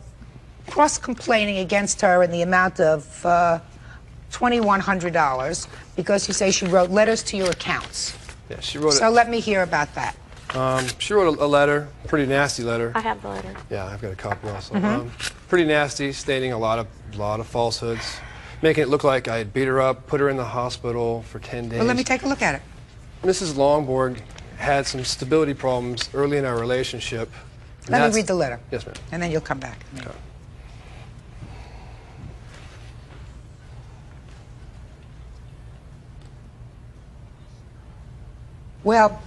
[SPEAKER 2] cross-complaining against her in the amount of $2,100 because you say she wrote letters to your accounts.
[SPEAKER 17] Yeah, she wrote
[SPEAKER 2] So let me hear about that.
[SPEAKER 17] She wrote a letter, pretty nasty letter.
[SPEAKER 5] I have the letter.
[SPEAKER 17] Yeah, I've got a copy also.
[SPEAKER 2] Mhm.
[SPEAKER 17] Pretty nasty, stating a lot of falsehoods, making it look like I had beat her up, put her in the hospital for 10 days.
[SPEAKER 2] Well, let me take a look at it.
[SPEAKER 17] Mrs. Longborg had some stability problems early in our relationship.
[SPEAKER 2] Let me read the letter.
[SPEAKER 17] Yes, ma'am.
[SPEAKER 2] And then you'll come back.
[SPEAKER 17] Okay.
[SPEAKER 2] Well,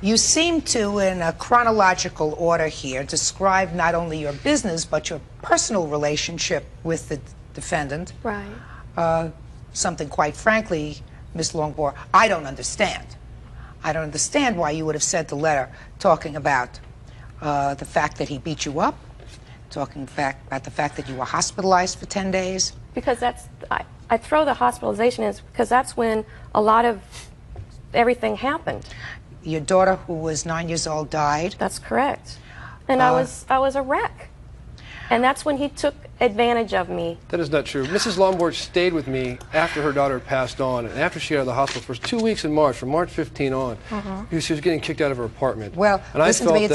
[SPEAKER 2] you seem to, in a chronological order here, describe not only your business but your personal relationship with the defendant.
[SPEAKER 5] Right.
[SPEAKER 2] Something, quite frankly, Miss Longborg, I don't understand. I don't understand why you would have sent the letter talking about the fact that he beat you up, talking about the fact that you were hospitalized for 10 days.
[SPEAKER 5] Because I throw the hospitalization in because that's when a lot of everything happened.
[SPEAKER 2] Your daughter, who was 9 years old, died.
[SPEAKER 5] That's correct. And I was a wreck. And that's when he took advantage of me.
[SPEAKER 17] That is not true. Mrs. Longborg stayed with me after her daughter passed on, and after she got out of the hospital for 2 weeks in March, from March 15 on, because she was getting kicked out of her apartment.
[SPEAKER 2] Well,
[SPEAKER 17] and
[SPEAKER 2] listen to me.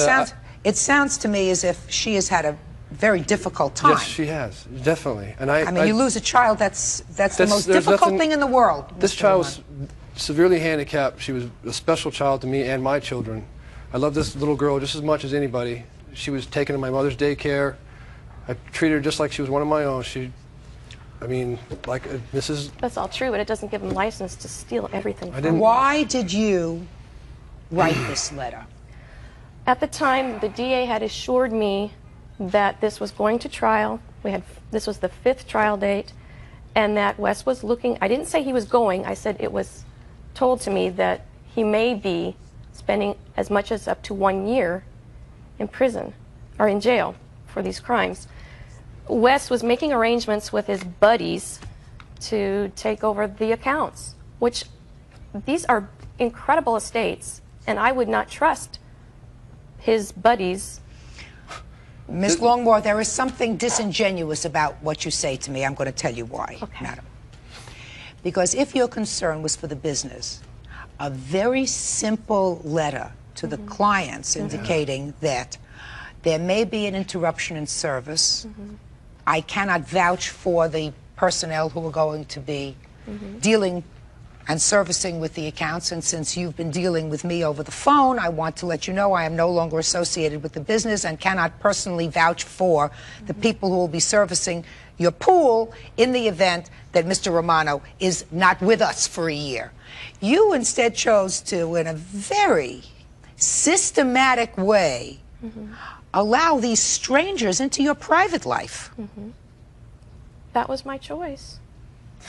[SPEAKER 2] It sounds to me as if she has had a very difficult time.
[SPEAKER 17] Yes, she has, definitely. And
[SPEAKER 2] I mean, you lose a child, that's the most difficult thing in the world.
[SPEAKER 17] This child was severely handicapped. She was a special child to me and my children. I love this little girl just as much as anybody. She was taken to my mother's daycare. I treated her just like she was one of my own. I mean, like Mrs.
[SPEAKER 5] That's all true, but it doesn't give him license to steal everything from me.
[SPEAKER 2] Why did you write this letter?
[SPEAKER 5] At the time, the DA had assured me that this was going to trial. This was the 5th trial date, and that Wes was looking. I didn't say he was going. I said it was told to me that he may be spending as much as up to 1 year in prison or in jail for these crimes. Wes was making arrangements with his buddies to take over the accounts, which these are incredible estates, and I would not trust his buddies.
[SPEAKER 2] Miss Longmore, there is something disingenuous about what you say to me. I'm going to tell you why, madam. Because if your concern was for the business, a very simple letter to the clients indicating that there may be an interruption in service. I cannot vouch for the personnel who are going to be dealing and servicing with the accounts, and since you've been dealing with me over the phone, I want to let you know I am no longer associated with the business and cannot personally vouch for the people who will be servicing your pool in the event that Mr. Romano is not with us for a year. You instead chose to, in a very systematic way, allow these strangers into your private life.
[SPEAKER 5] That was my choice.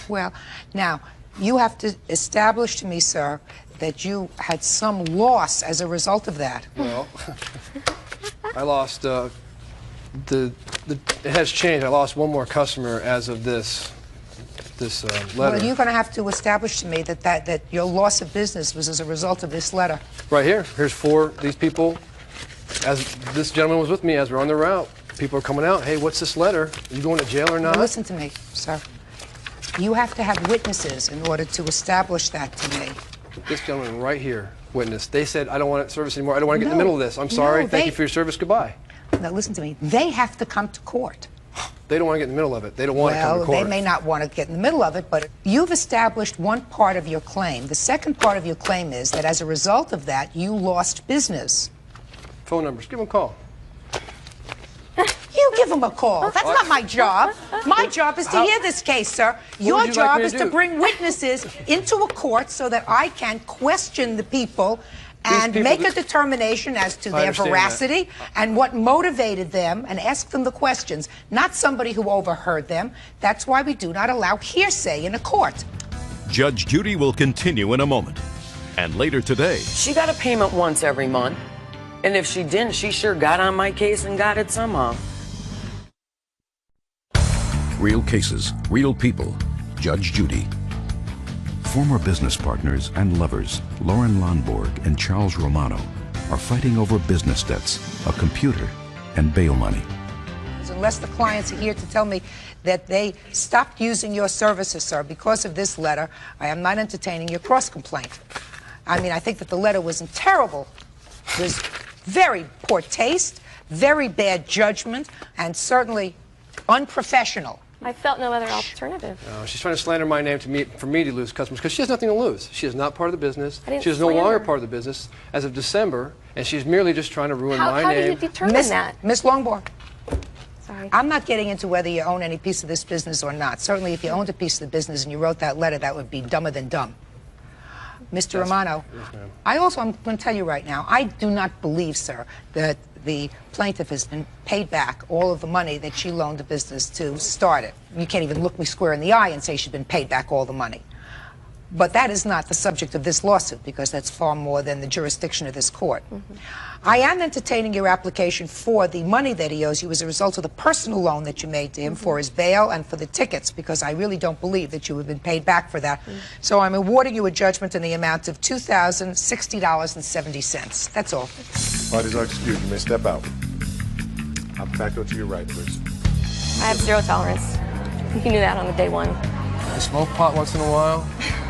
[SPEAKER 2] Well, now, you have to establish to me, sir, that you had some loss as a result of that.
[SPEAKER 17] Well, I lost, it has changed. I lost one more customer as of this letter.
[SPEAKER 2] Well, you're going to have to establish to me that your loss of business was as a result of this letter.
[SPEAKER 17] Right here. Here's 4 these people. As this gentleman was with me as we're on the route, people are coming out. Hey, what's this letter? Are you going to jail or not?
[SPEAKER 2] Now, listen to me, sir. You have to have witnesses in order to establish that to me.
[SPEAKER 17] This gentleman right here witnessed. They said, I don't want service anymore. I don't want to get in the middle of this. I'm sorry. Thank you for your service. Goodbye.
[SPEAKER 2] Now, listen to me. They have to come to court.
[SPEAKER 17] They don't want to get in the middle of it. They don't want to come to court.
[SPEAKER 2] Well, they may not want to get in the middle of it, but you've established one part of your claim. The second part of your claim is that as a result of that, you lost business.
[SPEAKER 17] Phone numbers. Give them a call.
[SPEAKER 2] You give him a call. That's not my job. My job is to hear this case, sir. Your job is to bring witnesses into a court so that I can question the people and make a determination as to their veracity and what motivated them and ask them the questions, not somebody who overheard them. That's why we do not allow hearsay in a court.
[SPEAKER 18] Judge Judy will continue in a moment. And later today,
[SPEAKER 19] she got a payment once every month. And if she didn't, she sure got on my case and got it somehow.
[SPEAKER 4] Real cases, real people. Judge Judy. Former business partners and lovers, Lauren Lonborg and Charles Romano, are fighting over business debts, a computer, and bail money.
[SPEAKER 2] Unless the clients are here to tell me that they stopped using your services, sir, because of this letter, I am not entertaining your cross-complaint. I mean, I think that the letter was in terrible, was very poor taste, very bad judgment, and certainly unprofessional.
[SPEAKER 5] I felt no other alternative.
[SPEAKER 17] No, she's trying to slander my name for me to lose customers because she has nothing to lose. She is not part of the business. She is no longer part of the business as of December, and she's merely just trying to ruin my name.
[SPEAKER 5] How do you determine that?
[SPEAKER 2] Miss Longborg.
[SPEAKER 5] Sorry.
[SPEAKER 2] I'm not getting into whether you own any piece of this business or not. Certainly, if you owned a piece of the business and you wrote that letter, that would be dumber than dumb. Mr. Romano, I'm going to tell you right now, I do not believe, sir, that the plaintiff has been paid back all of the money that she loaned the business to start it. You can't even look me square in the eye and say she's been paid back all the money. But that is not the subject of this lawsuit, because that's far more than the jurisdiction of this court. I am entertaining your application for the money that he owes you as a result of the personal loan that you made to him for his bail and for the tickets, because I really don't believe that you have been paid back for that. So I'm awarding you a judgment in the amount of $2,060.70. That's all.
[SPEAKER 1] Parties are excused. You may step out. I'll back over to your right, please.
[SPEAKER 5] I have zero tolerance. You knew that on the day one.
[SPEAKER 17] I smoke pot once in a while.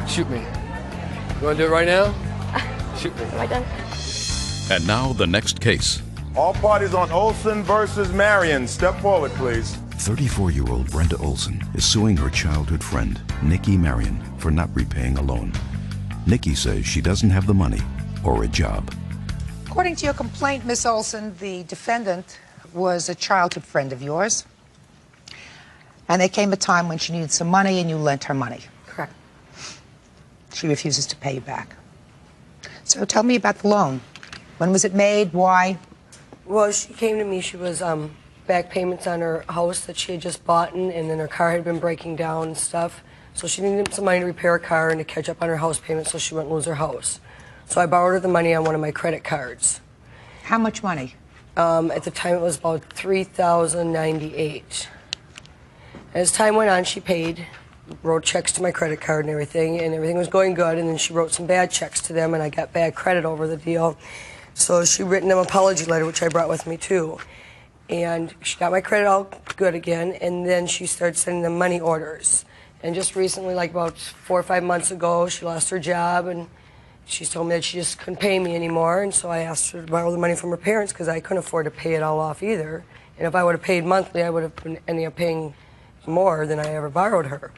[SPEAKER 17] Shoot me. You want to do it right now? Shoot me.
[SPEAKER 5] Am I done?
[SPEAKER 4] And now the next case.
[SPEAKER 1] All parties on Olson versus Marion. Step forward, please.
[SPEAKER 4] 34-year-old Brenda Olson is suing her childhood friend, Nikki Marion, for not repaying a loan. Nikki says she doesn't have the money or a job.
[SPEAKER 2] According to your complaint, Miss Olson, the defendant was a childhood friend of yours. And there came a time when she needed some money and you lent her money.
[SPEAKER 10] Correct.
[SPEAKER 2] She refuses to pay you back. So tell me about the loan. When was it made? Why?
[SPEAKER 20] Well, she came to me. She was back payments on her house that she had just bought, and then her car had been breaking down and stuff. So she needed some money to repair her car and to catch up on her house payment so she wouldn't lose her house. So I borrowed her the money on one of my credit cards.
[SPEAKER 2] How much money?
[SPEAKER 20] At the time, it was about $3,098. As time went on, she paid, wrote checks to my credit card and everything was going good, and then she wrote some bad checks to them, and I got bad credit over the deal. So she written them an apology letter, which I brought with me too. And she got my credit all good again, and then she started sending them money orders. And just recently, like about 4 or 5 months ago, she lost her job, and she told me that she just couldn't pay me anymore, and so I asked her to borrow the money from her parents because I couldn't afford to pay it all off either. And if I would have paid monthly, I would have been ending up paying more than I ever borrowed her.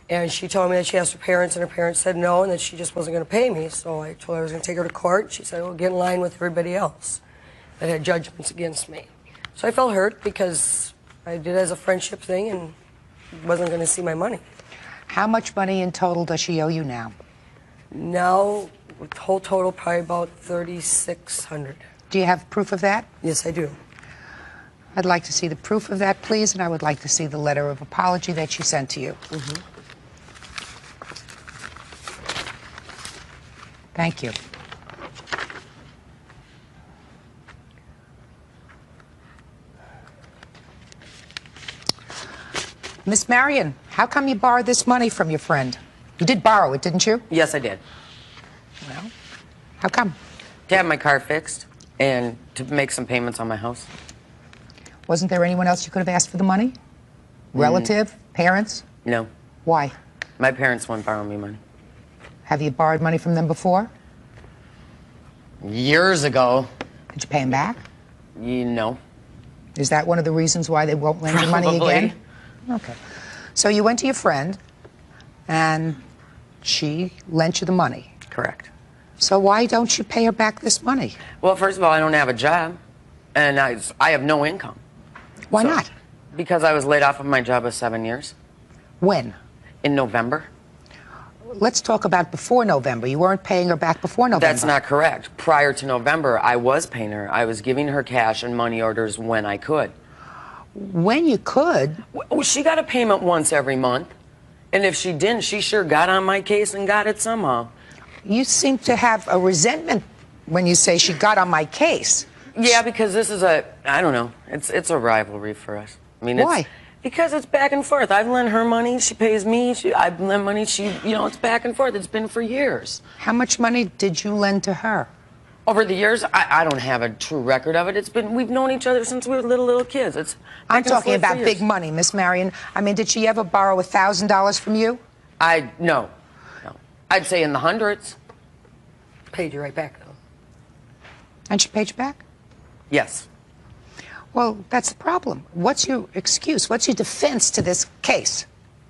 [SPEAKER 20] And she told me that she asked her parents, and her parents said no, and that she just wasn't going to pay me. So I told her I was going to take her to court. She said, well, get in line with everybody else that had judgments against me. So I felt hurt because I did it as a friendship thing and wasn't going to see my money.
[SPEAKER 2] How much money in total does she owe you now?
[SPEAKER 20] Now, with whole total, probably about $3,600.
[SPEAKER 2] Do you have proof of that?
[SPEAKER 20] Yes, I do.
[SPEAKER 2] I'd like to see the proof of that, please, and I would like to see the letter of apology that she sent to you. Thank you. Miss Marion, how come you borrowed this money from your friend? You did borrow it, didn't you?
[SPEAKER 19] Yes, I did.
[SPEAKER 2] Well, how come?
[SPEAKER 19] To have my car fixed and to make some payments on my house.
[SPEAKER 2] Wasn't there anyone else you could have asked for the money? Relative? Parents?
[SPEAKER 19] No.
[SPEAKER 2] Why?
[SPEAKER 19] My parents won't borrow me money.
[SPEAKER 2] Have you borrowed money from them before?
[SPEAKER 19] Years ago.
[SPEAKER 2] Did you pay them back?
[SPEAKER 19] No.
[SPEAKER 2] Is that one of the reasons why they won't lend you money again? Okay. So you went to your friend, and she lent you the money.
[SPEAKER 19] Correct.
[SPEAKER 2] So why don't you pay her back this money?
[SPEAKER 19] Well, first of all, I don't have a job, and I have no income.
[SPEAKER 2] Why not?
[SPEAKER 19] Because I was laid off of my job of 7 years.
[SPEAKER 2] When?
[SPEAKER 19] In November.
[SPEAKER 2] Let's talk about before November. You weren't paying her back before November.
[SPEAKER 19] That's not correct. Prior to November, I was paying her. I was giving her cash and money orders when I could.
[SPEAKER 2] When you could?
[SPEAKER 19] Well, she got a payment once every month. And if she didn't, she sure got on my case and got it somehow.
[SPEAKER 2] You seem to have a resentment when you say she got on my case.
[SPEAKER 19] Yeah, because this is I don't know, it's a rivalry for us. I mean,
[SPEAKER 2] Why?
[SPEAKER 19] Because it's back and forth. I've lent her money, she pays me, I've lent money, it's back and forth. It's been for years.
[SPEAKER 2] How much money did you lend to her?
[SPEAKER 19] Over the years, I don't have a true record of it. We've known each other since we were little kids.
[SPEAKER 2] I'm talking about big money, Miss Marion. I mean, did she ever borrow $1,000 from you?
[SPEAKER 19] No. I'd say in the hundreds.
[SPEAKER 20] Paid you right back, though.
[SPEAKER 2] And she paid you back?
[SPEAKER 19] Yes.
[SPEAKER 2] Well, that's the problem. What's your excuse? What's your defense to this case?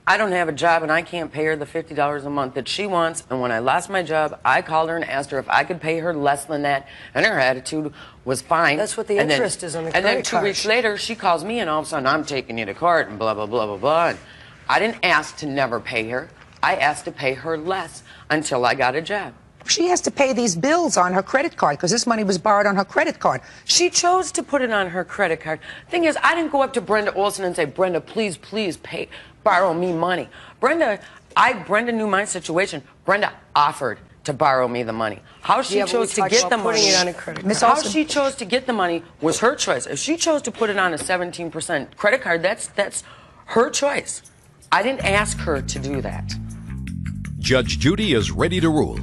[SPEAKER 19] I don't have a job and I can't pay her the $50 a month that she wants. And when I lost my job, I called her and asked her if I could pay her less than that. And her attitude was fine.
[SPEAKER 20] That's what the interest is on the
[SPEAKER 19] credit card. And then 2
[SPEAKER 20] card.
[SPEAKER 19] weeks later, she calls me and all of a sudden, I'm taking you to court and blah, blah, blah, blah, blah. And I didn't ask to never pay her. I asked to pay her less until I got a job.
[SPEAKER 2] She has to pay these bills on her credit card because this money was borrowed on her credit card.
[SPEAKER 19] She chose to put it on her credit card. Thing is, I didn't go up to Brenda Olson and say, Brenda, please borrow me money. Brenda knew my situation. Brenda offered to borrow me the money. How she chose to get the money,
[SPEAKER 20] putting it on a credit card.
[SPEAKER 19] how she chose to get the money was her choice. If she chose to put it on a 17% credit card, that's her choice. I didn't ask her to do that.
[SPEAKER 4] Judge Judy is ready to rule.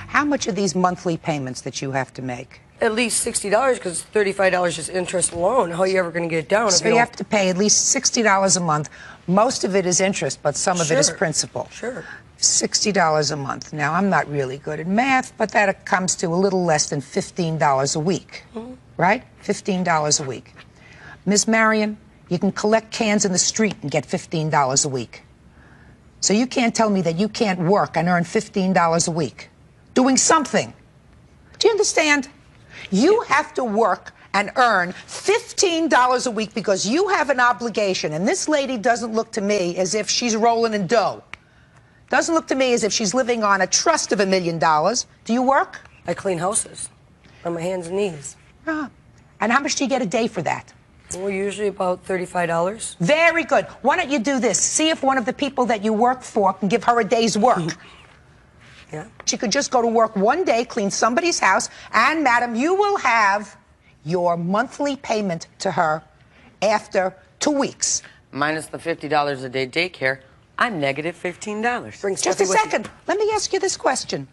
[SPEAKER 2] How much are these monthly payments that you have to make?
[SPEAKER 20] At least $60 because $35 is interest alone. How are you ever going to get it down?
[SPEAKER 2] So you have to pay at least $60 a month. Most of it is interest, but some of it is principal.
[SPEAKER 20] Sure.
[SPEAKER 2] $60 a month. Now, I'm not really good at math, but that comes to a little less than $15 a week, right? $15 a week. Ms. Marion, you can collect cans in the street and get $15 a week. So you can't tell me that you can't work and earn $15 a week. Doing something. Do you understand? You have to work and earn $15 a week because you have an obligation. And this lady doesn't look to me as if she's rolling in dough. Doesn't look to me as if she's living on a trust of $1 million. Do you work?
[SPEAKER 20] I clean houses on my hands and knees.
[SPEAKER 2] Ah. And how much do you get a day for that?
[SPEAKER 20] Well, usually about $35.
[SPEAKER 2] Very good. Why don't you do this? See if one of the people that you work for can give her a day's work.
[SPEAKER 20] Yeah.
[SPEAKER 2] She could just go to work one day, clean somebody's house, and, madam, you will have your monthly payment to her after 2 weeks.
[SPEAKER 19] Minus the $50 a day daycare, I'm negative $15.
[SPEAKER 2] Just a second. Let me ask you this question.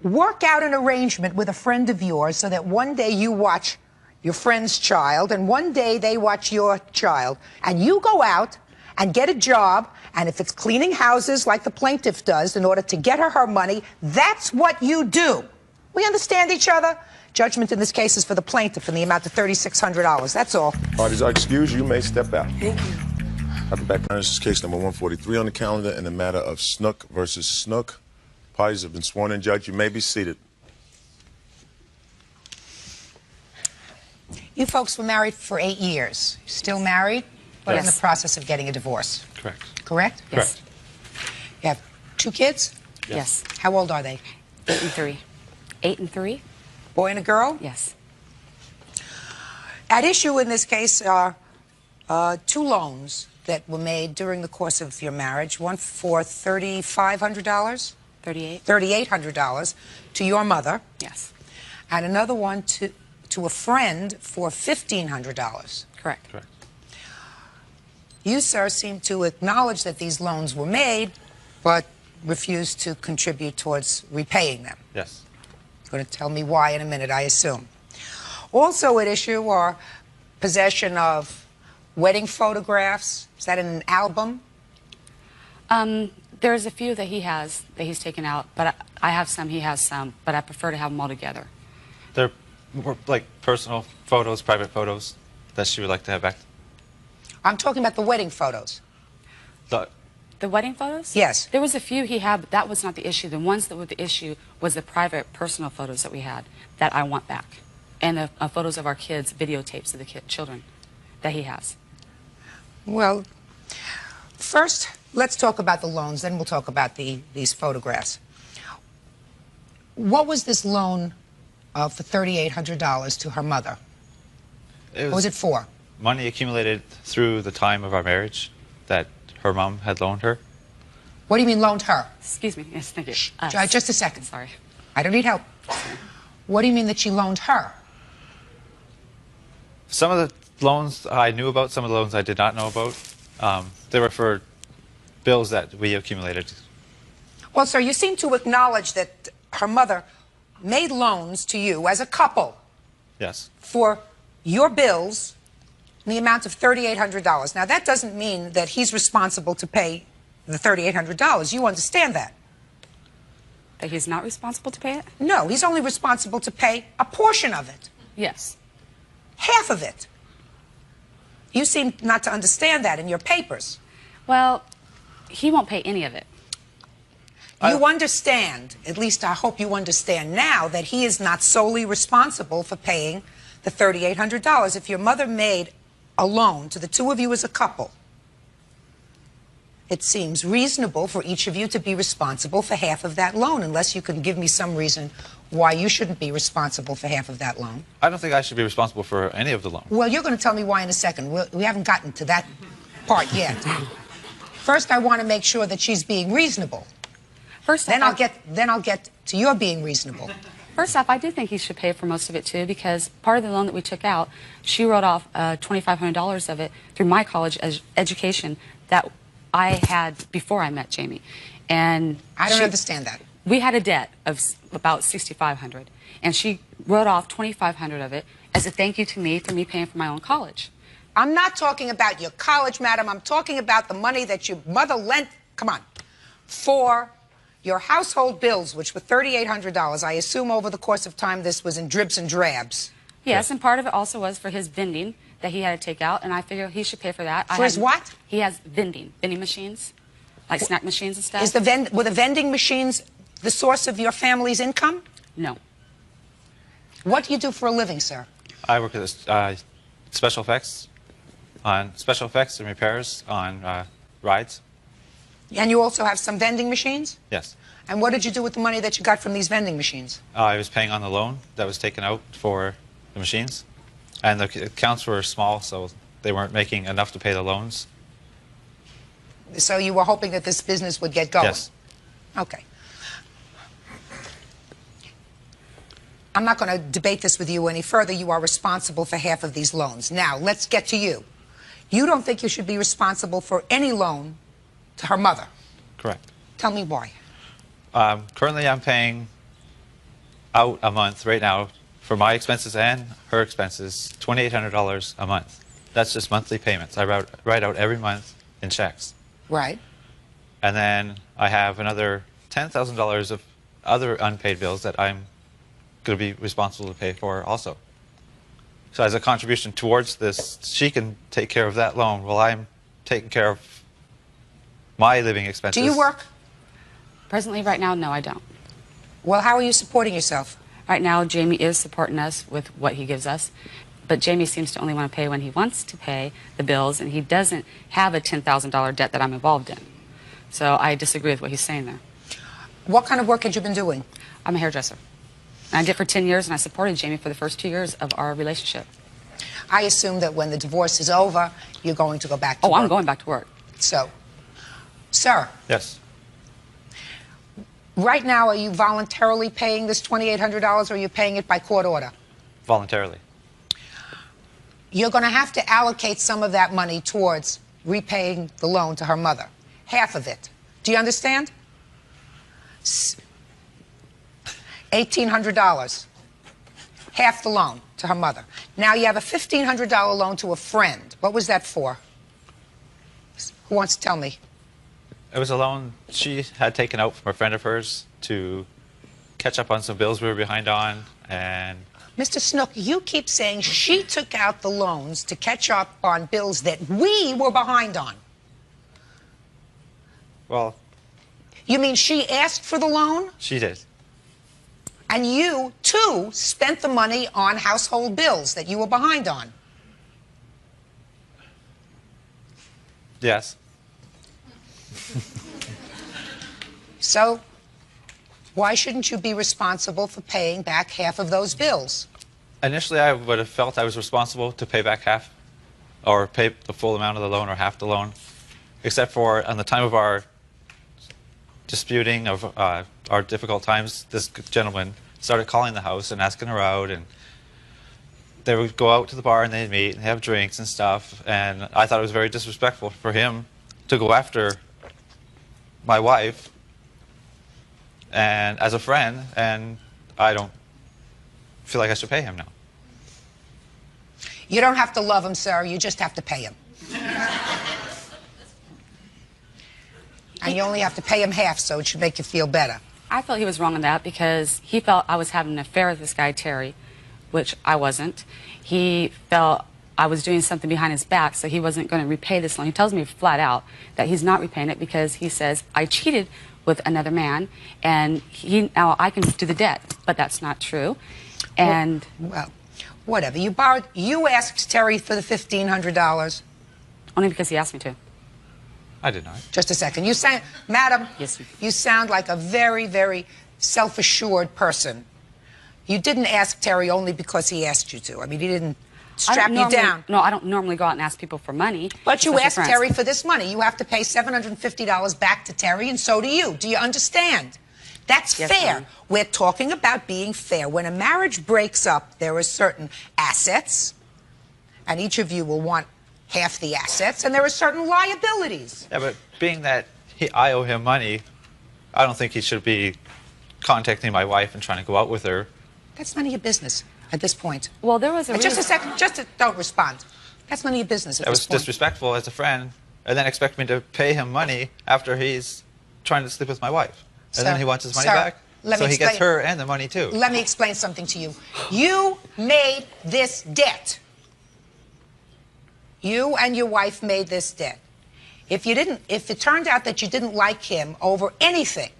[SPEAKER 2] Work out an arrangement with a friend of yours so that one day you watch your friend's child and one day they watch your child, and you go out and get a job, and if it's cleaning houses like the plaintiff does in order to get her money, that's what you do. We understand each other? Judgment in this case is for the plaintiff in the amount of $3,600. That's all.
[SPEAKER 1] Parties are excused. You may step out.
[SPEAKER 20] Thank you.
[SPEAKER 1] I'll be back. This is case number 143 on the calendar in the matter of Snook versus Snook. Parties have been sworn in. Judge, you may be seated.
[SPEAKER 2] You folks were married for 8 years. Still married, but in the process of getting a divorce.
[SPEAKER 21] Correct.
[SPEAKER 2] Correct?
[SPEAKER 21] Yes.
[SPEAKER 2] You have 2 kids?
[SPEAKER 21] Yes.
[SPEAKER 2] How old are they?
[SPEAKER 22] 8 and 3. 8 and 3.
[SPEAKER 2] Boy and a girl?
[SPEAKER 22] Yes.
[SPEAKER 2] At issue in this case are 2 loans that were made during the course of your marriage. One for $3,500? $3,800 to your mother.
[SPEAKER 22] Yes.
[SPEAKER 2] And another one to a friend for $1,500.
[SPEAKER 22] Correct.
[SPEAKER 2] You, sir, seem to acknowledge that these loans were made, but refuse to contribute towards repaying them.
[SPEAKER 21] Yes.
[SPEAKER 2] You're going to tell me why in a minute, I assume. Also at issue are possession of wedding photographs. Is that in an album?
[SPEAKER 22] There's a few that he has that he's taken out, but I have some, he has some, but I prefer to have them all together.
[SPEAKER 21] They're more like personal photos, private photos that she would like to have back.
[SPEAKER 2] I'm talking about the wedding photos.
[SPEAKER 22] The wedding photos?
[SPEAKER 2] Yes.
[SPEAKER 22] There was a few he had, but that was not the issue. The ones that were the issue was the private, personal photos that we had that I want back. And the photos of our kids, videotapes of the children that he has.
[SPEAKER 2] Well, first, let's talk about the loans, then we'll talk about these photographs. What was this loan for $3,800 to her mother? What was it for?
[SPEAKER 21] Money accumulated through the time of our marriage that her mom had loaned her.
[SPEAKER 2] What do you mean loaned her?
[SPEAKER 22] Excuse me. Yes, thank you.
[SPEAKER 2] Just a second.
[SPEAKER 22] Sorry.
[SPEAKER 2] I don't need help. What do you mean that she loaned her?
[SPEAKER 21] Some of the loans I knew about, some of the loans I did not know about. They were for bills that we accumulated.
[SPEAKER 2] Well, sir, you seem to acknowledge that her mother made loans to you as a couple
[SPEAKER 21] Yes.
[SPEAKER 2] for your bills in the amount of $3,800. Now, that doesn't mean that he's responsible to pay the $3,800. You understand that?
[SPEAKER 22] That he's not responsible to pay it?
[SPEAKER 2] No, he's only responsible to pay a portion of it.
[SPEAKER 22] Yes.
[SPEAKER 2] Half of it. You seem not to understand that in your papers.
[SPEAKER 22] Well, he won't pay any of it.
[SPEAKER 2] You understand, at least I hope you understand now, that he is not solely responsible for paying the $3,800. If your mother made a loan to the two of you as a couple, it seems reasonable for each of you to be responsible for half of that loan, unless you can give me some reason why you shouldn't be responsible for half of that loan.
[SPEAKER 21] I don't think I should be responsible for any of the loans.
[SPEAKER 2] Well, you're going to tell me why in a second. We haven't gotten to that part yet. First, I want to make sure that she's being reasonable. Then I'll get to your being reasonable.
[SPEAKER 22] First off, I do think he should pay for most of it too, because part of the loan that we took out, she wrote off $2,500 of it through my college education that I had before I met Jamie. And
[SPEAKER 2] I don't understand that.
[SPEAKER 22] We had a debt of about $6,500, and she wrote off $2,500 of it as a thank you to me for me paying for my own college.
[SPEAKER 2] I'm not talking about your college, madam. I'm talking about the money that your mother lent, come on, for your household bills, which were $3,800. I assume over the course of time this was in dribs and drabs.
[SPEAKER 22] Yes, and part of it also was for his vending that he had to take out, and I figure he should pay for that.
[SPEAKER 2] For his what?
[SPEAKER 22] He has vending machines, like snack machines and stuff.
[SPEAKER 2] Were the vending machines the source of your family's income?
[SPEAKER 22] No.
[SPEAKER 2] What do you do for a living, sir?
[SPEAKER 21] I work at special effects and repairs on rides.
[SPEAKER 2] And you also have some vending machines?
[SPEAKER 21] Yes.
[SPEAKER 2] And what did you do with the money that you got from these vending machines?
[SPEAKER 21] I was paying on the loan that was taken out for the machines. And the accounts were small, so they weren't making enough to pay the loans.
[SPEAKER 2] So you were hoping that this business would get going?
[SPEAKER 21] Yes.
[SPEAKER 2] Okay. I'm not going to debate this with you any further. You are responsible for half of these loans. Now, let's get to you. You don't think you should be responsible for any loan to her mother?
[SPEAKER 21] Correct.
[SPEAKER 2] Tell me why.
[SPEAKER 21] Currently, I'm paying out a month right now for my expenses and her expenses, $2,800 a month. That's just monthly payments. I write out every month in checks.
[SPEAKER 2] Right.
[SPEAKER 21] And then I have another $10,000 of other unpaid bills that I'm going to be responsible to pay for also. So as a contribution towards this, she can take care of that loan while I'm taking care of my living expenses.
[SPEAKER 2] Do you work?
[SPEAKER 22] Presently, right now, no, I don't.
[SPEAKER 2] Well, how are you supporting yourself?
[SPEAKER 22] Right now, Jamie is supporting us with what he gives us. But Jamie seems to only want to pay when he wants to pay the bills, and he doesn't have a $10,000 debt that I'm involved in. So I disagree with what he's saying there.
[SPEAKER 2] What kind of work had you been doing?
[SPEAKER 22] I'm a hairdresser. And I did for 10 years, and I supported Jamie for the first 2 years of our relationship.
[SPEAKER 2] I assume that when the divorce is over, you're going to go back to work.
[SPEAKER 22] I'm going back to work.
[SPEAKER 2] So, sir.
[SPEAKER 21] Yes.
[SPEAKER 2] Right now, are you voluntarily paying this $2,800, or are you paying it by court order?
[SPEAKER 21] Voluntarily.
[SPEAKER 2] You're going to have to allocate some of that money towards repaying the loan to her mother. Half of it. Do you understand? $1,800. Half the loan to her mother. Now you have a $1,500 loan to a friend. What was that for? Who wants to tell me?
[SPEAKER 21] It was a loan she had taken out from a friend of hers to catch up on some bills we were behind on. And
[SPEAKER 2] Mr. Snook, you keep saying she took out the loans to catch up on bills that we were behind on.
[SPEAKER 21] Well,
[SPEAKER 2] You mean she asked for the loan?
[SPEAKER 21] she did.
[SPEAKER 2] And you, too, spent the money on household bills that you were behind on.
[SPEAKER 21] Yes.
[SPEAKER 2] So, why shouldn't you be responsible for paying back half of those bills?
[SPEAKER 21] Initially, I would have felt I was responsible to pay back half, or pay the full amount of the loan or half the loan, except for on the time of our disputing of our difficult times, this gentleman started calling the house and asking her out, and they would go out to the bar and they'd meet and have drinks and stuff, and I thought it was very disrespectful for him to go after my wife and as a friend, and I don't feel like I should pay him now.
[SPEAKER 2] You don't have to love him, sir. You just have to pay him. And you only have to pay him half, so it should make you feel better.
[SPEAKER 22] I felt he was wrong on that because he felt I was having an affair with this guy, Terry, which I wasn't. He felt I was doing something behind his back, so he wasn't going to repay this loan. He tells me flat out that he's not repaying it because he says, I cheated with another man, and now I can do the debt. But that's not true. And
[SPEAKER 2] well, whatever. You asked Terry for the $1,500.
[SPEAKER 22] Only because he asked me to.
[SPEAKER 21] I did not.
[SPEAKER 2] Just a second. You sound, madam, you sound like a very, very self-assured person. You didn't ask Terry only because he asked you to. I mean, he didn't strap you down.
[SPEAKER 22] No, I don't normally go out and ask people for money.
[SPEAKER 2] But you
[SPEAKER 22] especially
[SPEAKER 2] asked
[SPEAKER 22] friends.
[SPEAKER 2] Terry for this money. You have to pay $750 back to Terry, and so do you. Do you understand? That's
[SPEAKER 22] Yes,
[SPEAKER 2] fair.
[SPEAKER 22] ma'am.
[SPEAKER 2] We're talking about being fair. When a marriage breaks up, there are certain assets, and each of you will want half the assets, and there are certain liabilities.
[SPEAKER 21] Yeah, but being that I owe him money, I don't think he should be contacting my wife and trying to go out with her.
[SPEAKER 2] That's none of your business at this point.
[SPEAKER 22] Well, there was a
[SPEAKER 2] Just a second. Don't respond. That's none of your business at
[SPEAKER 21] That
[SPEAKER 2] this
[SPEAKER 21] was
[SPEAKER 2] point.
[SPEAKER 21] disrespectful as a friend, and then expect me to pay him money after he's trying to sleep with my wife. And then he wants his money back, so he gets her and the money too.
[SPEAKER 2] Let me explain something to you. You made this debt. You and your wife made this debt. If it turned out that you didn't like him over anything,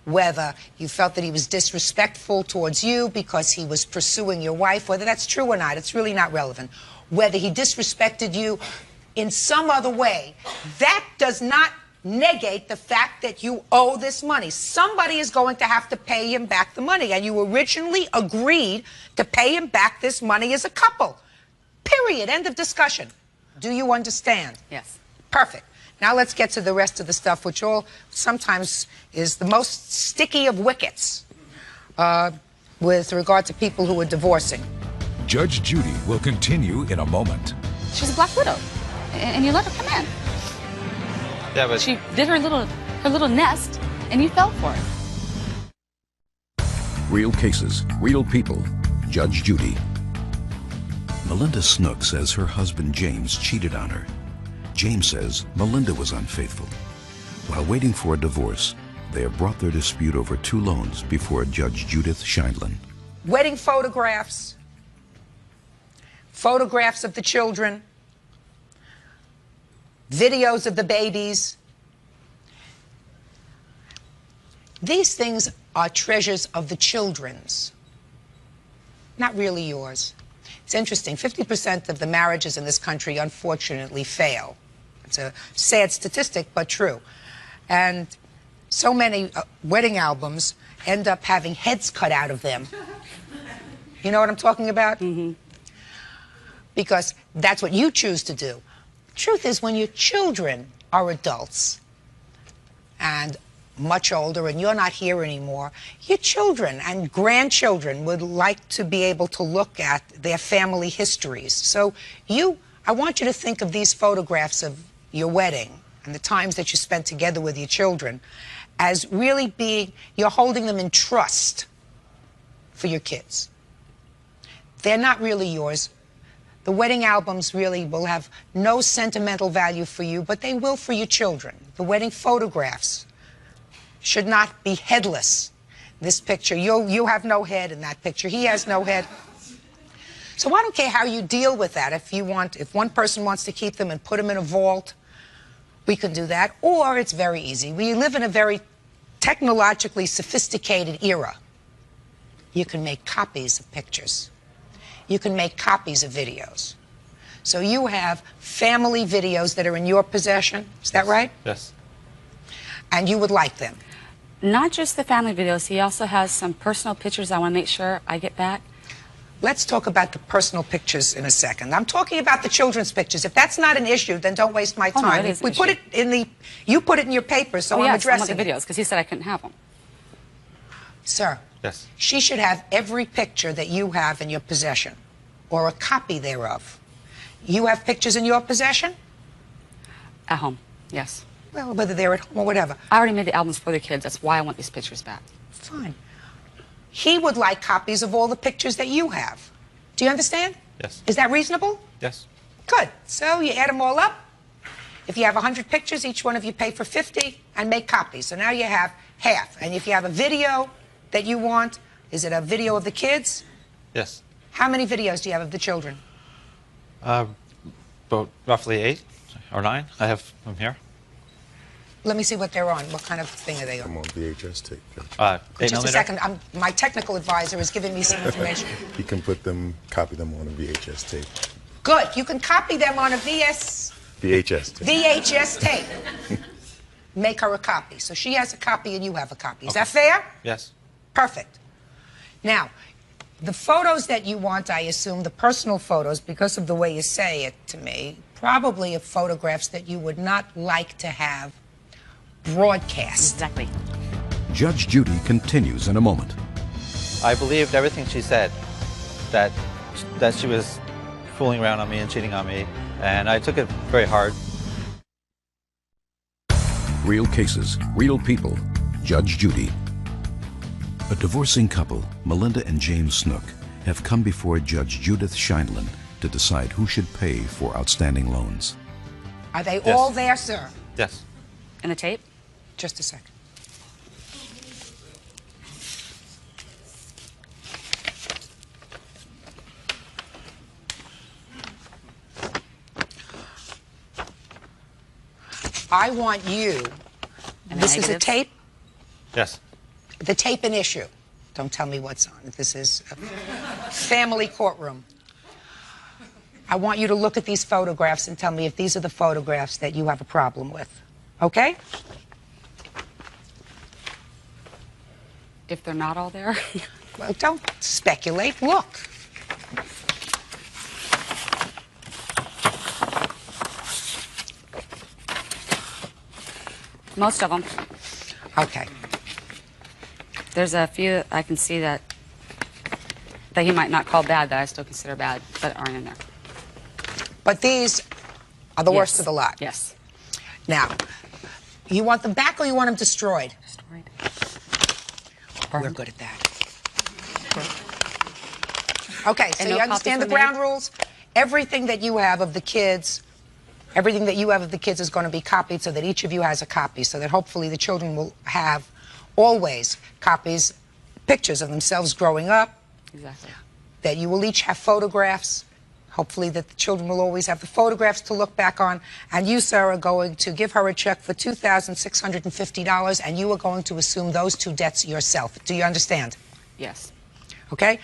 [SPEAKER 2] whether you felt that he was disrespectful towards you because he was pursuing your wife, whether that's true or not, it's really not relevant. Whether he disrespected you in some other way, that does not negate the fact that you owe this money. Somebody is going to have to pay him back the money, and you originally agreed to pay him back this money as a couple. Period. End of discussion. Do you understand?
[SPEAKER 22] Yes.
[SPEAKER 2] Perfect. Now let's get to the rest of the stuff, which all sometimes is the most sticky of wickets with regard to people who are divorcing.
[SPEAKER 18] Judge Judy will continue in a moment.
[SPEAKER 22] She's a black widow, and you let her come in.
[SPEAKER 21] Yeah, but
[SPEAKER 22] She did her little nest, and you fell for it.
[SPEAKER 4] Real cases, real people. Judge Judy. Melinda Snook says her husband James cheated on her. James says Melinda was unfaithful. While waiting for a divorce, they have brought their dispute over 2 loans before Judge Judith Scheindlin.
[SPEAKER 2] Wedding photographs, photographs of the children, videos of the babies. These things are treasures of the children's, not really yours. It's interesting, 50% of the marriages in this country unfortunately fail. It's a sad statistic, but true. And so many wedding albums end up having heads cut out of them. You know what I'm talking about? Mm-hmm. Because that's what you choose to do. Truth is, when your children are adults and much older and you're not here anymore, your children and grandchildren would like to be able to look at their family histories. So I want you to think of these photographs of your wedding and the times that you spent together with your children as really being, you're holding them in trust for your kids. They're not really yours. The wedding albums really will have no sentimental value for you, but they will for your children. The wedding photographs should not be headless. This picture, you have no head in that picture. He has no head. So I don't care how you deal with that. If one person wants to keep them and put them in a vault, We can do that, or it's very easy. We live in a very technologically sophisticated era. You can make copies of pictures. You can make copies of videos. So you have family videos that are in your possession. Is that right?
[SPEAKER 21] Yes.
[SPEAKER 2] And you would like them?
[SPEAKER 22] Not just the family videos. He also has some personal pictures I want to make sure I get back.
[SPEAKER 2] Let's talk about the personal pictures in a second. I'm talking about the children's pictures. If that's not an issue, then don't waste my time.
[SPEAKER 22] Oh, no, it is an
[SPEAKER 2] we put
[SPEAKER 22] issue.
[SPEAKER 2] it in the, you put it in your paper, so I'm
[SPEAKER 22] yes,
[SPEAKER 2] addressing
[SPEAKER 22] I want the
[SPEAKER 2] it.
[SPEAKER 22] videos because he said I couldn't have them.
[SPEAKER 2] Sir,
[SPEAKER 21] Yes.
[SPEAKER 2] she should have every picture that you have in your possession, or a copy thereof. You have pictures in your possession?
[SPEAKER 22] At home, yes.
[SPEAKER 2] Well, whether they're at home or whatever.
[SPEAKER 22] I already made the albums for the kids. That's why I want these pictures back.
[SPEAKER 2] Fine. He would like copies of all the pictures that you have. Do you understand?
[SPEAKER 21] Yes.
[SPEAKER 2] Is that reasonable?
[SPEAKER 21] Yes.
[SPEAKER 2] Good. So you add them all up. If you have 100 pictures, each one of you pay for 50 and make copies. So now you have half. And if you have a video that you want, is it a video of the kids?
[SPEAKER 21] Yes.
[SPEAKER 2] How many videos do you have of the children?
[SPEAKER 21] About roughly 8 or 9. I have them here.
[SPEAKER 2] Let me see what they're on. What kind of thing are they on?
[SPEAKER 1] I'm on VHS tape.
[SPEAKER 21] 8
[SPEAKER 2] Just a second. My technical advisor is giving me some information.
[SPEAKER 1] You can copy them on a VHS tape.
[SPEAKER 2] Good. You can copy them on a
[SPEAKER 1] VHS tape.
[SPEAKER 2] VHS tape. Make her a copy. So she has a copy and you have a copy. Is that fair?
[SPEAKER 21] Yes.
[SPEAKER 2] Perfect. Now, the photos that you want, I assume, the personal photos, because of the way you say it to me, probably of photographs that you would not like to have broadcast.
[SPEAKER 22] Exactly.
[SPEAKER 4] Judge Judy continues in a moment.
[SPEAKER 21] I believed everything she said, that she was fooling around on me and cheating on me, and I took it very hard.
[SPEAKER 4] Real cases, real people. Judge Judy. A divorcing couple, Melinda and James Snook, have come before Judge Judith Scheindlin to decide who should pay for outstanding loans.
[SPEAKER 2] Are they
[SPEAKER 21] Yes.
[SPEAKER 2] all there, sir?
[SPEAKER 21] Yes.
[SPEAKER 22] And the tape?
[SPEAKER 2] Just a second. I want you,
[SPEAKER 22] And
[SPEAKER 2] this is a
[SPEAKER 22] negatives?
[SPEAKER 2] tape,
[SPEAKER 21] Yes.
[SPEAKER 2] the tape in issue. Don't tell me what's on it. This is a family courtroom. I want you to look at these photographs and tell me if these are the photographs that you have a problem with. Okay?
[SPEAKER 22] If they're not all there?
[SPEAKER 2] Well, don't speculate. Look.
[SPEAKER 22] Most of them.
[SPEAKER 2] Okay.
[SPEAKER 22] There's a few I can see that he might not call bad that I still consider bad, but aren't in there.
[SPEAKER 2] But these are the worst
[SPEAKER 22] Yes.
[SPEAKER 2] of the lot.
[SPEAKER 22] Yes.
[SPEAKER 2] Now, you want them back or you want them destroyed?
[SPEAKER 22] Destroyed.
[SPEAKER 2] We're good at that. Okay, so
[SPEAKER 22] And
[SPEAKER 2] you
[SPEAKER 22] no
[SPEAKER 2] understand the
[SPEAKER 22] copies were
[SPEAKER 2] ground
[SPEAKER 22] made?
[SPEAKER 2] rules? Everything that you have of the kids, everything that you have of the kids is going to be copied so that each of you has a copy, so that hopefully the children will have always copies, pictures of themselves growing up,
[SPEAKER 22] Exactly.
[SPEAKER 2] that you will each have photographs. Hopefully that the children will always have the photographs to look back on. And you, sir, are going to give her a check for $2,650, and you are going to assume those two debts yourself. Do you understand?
[SPEAKER 22] Yes.
[SPEAKER 2] Okay?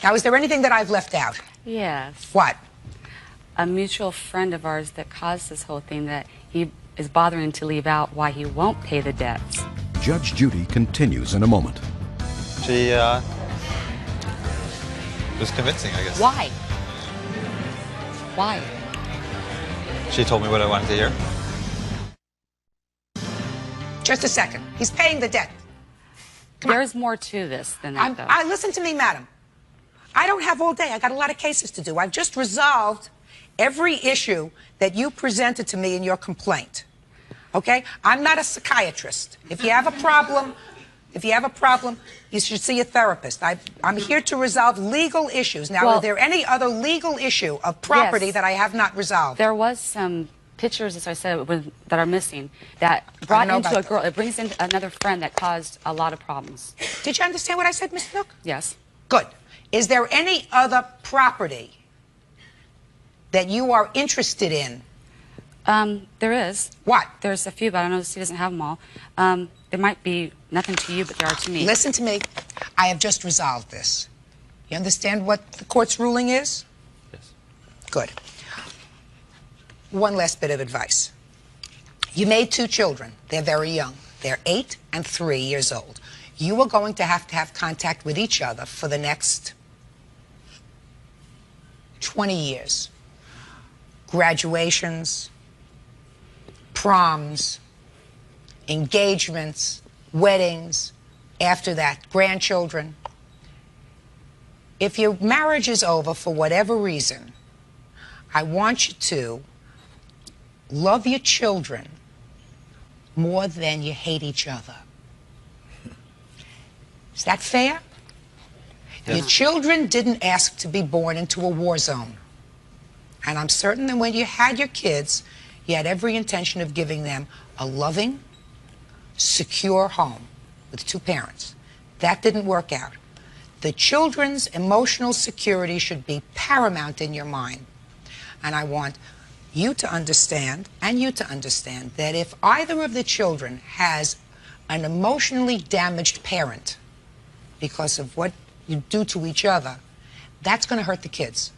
[SPEAKER 2] Now, is there anything that I've left out?
[SPEAKER 22] Yes.
[SPEAKER 2] What?
[SPEAKER 22] A mutual friend of ours that caused this whole thing that he is bothering to leave out why he won't pay the debts.
[SPEAKER 4] Judge Judy continues in a moment.
[SPEAKER 21] She was convincing, I guess.
[SPEAKER 22] Why? Why?
[SPEAKER 21] She told me what I wanted to hear.
[SPEAKER 2] Just a second. He's paying the debt.
[SPEAKER 22] There's more to this than that, though.
[SPEAKER 2] Listen to me, madam. I don't have all day. I got a lot of cases to do. I've just resolved every issue that you presented to me in your complaint. Okay? I'm not a psychiatrist. If you have a problem, you should see a therapist. I'm here to resolve legal issues. Now,
[SPEAKER 22] Well,
[SPEAKER 2] are there any other legal issue of property
[SPEAKER 22] Yes.
[SPEAKER 2] that I have not resolved?
[SPEAKER 22] There was some pictures, as I said, that are missing that brought
[SPEAKER 2] know
[SPEAKER 22] into
[SPEAKER 2] about
[SPEAKER 22] a girl. It brings in another friend that caused a lot of problems.
[SPEAKER 2] Did you understand what I said, Ms. Nook?
[SPEAKER 22] Yes.
[SPEAKER 2] Good. Is there any other property that you are interested in
[SPEAKER 22] There is.
[SPEAKER 2] What?
[SPEAKER 22] There's a few, but I know he doesn't have them all. There might be nothing to you, but there are to me.
[SPEAKER 2] Listen to me. I have just resolved this. You understand what the court's ruling is?
[SPEAKER 21] Yes.
[SPEAKER 2] Good. One last bit of advice. You made 2 children. They're very young. They're 8 and 3 years old. You are going to have contact with each other for the next 20 years. Graduations, proms, engagements, weddings, after that, grandchildren. If your marriage is over for whatever reason, I want you to love your children more than you hate each other. Is that fair?
[SPEAKER 21] Yes.
[SPEAKER 2] Your children didn't ask to be born into a war zone. And I'm certain that when you had your kids, you had every intention of giving them a loving, secure home with 2 parents. That didn't work out. The children's emotional security should be paramount in your mind. And I want you to understand, and you to understand, that if either of the children has an emotionally damaged parent because of what you do to each other, that's going to hurt the kids.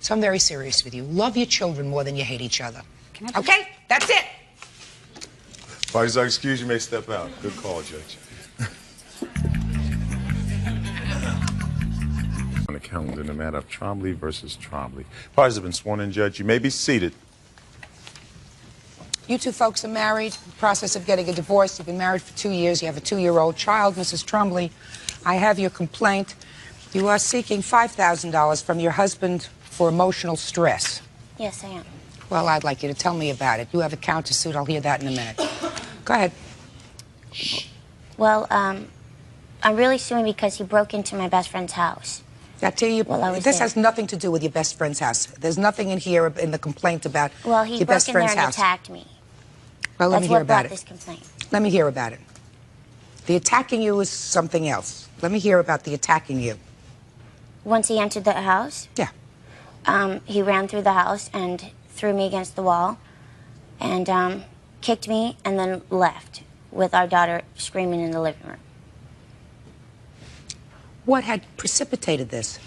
[SPEAKER 2] So I'm very serious with you. Love your children more than you hate each other. Okay? That's it.
[SPEAKER 1] Parties are excused. You may step out. Good call, Judge. On the calendar in the matter of Trombley versus Trombley. Parties have been sworn in, Judge. You may be seated.
[SPEAKER 2] You 2 folks are married, in the process of getting a divorce. You've been married for 2 years. You have a 2-year-old child, Mrs. Trombley. I have your complaint. You are seeking $5,000 from your husband for emotional stress.
[SPEAKER 12] Yes, I am.
[SPEAKER 2] Well, I'd like you to tell me about it. You have a countersuit. I'll hear that in a minute. Go ahead.
[SPEAKER 12] Well, I'm really suing because he broke into my best friend's house.
[SPEAKER 2] I tell you,
[SPEAKER 12] While I was
[SPEAKER 2] this
[SPEAKER 12] there.
[SPEAKER 2] has nothing to do with your best friend's house. There's nothing in here in the complaint about
[SPEAKER 12] Well, he
[SPEAKER 2] your
[SPEAKER 12] broke
[SPEAKER 2] best
[SPEAKER 12] in there
[SPEAKER 2] friend's
[SPEAKER 12] and
[SPEAKER 2] house.
[SPEAKER 12] attacked me.
[SPEAKER 2] Well, let
[SPEAKER 12] That's
[SPEAKER 2] me hear
[SPEAKER 12] what brought
[SPEAKER 2] about it.
[SPEAKER 12] this complaint.
[SPEAKER 2] Let me hear about it. The attacking you is something else. Let me hear about the attacking you.
[SPEAKER 12] Once he entered the house,
[SPEAKER 2] Yeah.
[SPEAKER 12] He ran through the house and threw me against the wall and kicked me and then left with our daughter screaming in the living room.
[SPEAKER 2] What had precipitated this?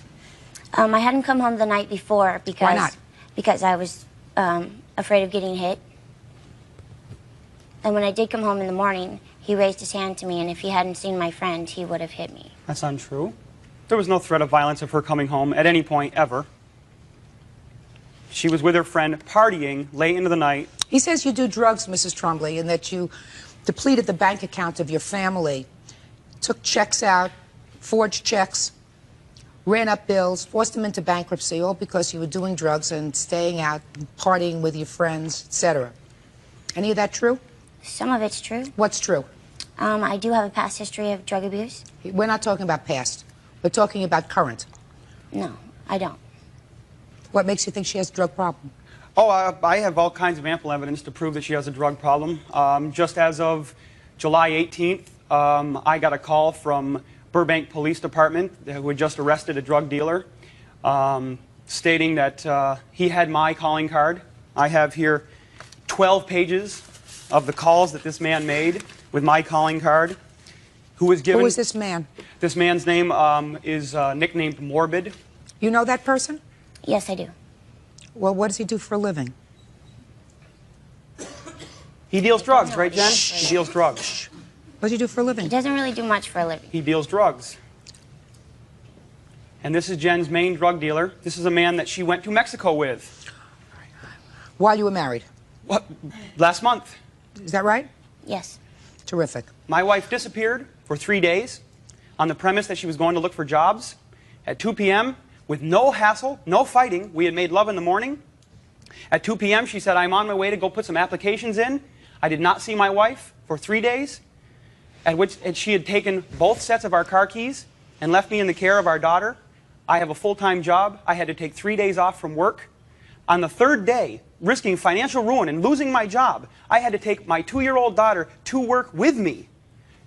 [SPEAKER 12] I hadn't come home the night before because
[SPEAKER 2] Why not?
[SPEAKER 12] Because I was afraid of getting hit. And when I did come home in the morning, he raised his hand to me, and if he hadn't seen my friend, he would have hit me.
[SPEAKER 3] That's untrue. There was no threat of violence of her coming home at any point ever. She was with her friend partying late into the night.
[SPEAKER 2] He says you do drugs, Mrs. Trombley, and that you depleted the bank account of your family, took checks out, forged checks, ran up bills, forced them into bankruptcy, all because you were doing drugs and staying out, and partying with your friends, etc. Any of that true?
[SPEAKER 12] Some of it's true.
[SPEAKER 2] What's true?
[SPEAKER 12] I do have a past history of drug abuse.
[SPEAKER 2] We're not talking about past. We're talking about current.
[SPEAKER 12] No, I don't.
[SPEAKER 2] What makes you think she has a drug problem?
[SPEAKER 3] Oh, I have all kinds of ample evidence to prove that she has a drug problem. Just as of July 18th, I got a call from Burbank Police Department who had just arrested a drug dealer, stating that he had my calling card. I have here 12 pages of the calls that this man made with my calling card. Who was given?
[SPEAKER 2] Who is this man?
[SPEAKER 3] This man's name is nicknamed Morbid.
[SPEAKER 2] You know that person?
[SPEAKER 12] Yes, I do.
[SPEAKER 2] Well, what does he do for a living?
[SPEAKER 3] He deals drugs, right, Jen? He deals drugs.
[SPEAKER 2] What does he do for a living?
[SPEAKER 12] He doesn't really do much for a living.
[SPEAKER 3] He deals drugs. And this is Jen's main drug dealer. This is a man that she went to Mexico with.
[SPEAKER 2] While you were married?
[SPEAKER 3] What? Last month.
[SPEAKER 2] Is that right?
[SPEAKER 12] Yes.
[SPEAKER 2] Terrific.
[SPEAKER 3] My wife disappeared for 3 days on the premise that she was going to look for jobs. At 2 p.m., with no hassle, no fighting, we had made love in the morning. At 2 p.m., she said, I'm on my way to go put some applications in. I did not see my wife for 3 days, at which she had taken both sets of our car keys and left me in the care of our daughter. I have a full-time job. I had to take 3 days off from work. On the third day, risking financial ruin and losing my job, I had to take my 2-year-old daughter to work with me.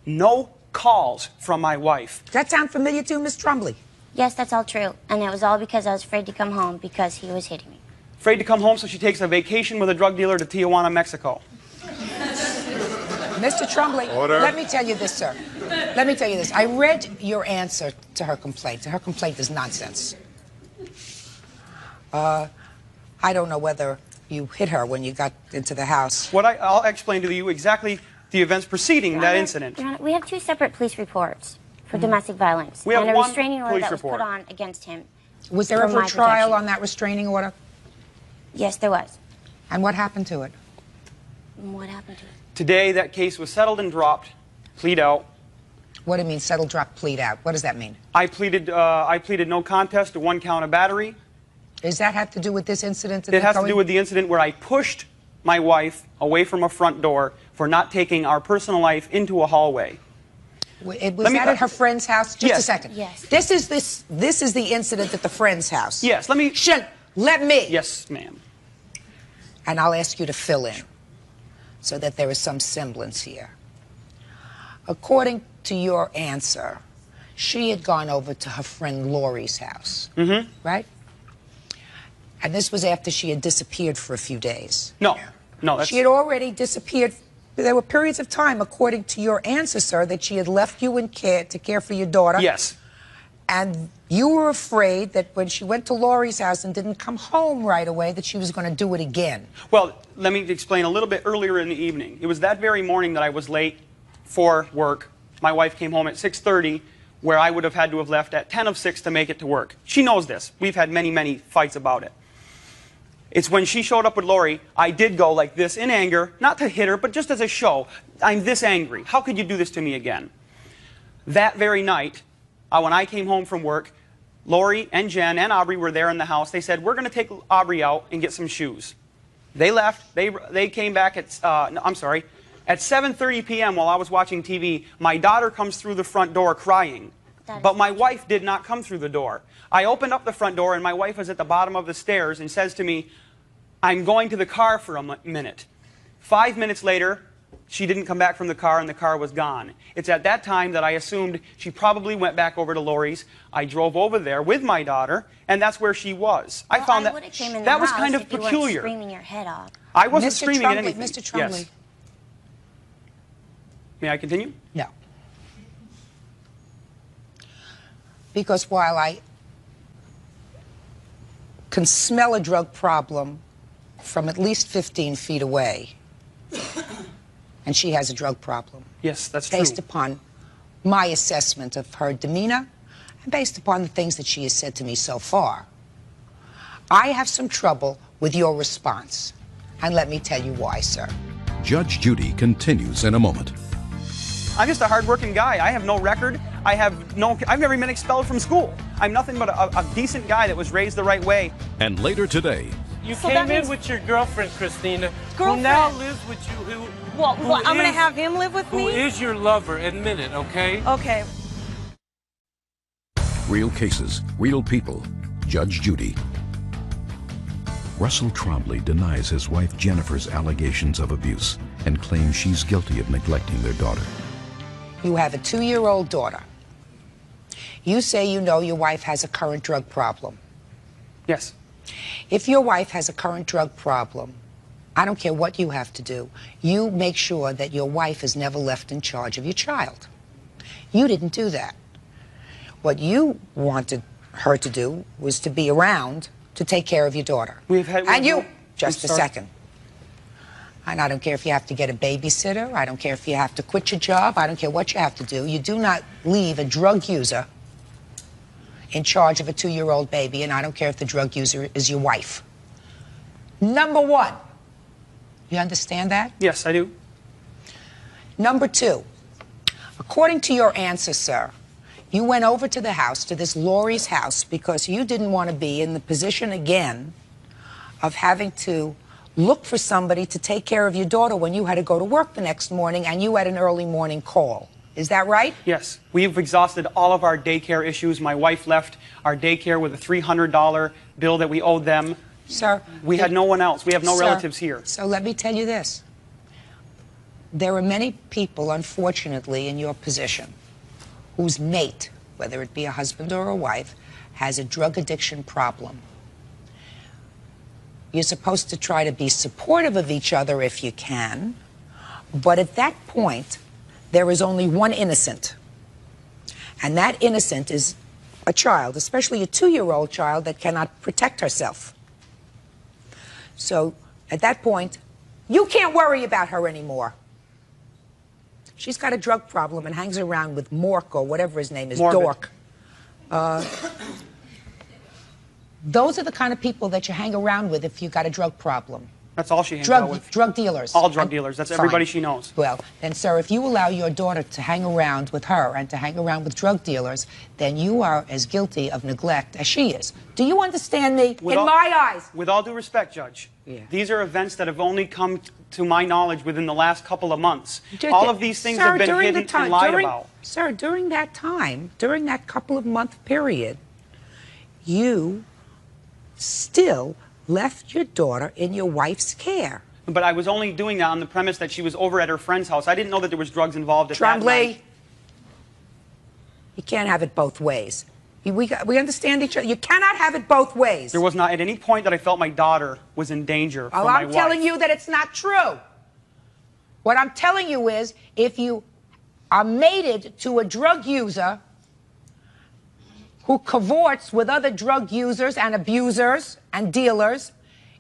[SPEAKER 3] No calls from my wife.
[SPEAKER 2] Does that sound familiar to you, Miss Trombley?
[SPEAKER 12] Yes, that's all true. And it was all because I was afraid to come home because he was hitting me.
[SPEAKER 3] Afraid to come home, so she takes a vacation with a drug dealer to Tijuana, Mexico.
[SPEAKER 2] Mr. Trumbley,
[SPEAKER 1] Order.
[SPEAKER 2] let me tell you this, sir. Let me tell you this. I read your answer to her complaint. Her complaint is nonsense. I don't know whether you hit her when you got into the house.
[SPEAKER 3] I'll explain to you exactly the events preceding that incident.
[SPEAKER 6] Your Honor, we have 2 separate police reports for domestic violence.
[SPEAKER 3] We have
[SPEAKER 6] and a
[SPEAKER 3] one
[SPEAKER 6] restraining order
[SPEAKER 3] police
[SPEAKER 6] that was
[SPEAKER 3] report.
[SPEAKER 6] put on against him.
[SPEAKER 2] Was there
[SPEAKER 6] for
[SPEAKER 2] ever a
[SPEAKER 6] my
[SPEAKER 2] trial
[SPEAKER 6] protection.
[SPEAKER 2] on that restraining order?
[SPEAKER 6] Yes, there was.
[SPEAKER 2] And what happened to it?
[SPEAKER 6] What happened to it?
[SPEAKER 3] Today, that case was settled and dropped. Plead out.
[SPEAKER 2] What do you mean, settle, drop, plead out? What does that mean?
[SPEAKER 3] I pleaded no contest to 1 count of battery.
[SPEAKER 2] Does that have to do with this incident?
[SPEAKER 3] It has to do with the incident where I pushed my wife away from a front door for not taking our personal life into a hallway.
[SPEAKER 2] Was that at her friend's house? Just
[SPEAKER 3] Yes.
[SPEAKER 2] a second.
[SPEAKER 6] Yes.
[SPEAKER 2] This is the incident at the friend's house.
[SPEAKER 3] Yes, let me...
[SPEAKER 2] Let me.
[SPEAKER 3] Yes, ma'am.
[SPEAKER 2] And I'll ask you to fill in so that there is some semblance here. According to your answer, she had gone over to her friend Lori's house, right? And this was after she had disappeared for a few days.
[SPEAKER 3] No, that's...
[SPEAKER 2] She had already disappeared. There were periods of time, according to your answer, sir, that she had left you in care to care for your daughter.
[SPEAKER 3] Yes.
[SPEAKER 2] And you were afraid that when she went to Lori's house and didn't come home right away, that she was going to do it again.
[SPEAKER 3] Well, let me explain a little bit earlier in the evening. It was that very morning that I was late for work. My wife came home at 6:30, where I would have had to have left at 10 of 6 to make it to work. She knows this. We've had many, many fights about it. It's when she showed up with Lori, I did go like this in anger, not to hit her, but just as a show. I'm this angry. How could you do this to me again? That very night, when I came home from work, Lori and Jen and Aubrey were there in the house. They said, we're going to take Aubrey out and get some shoes. They left. They came back at 7:30 p.m. while I was watching TV. My daughter comes through the front door crying. But my wife did not come through the door. I opened up the front door, and my wife was at the bottom of the stairs and says to me, I'm going to the car for a minute. 5 minutes later, she didn't come back from the car, and the car was gone. It's at that time that I assumed she probably went back over to Lori's. I drove over there with my daughter, and that's where she was. I found that that was kind of peculiar.
[SPEAKER 6] Screaming your head off.
[SPEAKER 3] I wasn't
[SPEAKER 2] Mr.
[SPEAKER 3] screaming at
[SPEAKER 2] Trumbley,
[SPEAKER 3] anything.
[SPEAKER 2] Mr. Trumbley.
[SPEAKER 3] Yes. May I continue?
[SPEAKER 2] No. Because while I can smell a drug problem from at least 15 feet away, and she has a drug problem.
[SPEAKER 3] Yes, that's true.
[SPEAKER 2] Based upon my assessment of her demeanor and based upon the things that she has said to me so far, I have some trouble with your response. And let me tell you why, sir.
[SPEAKER 4] Judge Judy continues in a moment.
[SPEAKER 3] I'm just a hardworking guy. I have no record. I've never been expelled from school. I'm nothing but a decent guy that was raised the right way.
[SPEAKER 4] And later today,
[SPEAKER 8] you came in with your girlfriend, Christina,
[SPEAKER 23] Girlfriend?
[SPEAKER 8] who now lives with you. Who
[SPEAKER 23] I'm going to have him live with me?
[SPEAKER 8] Who is your lover? Admit it, okay?
[SPEAKER 23] Okay.
[SPEAKER 4] real cases, real people. Judge Judy. Russell Trombley denies his wife Jennifer's allegations of abuse and claims she's guilty of neglecting their daughter.
[SPEAKER 2] You have a 2-year-old daughter. You say you know your wife has a current drug problem.
[SPEAKER 3] Yes.
[SPEAKER 2] If your wife has a current drug problem, I don't care what you have to do, you make sure that your wife is never left in charge of your child. You didn't do that. What you wanted her to do was to be around to take care of your daughter. Just a second. And I don't care if you have to get a babysitter. I don't care if you have to quit your job. I don't care what you have to do. You do not leave a drug user in charge of a 2-year-old baby, and I don't care if the drug user is your wife. Number one. You understand that?
[SPEAKER 3] Yes, I do.
[SPEAKER 2] Number two. According to your answer, sir, you went over to the house, to this Lori's house, because you didn't want to be in the position again of having to look for somebody to take care of your daughter when you had to go to work the next morning and you had an early morning call. Is that right?
[SPEAKER 3] Yes. We've exhausted all of our daycare issues. My wife left our daycare with a $300 bill that we owed them.
[SPEAKER 2] Sir.
[SPEAKER 3] We had no one else. We have no
[SPEAKER 2] Sir,
[SPEAKER 3] relatives here.
[SPEAKER 2] So let me tell you this. There are many people, unfortunately, in your position whose mate, whether it be a husband or a wife, has a drug addiction problem. You're supposed to try to be supportive of each other if you can. But at that point, there is only one innocent. And that innocent is a child, especially a 2-year-old child that cannot protect herself. So at that point, you can't worry about her anymore. She's got a drug problem and hangs around with Mork or whatever his name is,
[SPEAKER 3] Morbid.
[SPEAKER 2] Dork. Those are the kind of people that you hang around with if you've got a drug problem.
[SPEAKER 3] That's all she hangs out with.
[SPEAKER 2] Drug dealers.
[SPEAKER 3] All drug dealers. That's
[SPEAKER 2] Fine.
[SPEAKER 3] everybody she knows.
[SPEAKER 2] Well, then, sir, if you allow your daughter to hang around with her and to hang around with drug dealers, then you are as guilty of neglect as she is. Do you understand me? In my eyes.
[SPEAKER 3] With all due respect, Judge, these are events that have only come to my knowledge within the last couple of months. All of these things have been hidden and lied about.
[SPEAKER 2] Sir, during that time, during that couple of month period, you still left your daughter in your wife's care.
[SPEAKER 3] But I was only doing that on the premise that she was over at her friend's house. I didn't know that there was drugs involved at that night.
[SPEAKER 2] You can't have it both ways. We understand each other. You cannot have it both ways.
[SPEAKER 3] There was not at any point that I felt my daughter was in danger from my wife.
[SPEAKER 2] I'm telling you that it's not true. What I'm telling you is, if you are mated to a drug user who cavorts with other drug users and abusers and dealers,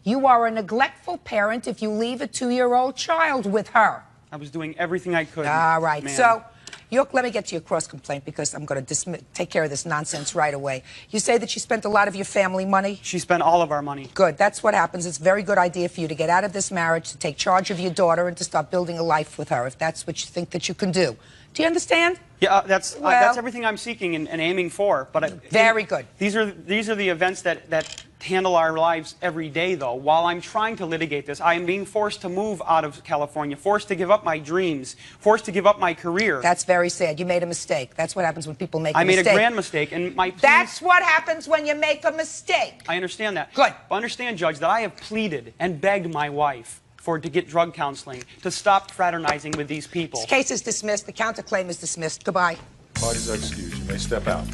[SPEAKER 2] you are a neglectful parent if you leave a 2-year-old child with her.
[SPEAKER 3] I was doing everything I could.
[SPEAKER 2] All right.
[SPEAKER 3] ma'am.
[SPEAKER 2] So, let me get to your cross complaint because I'm going to take care of this nonsense right away. You say that she spent a lot of your family money?
[SPEAKER 3] She spent all of our money.
[SPEAKER 2] Good. That's what happens. It's a very good idea for you to get out of this marriage, to take charge of your daughter, and to start building a life with her, if that's what you think that you can do. Do you understand?
[SPEAKER 3] Yeah, that's everything I'm seeking and aiming for. But
[SPEAKER 2] very good.
[SPEAKER 3] These are the events that handle our lives every day, though. While I'm trying to litigate this, I am being forced to move out of California, forced to give up my dreams, forced to give up my career.
[SPEAKER 2] That's very sad. You made a mistake. That's what happens when people make a mistake.
[SPEAKER 3] I made a grand mistake, and
[SPEAKER 2] That's what happens when you make a mistake.
[SPEAKER 3] I understand that.
[SPEAKER 2] Good.
[SPEAKER 3] But understand, Judge, that I have pleaded and begged my wife to get drug counseling, to stop fraternizing with these people.
[SPEAKER 2] This case is dismissed. The counterclaim is dismissed. Goodbye.
[SPEAKER 1] Parties are excused. You may step out.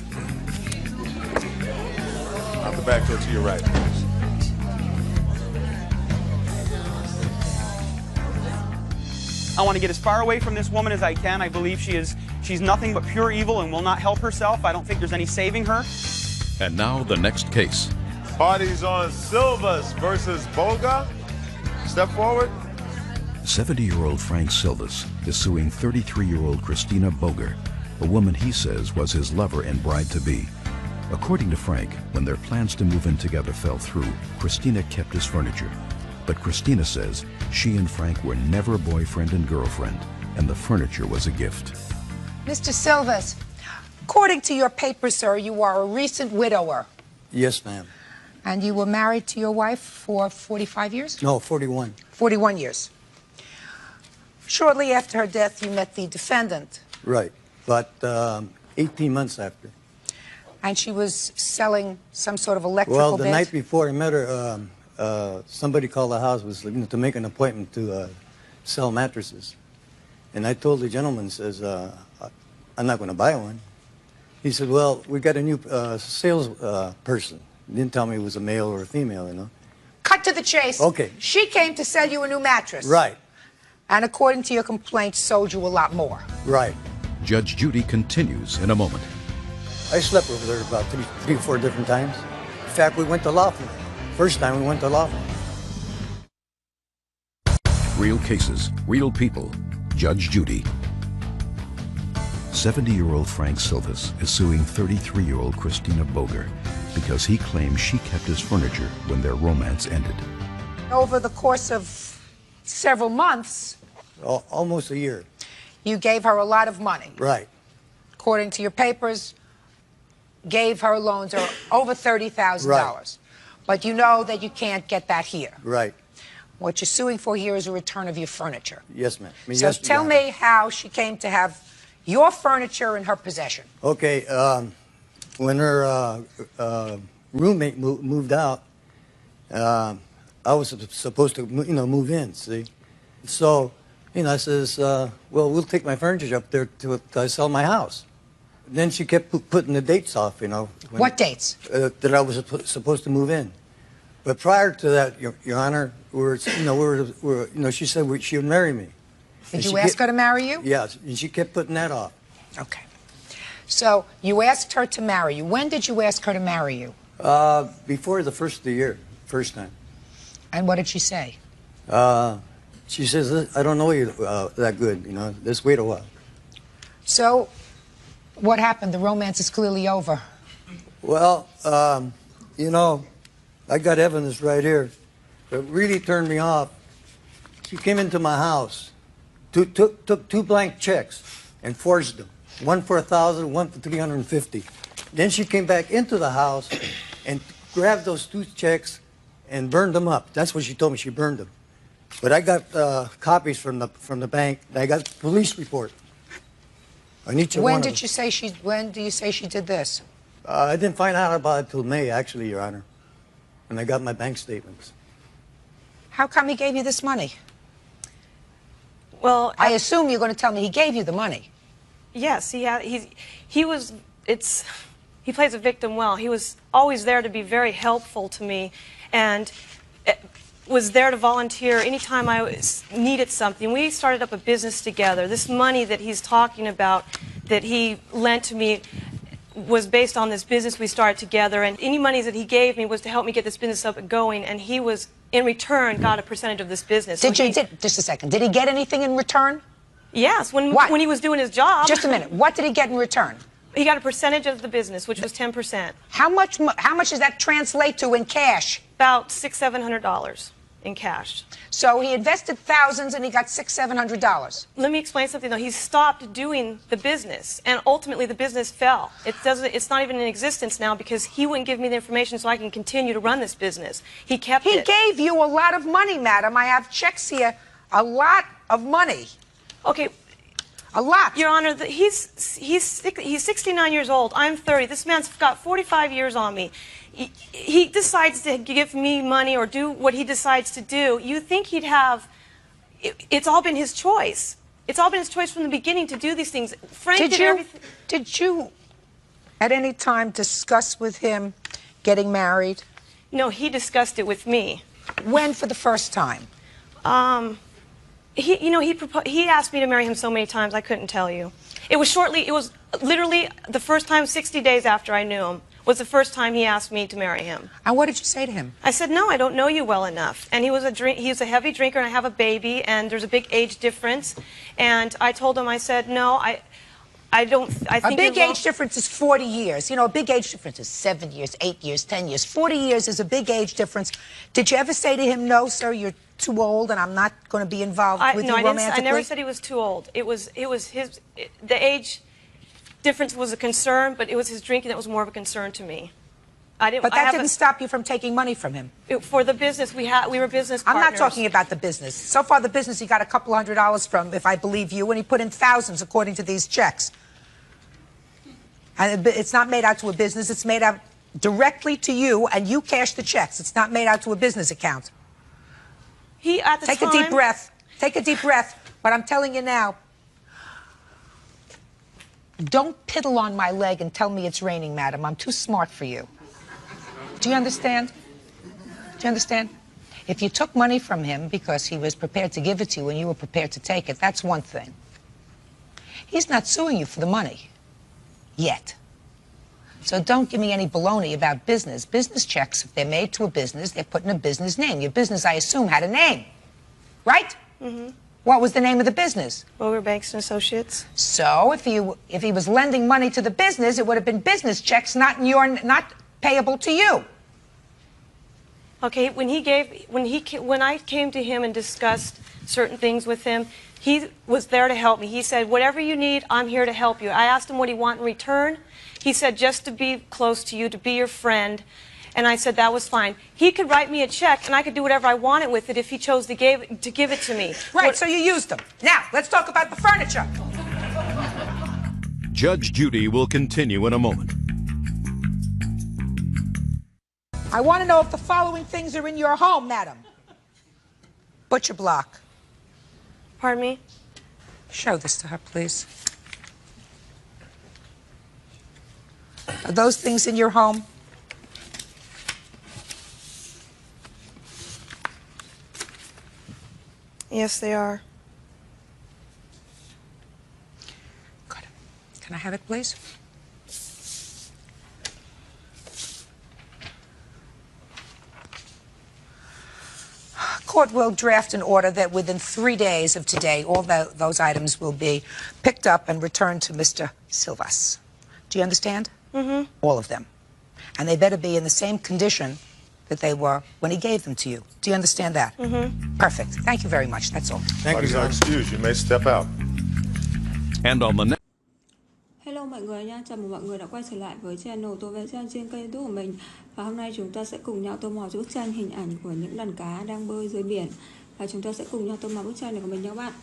[SPEAKER 1] Out the back door to your right, please.
[SPEAKER 3] I want to get as far away from this woman as I can. I believe she's nothing but pure evil and will not help herself. I don't think there's any saving her.
[SPEAKER 4] And now the next case.
[SPEAKER 1] Parties on Silvas versus Boga. Step forward.
[SPEAKER 4] 70-year-old Frank Silvas is suing 33-year-old Christina Boger, a woman he says was his lover and bride-to-be. According to Frank, when their plans to move in together fell through, Christina kept his furniture. But Christina says she and Frank were never boyfriend and girlfriend, and the furniture was a gift.
[SPEAKER 2] Mr. Silvas, according to your papers, sir, you are a recent widower.
[SPEAKER 14] Yes, ma'am.
[SPEAKER 2] And you were married to your wife for 45 years?
[SPEAKER 14] No, 41.
[SPEAKER 2] 41 years. Shortly after her death, you met the defendant.
[SPEAKER 14] Right, but 18 months after.
[SPEAKER 2] And she was selling some sort of electrical
[SPEAKER 14] Well, the
[SPEAKER 2] bed?
[SPEAKER 14] night before I met her, somebody called the house was looking to make an appointment to sell mattresses. And I told the gentleman, says, I'm not going to buy one. He said, well, we got a new sales person. He didn't tell me it was a male or a female, you know.
[SPEAKER 2] Cut to the chase.
[SPEAKER 14] Okay.
[SPEAKER 2] She came to sell you a new mattress.
[SPEAKER 14] Right.
[SPEAKER 2] And according to your complaint, sold you a lot more.
[SPEAKER 14] Right.
[SPEAKER 4] Judge Judy continues in a moment.
[SPEAKER 14] I slept over there about three or four different times. In fact, we went to Laughlin. First time we went to Laughlin.
[SPEAKER 4] Real cases, real people. Judge Judy. 70-year-old Frank Silvas is suing 33-year-old Christina Boger because he claims she kept his furniture when their romance ended.
[SPEAKER 2] Over the course of several months,
[SPEAKER 14] Almost a year.
[SPEAKER 2] you gave her a lot of money.
[SPEAKER 14] Right.
[SPEAKER 2] According to your papers, gave her loans of over $30,000.
[SPEAKER 14] Right.
[SPEAKER 2] But you know that you can't get that here.
[SPEAKER 14] Right.
[SPEAKER 2] What you're suing for here is a return of your furniture.
[SPEAKER 14] Yes, ma'am. I mean,
[SPEAKER 2] So
[SPEAKER 14] yes,
[SPEAKER 2] tell
[SPEAKER 14] you
[SPEAKER 2] me how she came to have your furniture in her possession.
[SPEAKER 14] Okay, when her roommate moved out, I was supposed to, move in, see? So, I says, well, we'll take my furniture up there to sell my house. Then she kept putting the dates off,
[SPEAKER 2] What dates?
[SPEAKER 14] That I was supposed to move in.
[SPEAKER 9] But prior to that, Your Honor, she said she would marry me.
[SPEAKER 2] Did you ask her to marry you?
[SPEAKER 9] Yes, and she kept putting that off.
[SPEAKER 2] Okay. So you asked her to marry you. When did you ask her to marry you?
[SPEAKER 9] Before the first of the year, first time.
[SPEAKER 2] And what did she say?
[SPEAKER 9] She says, I don't know you that good, let's wait a while.
[SPEAKER 2] So what happened? The romance is clearly over.
[SPEAKER 9] Well, I got evidence right here that really turned me off. She came into my house, took 2 blank checks and forged them. One for $1,000, one for $350. Then she came back into the house and grabbed those 2 checks and burned them up. That's what she told me. She burned them. But I got copies from the bank. I got the police report on each one of them.
[SPEAKER 2] When do you say she did this?
[SPEAKER 9] I didn't find out about it till May, actually, Your Honor. And I got my bank statements.
[SPEAKER 2] How come he gave you this money?
[SPEAKER 5] Well,
[SPEAKER 2] I assume you're going to tell me he gave you the money.
[SPEAKER 5] Yes, he plays a victim well. He was always there to be very helpful to me, and was there to volunteer anytime I needed something. We started up a business together. This money that he's talking about that he lent to me was based on this business we started together, and any money that he gave me was to help me get this business up and going, and he was, in return, got a percentage of this business.
[SPEAKER 2] Just a second. Did he get anything in return?
[SPEAKER 5] Yes, when he was doing his job.
[SPEAKER 2] Just a minute. What did he get in return?
[SPEAKER 5] He got a percentage of the business, which was 10%.
[SPEAKER 2] How much does that translate to in cash?
[SPEAKER 5] About $600-700 in cash.
[SPEAKER 2] So he invested thousands and he got $600-700.
[SPEAKER 5] Let me explain something though. He stopped doing the business, and ultimately the business fell. It's not even in existence now because he wouldn't give me the information so I can continue to run this business. He kept it.
[SPEAKER 2] He gave you a lot of money, madam. I have checks here. A lot of money.
[SPEAKER 5] Okay.
[SPEAKER 2] A lot.
[SPEAKER 5] Your Honor, he's 69 years old. I'm 30. This man's got 45 years on me. He decides to give me money or do what he decides to do. You think he'd have... It's all been his choice. It's all been his choice from the beginning to do these things. Frank did everything.
[SPEAKER 2] Did you at any time discuss with him getting married?
[SPEAKER 5] No, he discussed it with me.
[SPEAKER 2] When for the first time?
[SPEAKER 5] He asked me to marry him so many times I couldn't tell you. It was literally the first time 60 days after I knew him was the first time he asked me to marry him.
[SPEAKER 2] And what did you say to him?
[SPEAKER 5] I said, no, I don't know you well enough. And he was a heavy drinker, and I have a baby, and there's a big age difference. And I told him, I said, no, I think
[SPEAKER 2] a big age difference is 40 years. A big age difference is 7 years, 8 years, 10 years. 40 years is a big age difference. Did you ever say to him, no, sir, you're too old and I'm not going to be involved with you romantically?
[SPEAKER 5] I never said he was too old. The age difference was a concern, but it was his drinking that was more of a concern to me.
[SPEAKER 2] But that didn't stop you from taking money from him.
[SPEAKER 5] For the business, we were business partners.
[SPEAKER 2] I'm not talking about the business. So far, the business he got a couple $100 from, if I believe you, and he put in thousands according to these checks. And it's not made out to a business. It's made out directly to you, and you cash the checks. It's not made out to a business account. Take a deep breath. Take a deep breath. But I'm telling you now, don't piddle on my leg and tell me it's raining, madam. I'm too smart for you. Do you understand? Do you understand? If you took money from him because he was prepared to give it to you and you were prepared to take it, that's one thing. He's not suing you for the money. Yet. So don't give me any baloney about business. Business checks, if they're made to a business, they're put in a business name. Your business, I assume, had a name. Right?
[SPEAKER 5] Mm-hmm.
[SPEAKER 2] What was the name of the business?
[SPEAKER 5] Well, we were Banks and Associates.
[SPEAKER 2] So if he was lending money to the business, it would have been business checks, not payable to you.
[SPEAKER 5] Okay, when I came to him and discussed certain things with him, he was there to help me. He said, whatever you need, I'm here to help you. I asked him what he wanted in return. He said, just to be close to you, to be your friend. And I said that was fine. He could write me a check, and I could do whatever I wanted with it if he chose to give it to me.
[SPEAKER 2] Right, so you used them. Now, let's talk about the furniture.
[SPEAKER 18] Judge Judy will continue in a moment.
[SPEAKER 2] I want to know if the following things are in your home, madam. Butcher block.
[SPEAKER 5] Pardon me?
[SPEAKER 2] Show this to her, please. Are those things in your home?
[SPEAKER 11] Yes, they are.
[SPEAKER 2] Can I have it, please? Court will draft an order that within 3 days of today, all those items will be picked up and returned to Mr. Silvas. Do you understand?
[SPEAKER 11] Mm-hmm.
[SPEAKER 2] All of them. And they better be in the same condition that they were when he gave them to you. Do you understand that?
[SPEAKER 11] Mm-hmm.
[SPEAKER 2] Perfect. Thank you very much. That's all.
[SPEAKER 1] Parties are excused. You may step out.
[SPEAKER 18] And on the next.
[SPEAKER 13] Hello mọi người nha, chào mừng mọi người đã quay trở lại với channel tôi vẽ tranh trên kênh YouTube của mình. Và hôm nay chúng ta sẽ cùng nhau tô màu cho bức tranh hình ảnh của những đàn cá đang bơi dưới biển. Và chúng ta sẽ cùng nhau tô màu bức tranh này của mình nha các bạn.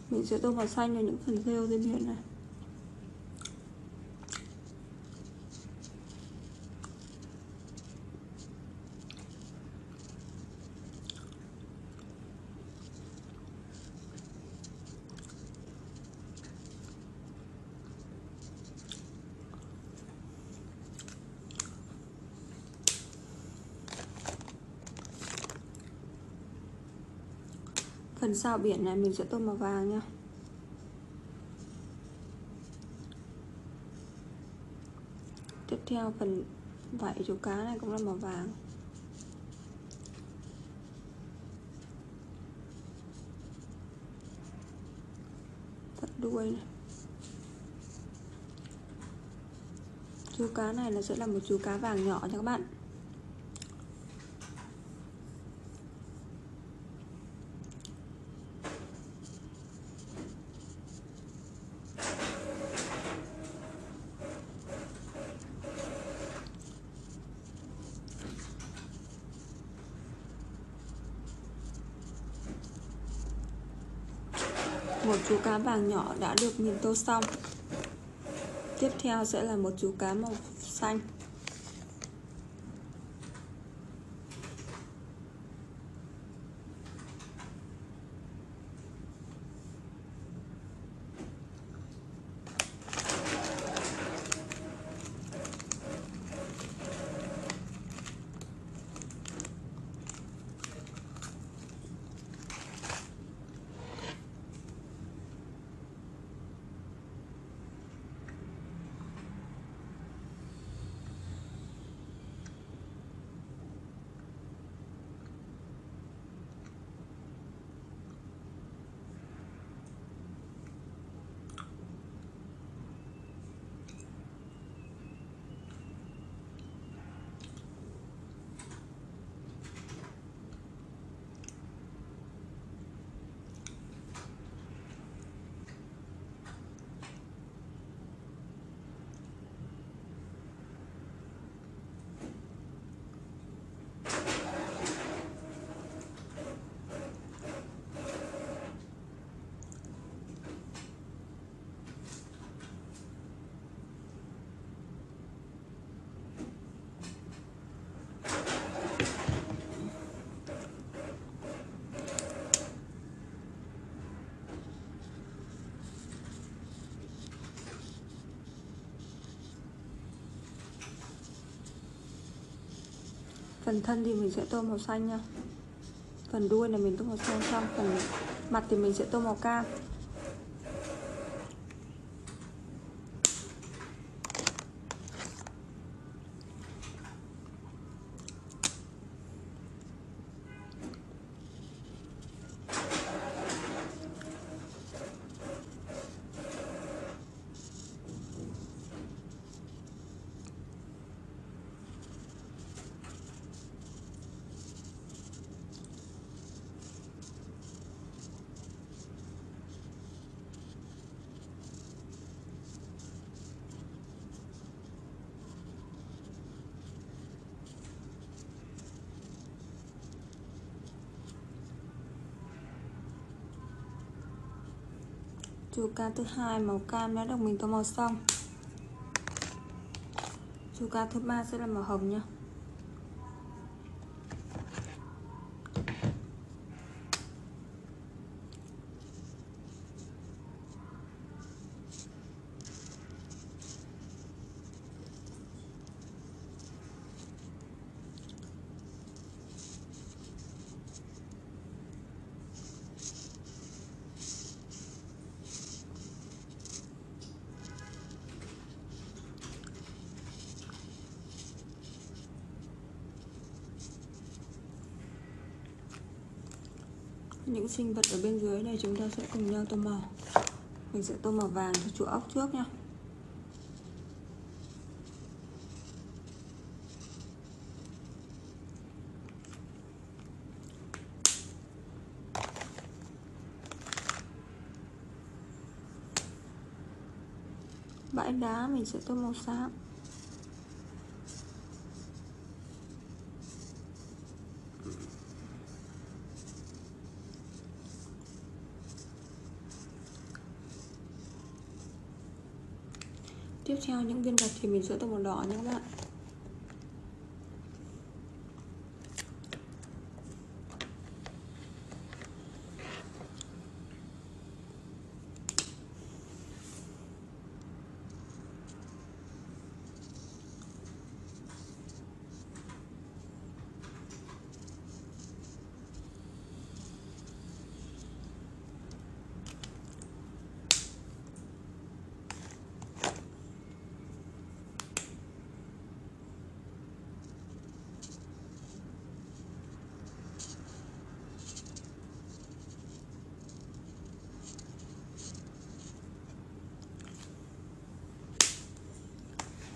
[SPEAKER 13] Mình sẽ tô màu xanh vào những phần rêu dưới biển này. Phần sao biển này mình sẽ tô màu vàng nha. Tiếp theo phần vảy chú cá này cũng là màu vàng. Phần đuôi này. Chú cá này là sẽ là một chú cá vàng nhỏ nha các bạn. Một chú cá vàng nhỏ đã được mình tô xong. Tiếp theo sẽ là một chú cá màu xanh. Phần thân thì mình sẽ tô màu xanh nha. Phần đuôi này mình tô màu xanh xong. Phần mặt thì mình sẽ tô màu cam. Chú cá thứ hai màu cam đã được mình tô màu xong. Chú cá thứ ba sẽ là màu hồng nhá. Những sinh vật ở bên dưới này chúng ta sẽ cùng nhau tô màu. Mình sẽ tô màu vàng cho chú ốc trước nha. Bãi đá mình sẽ tô màu xám. Tiếp theo những viên gạch thì mình sẽ tô màu đỏ nha các bạn.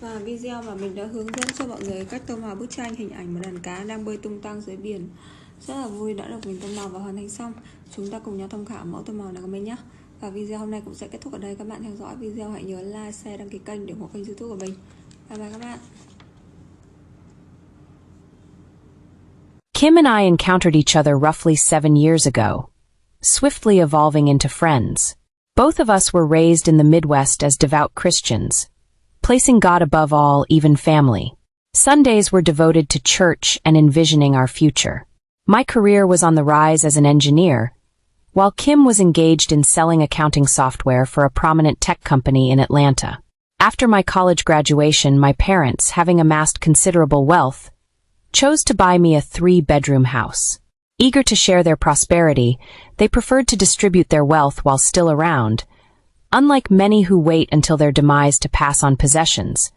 [SPEAKER 13] Và video mà mình đã hướng dẫn cho mọi người cách tô màu bức tranh hình ảnh một đàn cá đang bơi tung tăng dưới biển rất là vui đã được mình tô màu và hoàn thành xong. Chúng ta cùng nhau tham khảo mẫu tô màu này của mình nhé. Và video hôm nay cũng sẽ kết thúc ở đây. Các bạn theo dõi video hãy nhớ like, share, đăng ký kênh để ủng hộ kênh YouTube của mình. Bye bye các bạn.
[SPEAKER 11] Kim and I encountered each other roughly 7 years ago, swiftly evolving into friends. Both of us were raised in the Midwest as devout Christians, placing God above all, even family. Sundays were devoted to church and envisioning our future. My career was on the rise as an engineer, while Kim was engaged in selling accounting software for a prominent tech company in Atlanta. After my college graduation, my parents, having amassed considerable wealth, chose to buy me a 3-bedroom house. Eager to share their prosperity, they preferred to distribute their wealth while still around, unlike many who wait until their demise to pass on possessions,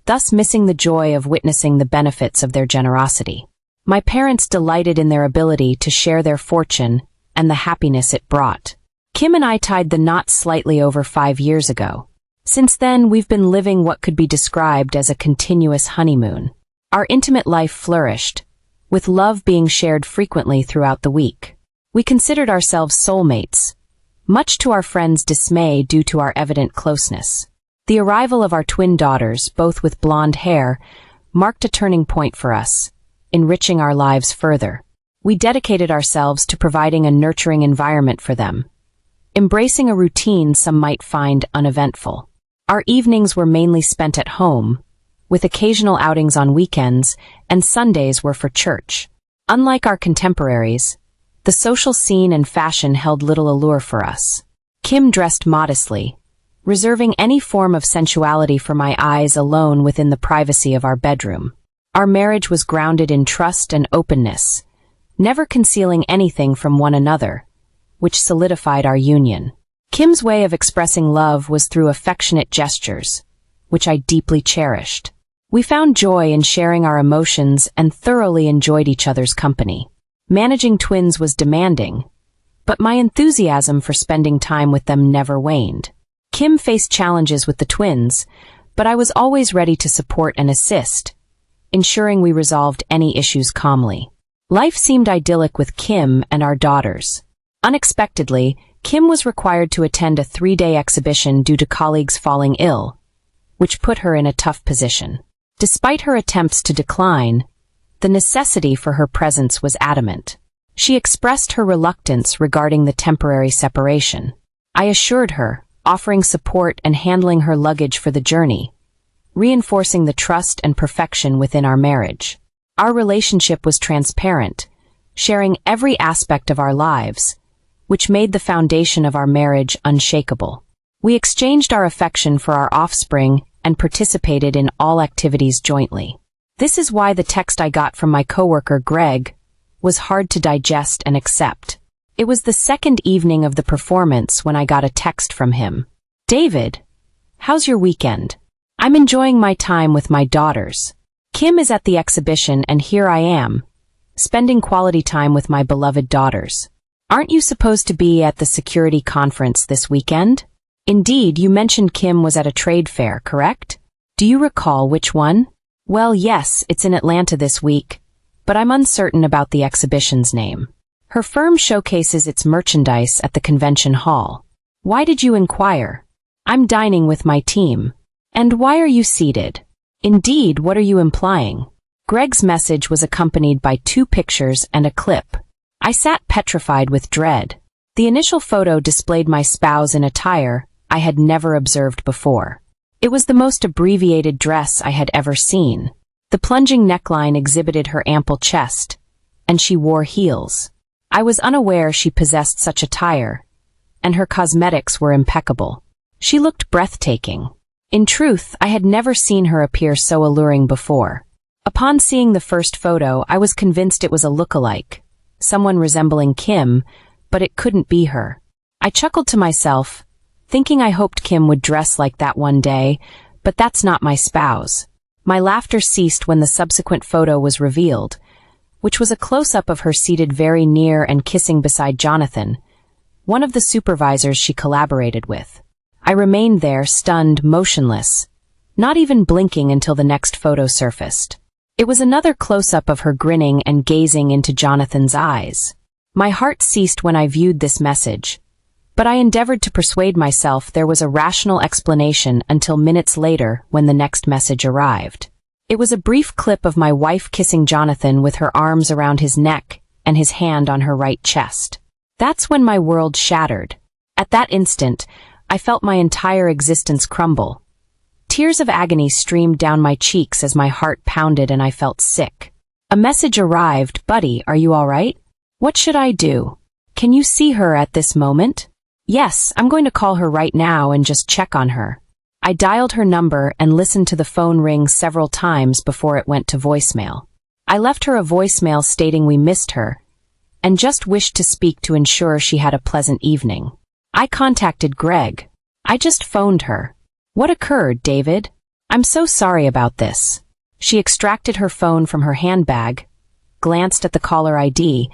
[SPEAKER 11] thus missing the joy of witnessing the benefits of their generosity. My parents delighted in their ability to share their fortune and the happiness it brought. Kim and I tied the knot slightly over 5 years ago. Since then, we've been living what could be described as a continuous honeymoon. Our intimate life flourished, with love being shared frequently throughout the week. We considered ourselves soulmates, much to our friends' dismay due to our evident closeness. The arrival of our twin daughters, both with blonde hair, marked a turning point for us, enriching our lives further. We dedicated ourselves to providing a nurturing environment for them, embracing a routine some might find uneventful. Our evenings were mainly spent at home, with occasional outings on weekends, and Sundays were for church. Unlike our contemporaries, the social scene and fashion held little allure for us. Kim dressed modestly, reserving any form of sensuality for my eyes alone within the privacy of our bedroom. Our marriage was grounded in trust and openness, never concealing anything from one another, which solidified our union. Kim's way of expressing love was through affectionate gestures, which I deeply cherished. We found joy in sharing our emotions and thoroughly enjoyed each other's company. Managing twins was demanding, but my enthusiasm for spending time with them never waned. Kim faced challenges with the twins, but I was always ready to support and assist, ensuring we resolved any issues calmly. Life seemed idyllic with Kim and our daughters. Unexpectedly, Kim was required to attend a 3-day exhibition due to colleagues falling ill, which put her in a tough position. Despite her attempts to decline, the necessity for her presence was adamant. She expressed her reluctance regarding the temporary separation. I assured her, offering support and handling her luggage for the journey, reinforcing the trust and perfection within our marriage. Our relationship was transparent, sharing every aspect of our lives, which made the foundation of our marriage unshakable. We exchanged our affection for our offspring and participated in all activities jointly. This is why the text I got from my coworker, Greg, was hard to digest and accept. It was the second evening of the performance when I got a text from him. David, how's your weekend? I'm enjoying my time with my daughters. Kim is at the exhibition and here I am, spending quality time with my beloved daughters. Aren't you supposed to be at the security conference this weekend? Indeed, you mentioned Kim was at a trade fair, correct? Do you recall which one? Well, yes, it's in Atlanta this week, but I'm uncertain about the exhibition's name. Her firm showcases its merchandise at the convention hall. Why did you inquire? I'm dining with my team. And why are you seated? Indeed, what are you implying? Greg's message was accompanied by 2 pictures and a clip. I sat petrified with dread. The initial photo displayed my spouse in attire I had never observed before. It was the most abbreviated dress I had ever seen. The plunging neckline exhibited her ample chest, and she wore heels. I was unaware she possessed such attire, and her cosmetics were impeccable. She looked breathtaking. In truth, I had never seen her appear so alluring before. Upon seeing the first photo, I was convinced it was a look-alike, someone resembling Kim, but it couldn't be her. I chuckled to myself, thinking I hoped Kim would dress like that one day, but that's not my spouse. My laughter ceased when the subsequent photo was revealed, which was a close-up of her seated very near and kissing beside Jonathan, one of the supervisors she collaborated with. I remained there, stunned, motionless, not even blinking until the next photo surfaced. It was another close-up of her grinning and gazing into Jonathan's eyes. My heart ceased when I viewed this message, but I endeavored to persuade myself there was a rational explanation until minutes later when the next message arrived. It was a brief clip of my wife kissing Jonathan with her arms around his neck and his hand on her right chest. That's when my world shattered. At that instant, I felt my entire existence crumble. Tears of agony streamed down my cheeks as my heart pounded and I felt sick. A message arrived, "Buddy, are you all right? What should I do? Can you see her at this moment?" "Yes, I'm going to call her right now and just check on her." I dialed her number and listened to the phone ring several times before it went to voicemail. I left her a voicemail stating we missed her and just wished to speak to ensure she had a pleasant evening. I contacted Greg. I just phoned her. "What occurred, David? I'm so sorry about this." She extracted her phone from her handbag, glanced at the caller ID,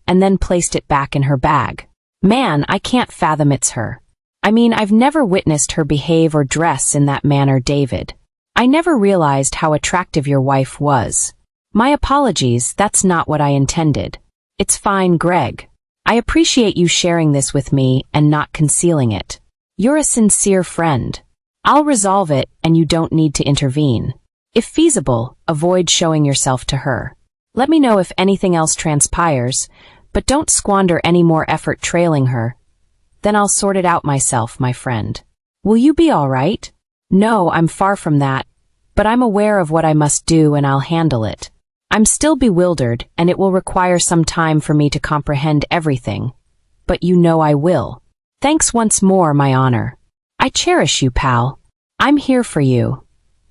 [SPEAKER 11] and then placed it back in her bag. "Man, I can't fathom it's her. I mean, I've never witnessed her behave or dress in that manner, David. I never realized how attractive your wife was. My apologies, that's not what I intended." "It's fine, Greg. I appreciate you sharing this with me and not concealing it. You're a sincere friend. I'll resolve it and you don't need to intervene. If feasible, avoid showing yourself to her. Let me know if anything else transpires, but don't squander any more effort trailing her. Then I'll sort it out myself, my friend. Will you be all right?" "No, I'm far from that, but I'm aware of what I must do and I'll handle it. I'm still bewildered and it will require some time for me to comprehend everything, but you know I will. Thanks once more, my honor. I cherish you, pal. I'm here for you.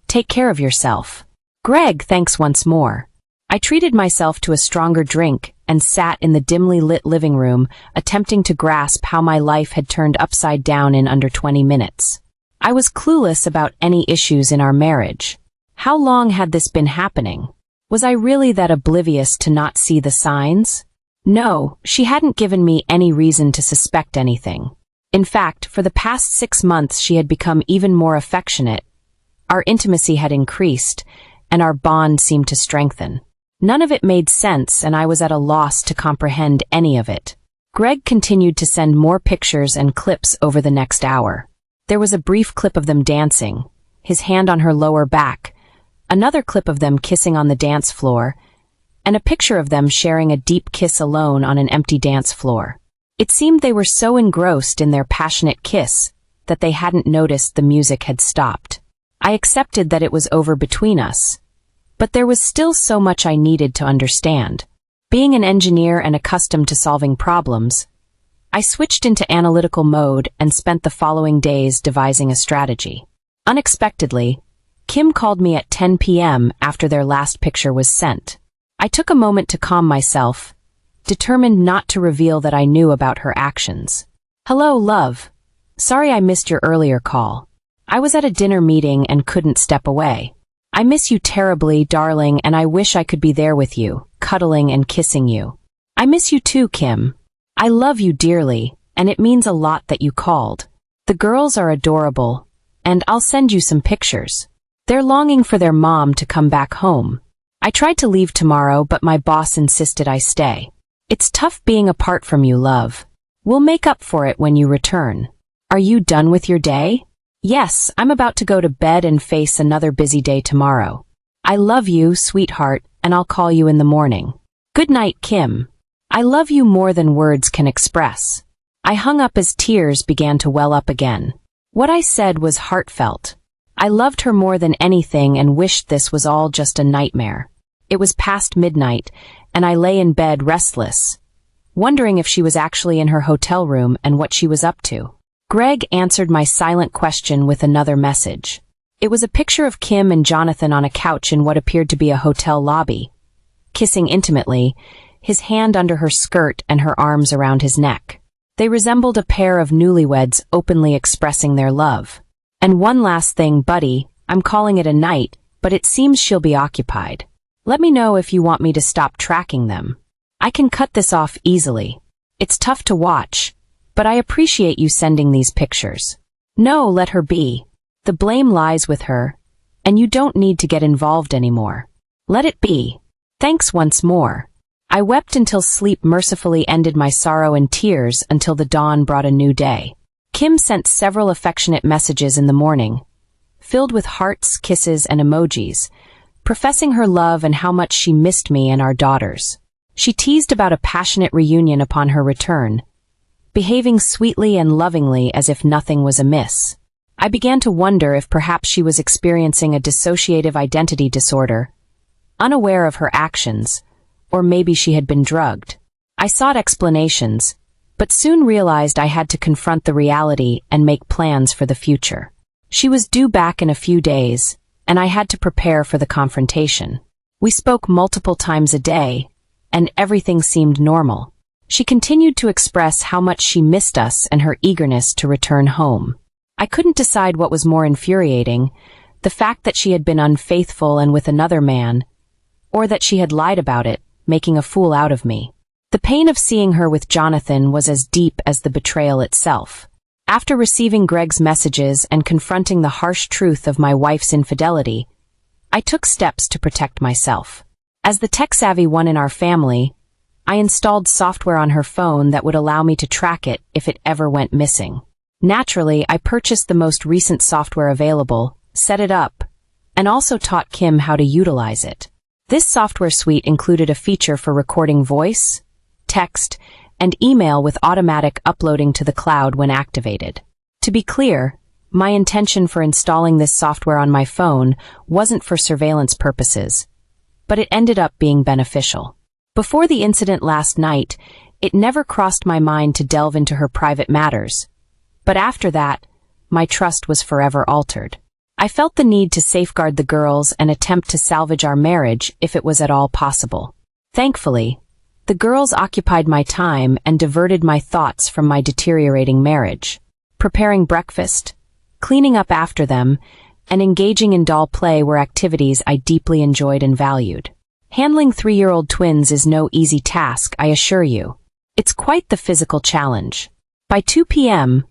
[SPEAKER 11] Take care of yourself." "Greg, thanks once more." I treated myself to a stronger drink and sat in the dimly lit living room, attempting to grasp how my life had turned upside down in under 20 minutes. I was clueless about any issues in our marriage. How long had this been happening? Was I really that oblivious to not see the signs? No, she hadn't given me any reason to suspect anything. In fact, for the past 6 months she had become even more affectionate. Our intimacy had increased, and our bond seemed to strengthen. None of it made sense, and I was at a loss to comprehend any of it. Greg continued to send more pictures and clips over the next hour. There was a brief clip of them dancing, his hand on her lower back, another clip of them kissing on the dance floor, and a picture of them sharing a deep kiss alone on an empty dance floor. It seemed they were so engrossed in their passionate kiss that they hadn't noticed the music had stopped. I accepted that it was over between us, but there was still so much I needed to understand. Being an engineer and accustomed to solving problems, I switched into analytical mode and spent the following days devising a strategy. Unexpectedly, Kim called me at 10 p.m. after their last picture was sent. I took a moment to calm myself, determined not to reveal that I knew about her actions. "Hello, love. Sorry I missed your earlier call. I was at a dinner meeting and couldn't step away. I miss you terribly, darling, and I wish I could be there with you, cuddling and kissing you. I miss you too, Kim. I love you dearly, and it means a lot that you called. The girls are adorable, and I'll send you some pictures. They're longing for their mom to come back home. I tried to leave tomorrow, but my boss insisted I stay. It's tough being apart from you, love. We'll make up for it when you return. Are you done with your day? Yes, I'm about to go to bed and face another busy day tomorrow. I love you, sweetheart, and I'll call you in the morning. Good night, Kim. I love you more than words can express." I hung up as tears began to well up again. What I said was heartfelt. I loved her more than anything and wished this was all just a nightmare. It was past midnight, and I lay in bed restless, wondering if she was actually in her hotel room and what she was up to. Greg answered my silent question with another message. It was a picture of Kim and Jonathan on a couch in what appeared to be a hotel lobby, kissing intimately, his hand under her skirt and her arms around his neck. They resembled a pair of newlyweds openly expressing their love. "And one last thing, buddy, I'm calling it a night, but it seems she'll be occupied. Let me know if you want me to stop tracking them. I can cut this off easily. It's tough to watch, but I appreciate you sending these pictures. No, let her be. The blame lies with her, and you don't need to get involved anymore. Let it be. Thanks once more." I wept until sleep mercifully ended my sorrow and tears until the dawn brought a new day. Kim sent several affectionate messages in the morning, filled with hearts, kisses, and emojis, professing her love and how much she missed me and our daughters. She teased about a passionate reunion upon her return, behaving sweetly and lovingly as if nothing was amiss. I began to wonder if perhaps she was experiencing a dissociative identity disorder, unaware of her actions, or maybe she had been drugged. I sought explanations, but soon realized I had to confront the reality and make plans for the future. She was due back in a few days, and I had to prepare for the confrontation. We spoke multiple times a day, and everything seemed normal. She continued to express how much she missed us and her eagerness to return home. I couldn't decide what was more infuriating, the fact that she had been unfaithful and with another man, or that she had lied about it, making a fool out of me. The pain of seeing her with Jonathan was as deep as the betrayal itself. After receiving Greg's messages and confronting the harsh truth of my wife's infidelity, I took steps to protect myself. As the tech-savvy one in our family, I installed software on her phone that would allow me to track it if it ever went missing. Naturally, I purchased the most recent software available, set it up, and also taught Kim how to utilize it. This software suite included a feature for recording voice, text, and email with automatic uploading to the cloud when activated. To be clear, my intention for installing this software on my phone wasn't for surveillance purposes, but it ended up being beneficial. Before the incident last night, it never crossed my mind to delve into her private matters, but after that, my trust was forever altered. I felt the need to safeguard the girls and attempt to salvage our marriage if it was at all possible. Thankfully, the girls occupied my time and diverted my thoughts from my deteriorating marriage. Preparing breakfast, cleaning up after them, and engaging in doll play were activities I deeply enjoyed and valued. Handling 3-year-old twins is no easy task, I assure you. It's quite the physical challenge. By 2 p.m.,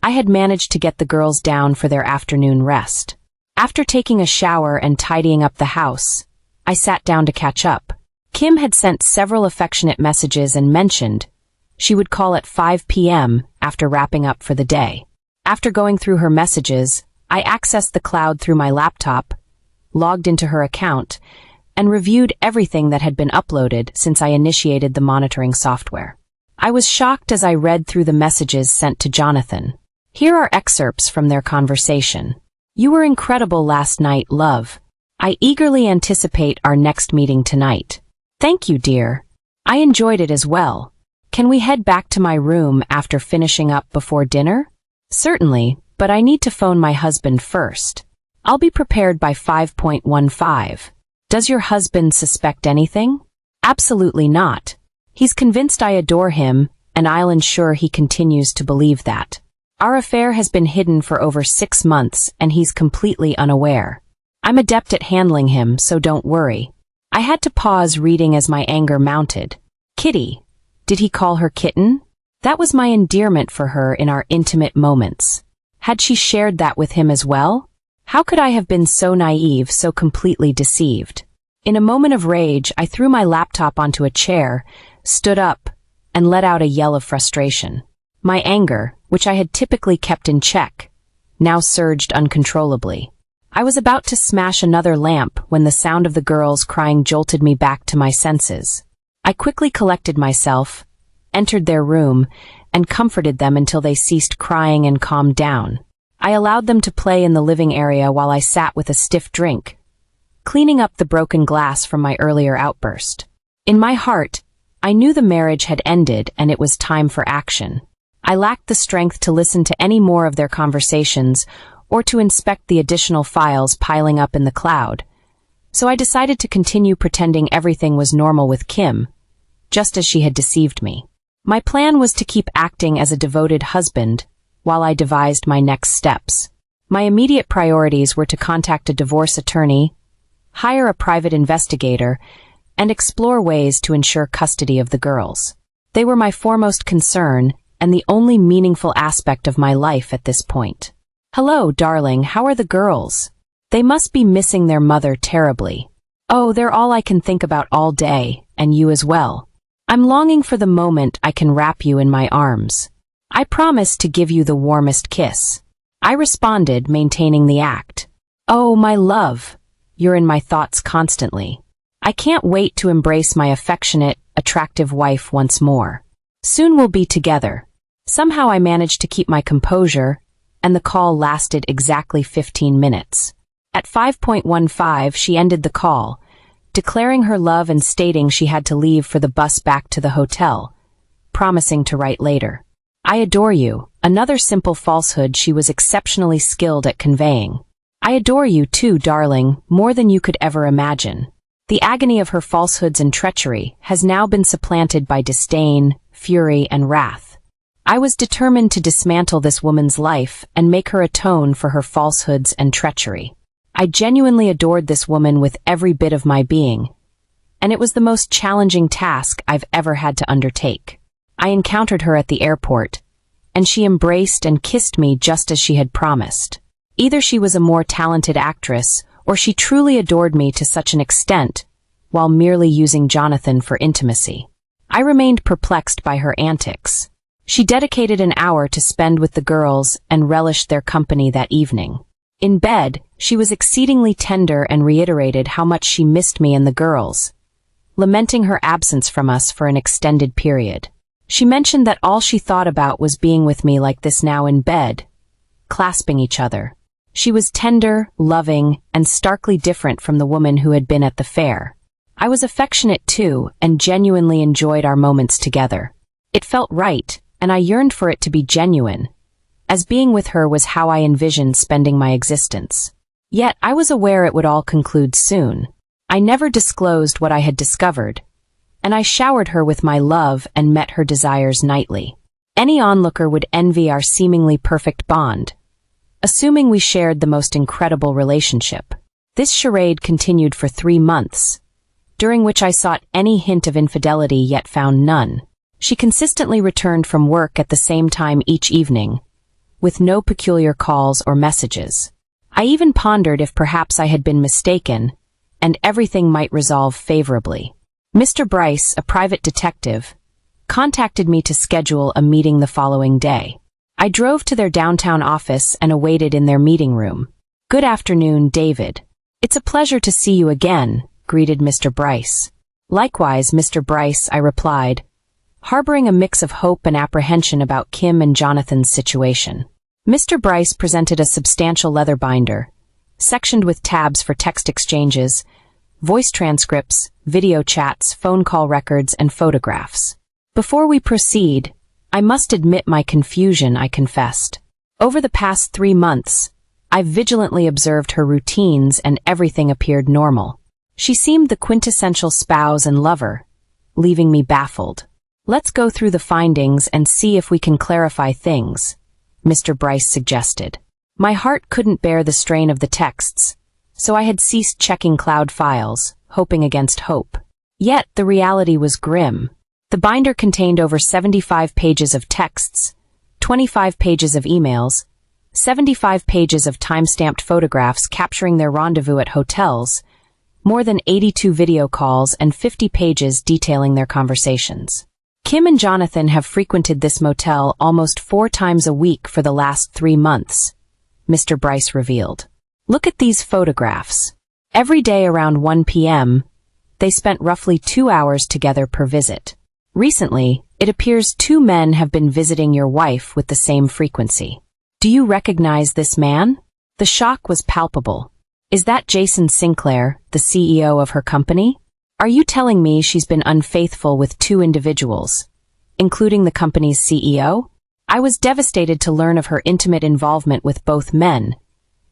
[SPEAKER 11] I had managed to get the girls down for their afternoon rest. After taking a shower and tidying up the house, I sat down to catch up. Kim had sent several affectionate messages and mentioned she would call at 5 p.m. after wrapping up for the day. After going through her messages, I accessed the cloud through my laptop, logged into her account, and reviewed everything that had been uploaded since I initiated the monitoring software. I was shocked as I read through the messages sent to Jonathan. Here are excerpts from their conversation. You were incredible last night, love. I eagerly anticipate our next meeting tonight. Thank you, dear. I enjoyed it as well. Can we head back to my room after finishing up before dinner? Certainly, but I need to phone my husband first. I'll be prepared by 5:15. Does your husband suspect anything? Absolutely not. He's convinced I adore him, and I'll ensure he continues to believe that. Our affair has been hidden for over 6 months, and he's completely unaware. I'm adept at handling him, so don't worry. I had to pause reading as my anger mounted. Kitty. Did he call her kitten? That was my endearment for her in our intimate moments. Had she shared that with him as well? How could I have been so naive, so completely deceived? In a moment of rage, I threw my laptop onto a chair, stood up, and let out a yell of frustration. My anger, which I had typically kept in check, now surged uncontrollably. I was about to smash another lamp when the sound of the girls crying jolted me back to my senses. I quickly collected myself, entered their room, and comforted them until they ceased crying and calmed down. I allowed them to play in the living area while I sat with a stiff drink, cleaning up the broken glass from my earlier outburst. In my heart, I knew the marriage had ended and it was time for action. I lacked the strength to listen to any more of their conversations or to inspect the additional files piling up in the cloud, so I decided to continue pretending everything was normal with Kim, just as she had deceived me. My plan was to keep acting as a devoted husband while I devised my next steps. My immediate priorities were to contact a divorce attorney, hire a private investigator, and explore ways to ensure custody of the girls. They were my foremost concern and the only meaningful aspect of my life at this point. Hello, darling, how are the girls? They must be missing their mother terribly. Oh, they're all I can think about all day, and you as well. I'm longing for the moment I can wrap you in my arms. I promise to give you the warmest kiss. I responded, maintaining the act. Oh, my love, you're in my thoughts constantly. I can't wait to embrace my affectionate, attractive wife once more. Soon we'll be together. Somehow I managed to keep my composure, and the call lasted exactly 15 minutes. At 5:15, she ended the call, declaring her love and stating she had to leave for the bus back to the hotel, promising to write later. I adore you, another simple falsehood she was exceptionally skilled at conveying. I adore you too, darling, more than you could ever imagine. The agony of her falsehoods and treachery has now been supplanted by disdain, fury, and wrath. I was determined to dismantle this woman's life and make her atone for her falsehoods and treachery. I genuinely adored this woman with every bit of my being, and it was the most challenging task I've ever had to undertake. I encountered her at the airport, and she embraced and kissed me just as she had promised. Either she was a more talented actress, or she truly adored me to such an extent, while merely using Jonathan for intimacy. I remained perplexed by her antics. She dedicated an hour to spend with the girls and relished their company that evening. In bed, she was exceedingly tender and reiterated how much she missed me and the girls, lamenting her absence from us for an extended period. She mentioned that all she thought about was being with me like this now in bed, clasping each other. She was tender, loving, and starkly different from the woman who had been at the fair. I was affectionate too, and genuinely enjoyed our moments together. It felt right, and I yearned for it to be genuine, as being with her was how I envisioned spending my existence. Yet I was aware it would all conclude soon. I never disclosed what I had discovered, and I showered her with my love and met her desires nightly. Any onlooker would envy our seemingly perfect bond, assuming we shared the most incredible relationship. This charade continued for 3 months, during which I sought any hint of infidelity yet found none. She consistently returned from work at the same time each evening, with no peculiar calls or messages. I even pondered if perhaps I had been mistaken, and everything might resolve favorably. Mr. Bryce, a private detective, contacted me to schedule a meeting the following day. I drove to their downtown office and awaited in their meeting room. Good afternoon, David. It's a pleasure to see you again, greeted Mr. Bryce. Likewise, Mr. Bryce, I replied, harboring a mix of hope and apprehension about Kim and Jonathan's situation. Mr. Bryce presented a substantial leather binder, sectioned with tabs for text exchanges, voice transcripts, video chats, phone call records, and photographs. Before we proceed, I must admit my confusion, I confessed. Over the past 3 months, I vigilantly observed her routines and everything appeared normal. She seemed the quintessential spouse and lover, leaving me baffled. Let's go through the findings and see if we can clarify things, Mr. Bryce suggested. My heart couldn't bear the strain of the texts, so I had ceased checking cloud files, hoping against hope. Yet the reality was grim. The binder contained over 75 pages of texts, 25 pages of emails, 75 pages of time-stamped photographs capturing their rendezvous at hotels, more than 82 video calls, and 50 pages detailing their conversations. Kim and Jonathan have frequented this motel almost 4 times a week for the last 3 months, Mr. Bryce revealed. Look at these photographs. Every day around 1 p.m., they spent roughly 2 hours together per visit. Recently, it appears 2 men have been visiting your wife with the same frequency. Do you recognize this man? The shock was palpable. Is that Jason Sinclair, the CEO of her company? Are you telling me she's been unfaithful with 2 individuals, including the company's CEO? I was devastated to learn of her intimate involvement with both men,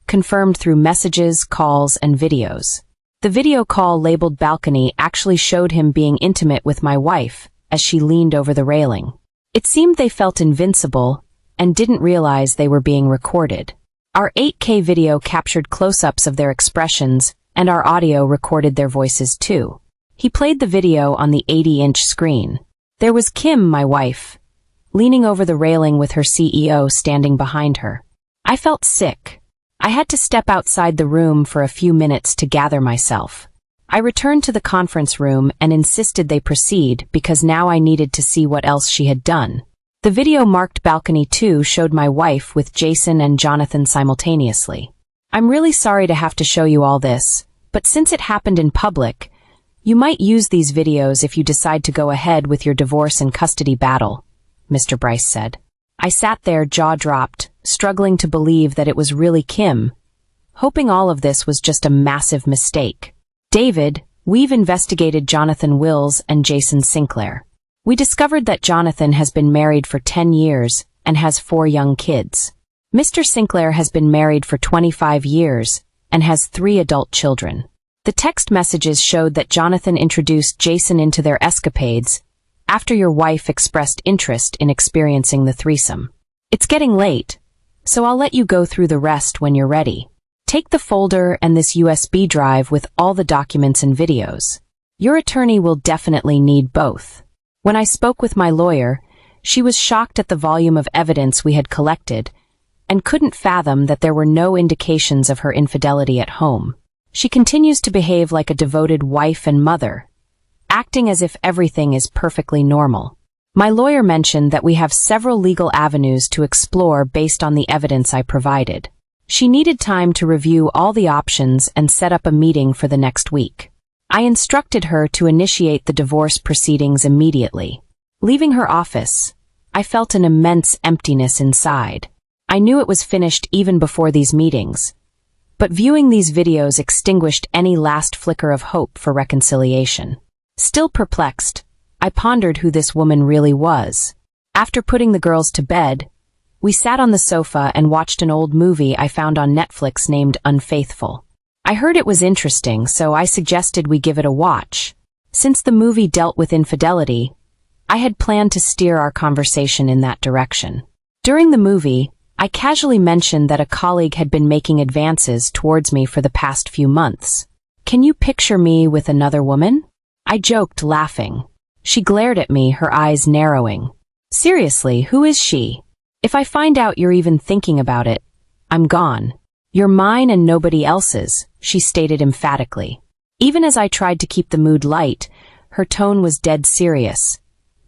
[SPEAKER 11] confirmed through messages, calls, and videos. The video call labeled balcony actually showed him being intimate with my wife as she leaned over the railing. It seemed they felt invincible and didn't realize they were being recorded. Our 8K video captured close-ups of their expressions, and our audio recorded their voices too. He played the video on the 80-inch screen. There was Kim, my wife, leaning over the railing with her CEO standing behind her. I felt sick. I had to step outside the room for a few minutes to gather myself. I returned to the conference room and insisted they proceed because now I needed to see what else she had done. The video marked Balcony 2 showed my wife with Jason and Jonathan simultaneously. I'm really sorry to have to show you all this, but since it happened in public, you might use these videos if you decide to go ahead with your divorce and custody battle, Mr. Bryce said. I sat there, jaw dropped, struggling to believe that it was really Kim, hoping all of this was just a massive mistake. David, we've investigated Jonathan Wills and Jason Sinclair. We discovered that Jonathan has been married for 10 years and has 4 young kids. Mr. Sinclair has been married for 25 years and has 3 adult children. The text messages showed that Jonathan introduced Jason into their escapades after your wife expressed interest in experiencing the threesome. It's getting late, so I'll let you go through the rest when you're ready. Take the folder and this USB drive with all the documents and videos. Your attorney will definitely need both. When I spoke with my lawyer, she was shocked at the volume of evidence we had collected and couldn't fathom that there were no indications of her infidelity at home. She continues to behave like a devoted wife and mother, acting as if everything is perfectly normal. My lawyer mentioned that we have several legal avenues to explore based on the evidence I provided. She needed time to review all the options and set up a meeting for the next week. I instructed her to initiate the divorce proceedings immediately. Leaving her office, I felt an immense emptiness inside. I knew it was finished even before these meetings, but viewing these videos extinguished any last flicker of hope for reconciliation. Still perplexed, I pondered who this woman really was. After putting the girls to bed, we sat on the sofa and watched an old movie I found on Netflix named Unfaithful. I heard it was interesting, so I suggested we give it a watch. Since the movie dealt with infidelity, I had planned to steer our conversation in that direction. During the movie, I casually mentioned that a colleague had been making advances towards me for the past few months. Can you picture me with another woman? I joked, laughing. She glared at me, her eyes narrowing. Seriously, who is she? If I find out you're even thinking about it, I'm gone. You're mine and nobody else's, she stated emphatically. Even as I tried to keep the mood light, her tone was dead serious,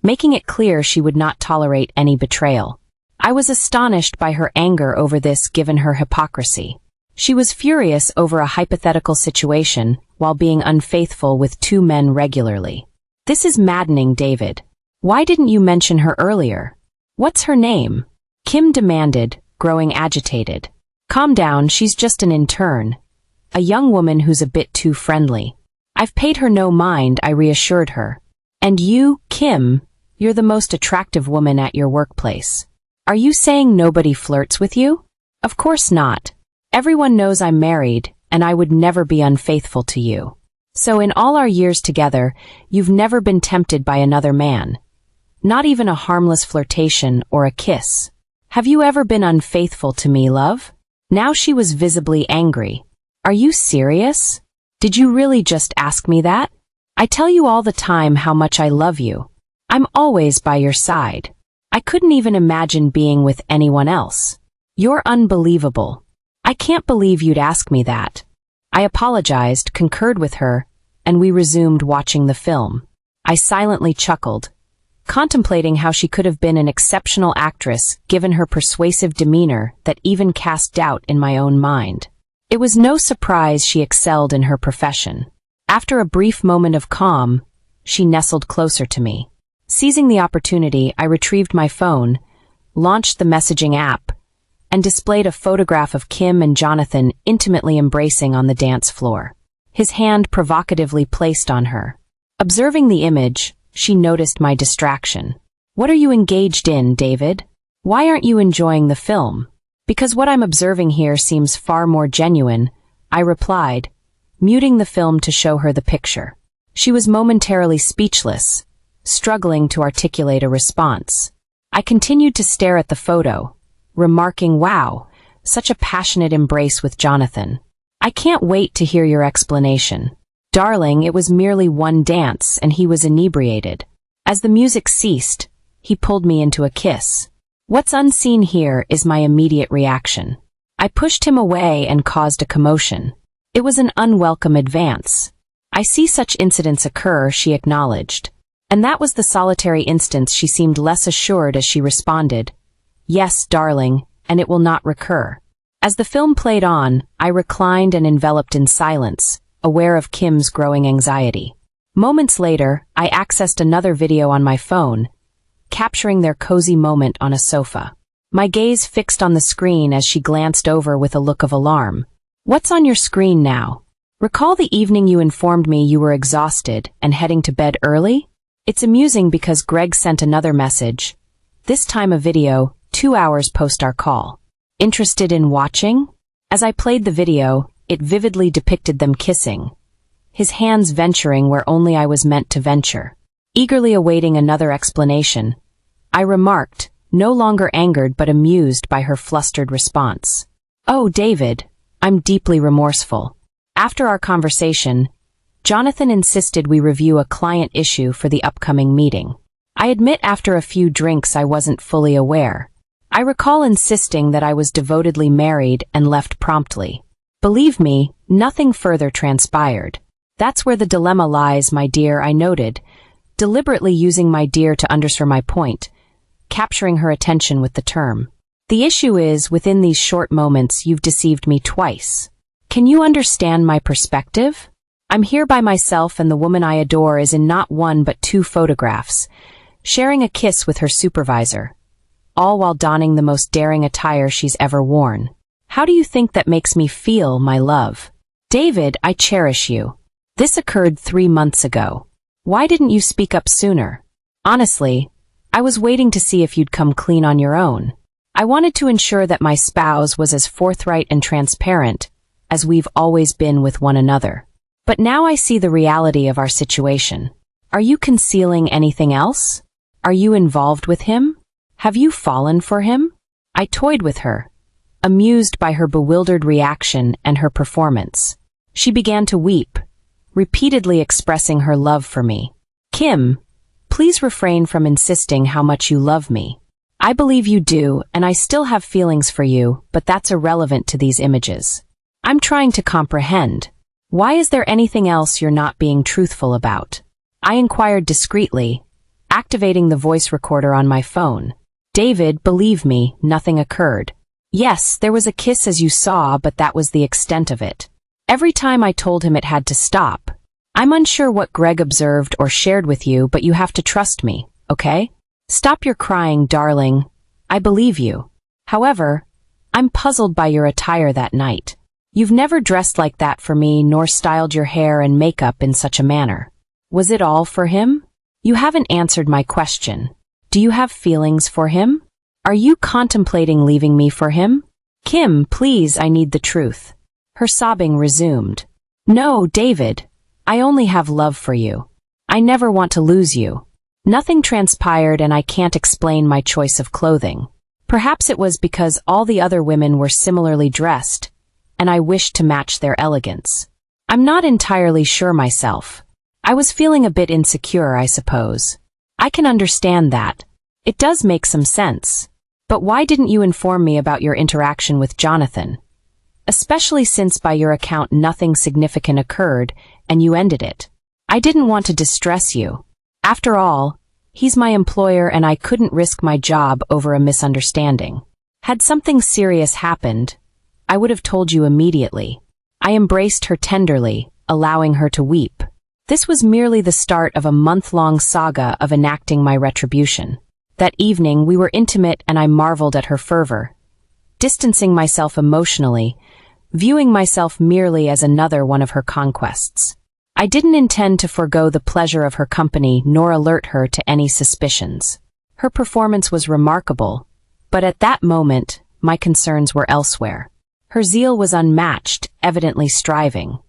[SPEAKER 11] making it clear she would not tolerate any betrayal. I was astonished by her anger over this given her hypocrisy. She was furious over a hypothetical situation while being unfaithful with 2 men regularly. This is maddening, David. Why didn't you mention her earlier? What's her name? Kim demanded, growing agitated. Calm down, she's just an intern. A young woman who's a bit too friendly. I've paid her no mind, I reassured her. And you, Kim, you're the most attractive woman at your workplace. Are you saying nobody flirts with you? Of course not. Everyone knows I'm married, and I would never be unfaithful to you. So in all our years together, you've never been tempted by another man. Not even a harmless flirtation or a kiss. Have you ever been unfaithful to me, love? Now she was visibly angry. Are you serious? Did you really just ask me that? I tell you all the time how much I love you. I'm always by your side. I couldn't even imagine being with anyone else. You're unbelievable. I can't believe you'd ask me that. I apologized, concurred with her, and we resumed watching the film. I silently chuckled, contemplating how she could have been an exceptional actress given her persuasive demeanor that even cast doubt in my own mind. It was no surprise she excelled in her profession. After a brief moment of calm, she nestled closer to me. Seizing the opportunity, I retrieved my phone, launched the messaging app, and displayed a photograph of Kim and Jonathan intimately embracing on the dance floor, his hand provocatively placed on her. Observing the image, she noticed my distraction. What are you engaged in, David? Why aren't you enjoying the film? Because what I'm observing here seems far more genuine, I replied, muting the film to show her the picture. She was momentarily speechless, struggling to articulate a response. I continued to stare at the photo, remarking, wow, such a passionate embrace with Jonathan. I can't wait to hear your explanation. Darling, it was merely one dance and he was inebriated. As the music ceased, he pulled me into a kiss. What's unseen here is my immediate reaction. I pushed him away and caused a commotion. It was an unwelcome advance. I see such incidents occur, she acknowledged. And that was the solitary instance she seemed less assured as she responded, yes, darling, and it will not recur. As the film played on, I reclined and enveloped in silence, aware of Kim's growing anxiety. Moments later, I accessed another video on my phone, capturing their cozy moment on a sofa. My gaze fixed on the screen as she glanced over with a look of alarm. What's on your screen now? Recall the evening you informed me you were exhausted and heading to bed early? It's amusing because Greg sent another message, this time a video, 2 hours post our call. Interested in watching? As I played the video, it vividly depicted them kissing, his hands venturing where only I was meant to venture. Eagerly awaiting another explanation, I remarked, no longer angered but amused by her flustered response. Oh, David, I'm deeply remorseful. After our conversation, Jonathan insisted we review a client issue for the upcoming meeting. I admit after a few drinks I wasn't fully aware. I recall insisting that I was devotedly married and left promptly. Believe me, nothing further transpired. That's where the dilemma lies, my dear, I noted, deliberately using my dear to underscore my point, capturing her attention with the term. The issue is, within these short moments, you've deceived me twice. Can you understand my perspective? I'm here by myself and the woman I adore is in not one but 2 photographs, sharing a kiss with her supervisor, all while donning the most daring attire she's ever worn. How do you think that makes me feel, my love? David, I cherish you. This occurred 3 months ago. Why didn't you speak up sooner? Honestly, I was waiting to see if you'd come clean on your own. I wanted to ensure that my spouse was as forthright and transparent as we've always been with one another. But now I see the reality of our situation. Are you concealing anything else? Are you involved with him? Have you fallen for him? I toyed with her, amused by her bewildered reaction and her performance. She began to weep, repeatedly expressing her love for me. Kim, please refrain from insisting how much you love me. I believe you do, and I still have feelings for you, but that's irrelevant to these images. I'm trying to comprehend. Why is there anything else you're not being truthful about? I inquired discreetly, activating the voice recorder on my phone. David, believe me, nothing occurred. Yes, there was a kiss as you saw, but that was the extent of it. Every time I told him it had to stop. I'm unsure what Greg observed or shared with you, but you have to trust me. okay? Stop your crying, darling. I believe you. However, I'm puzzled by your attire that night. You've never dressed like that for me, nor styled your hair and makeup in such a manner. Was it all for him? You haven't answered my question. Do you have feelings for him? Are you contemplating leaving me for him? Kim, please, I need the truth. Her sobbing resumed. No, David. I only have love for you. I never want to lose you. Nothing transpired and I can't explain my choice of clothing. Perhaps it was because all the other women were similarly dressed, and I wished to match their elegance. I'm not entirely sure myself. I was feeling a bit insecure, I suppose. I can understand that. It does make some sense. But why didn't you inform me about your interaction with Jonathan? Especially since by your account nothing significant occurred and you ended it. I didn't want to distress you. After all, he's my employer and I couldn't risk my job over a misunderstanding. Had something serious happened, I would have told you immediately. I embraced her tenderly, allowing her to weep. This was merely the start of a month-long saga of enacting my retribution. That evening, we were intimate and I marveled at her fervor. Distancing myself emotionally, viewing myself merely as another one of her conquests. I didn't intend to forego the pleasure of her company nor alert her to any suspicions. Her performance was remarkable, but at that moment, my concerns were elsewhere. Her zeal was unmatched, evidently striving.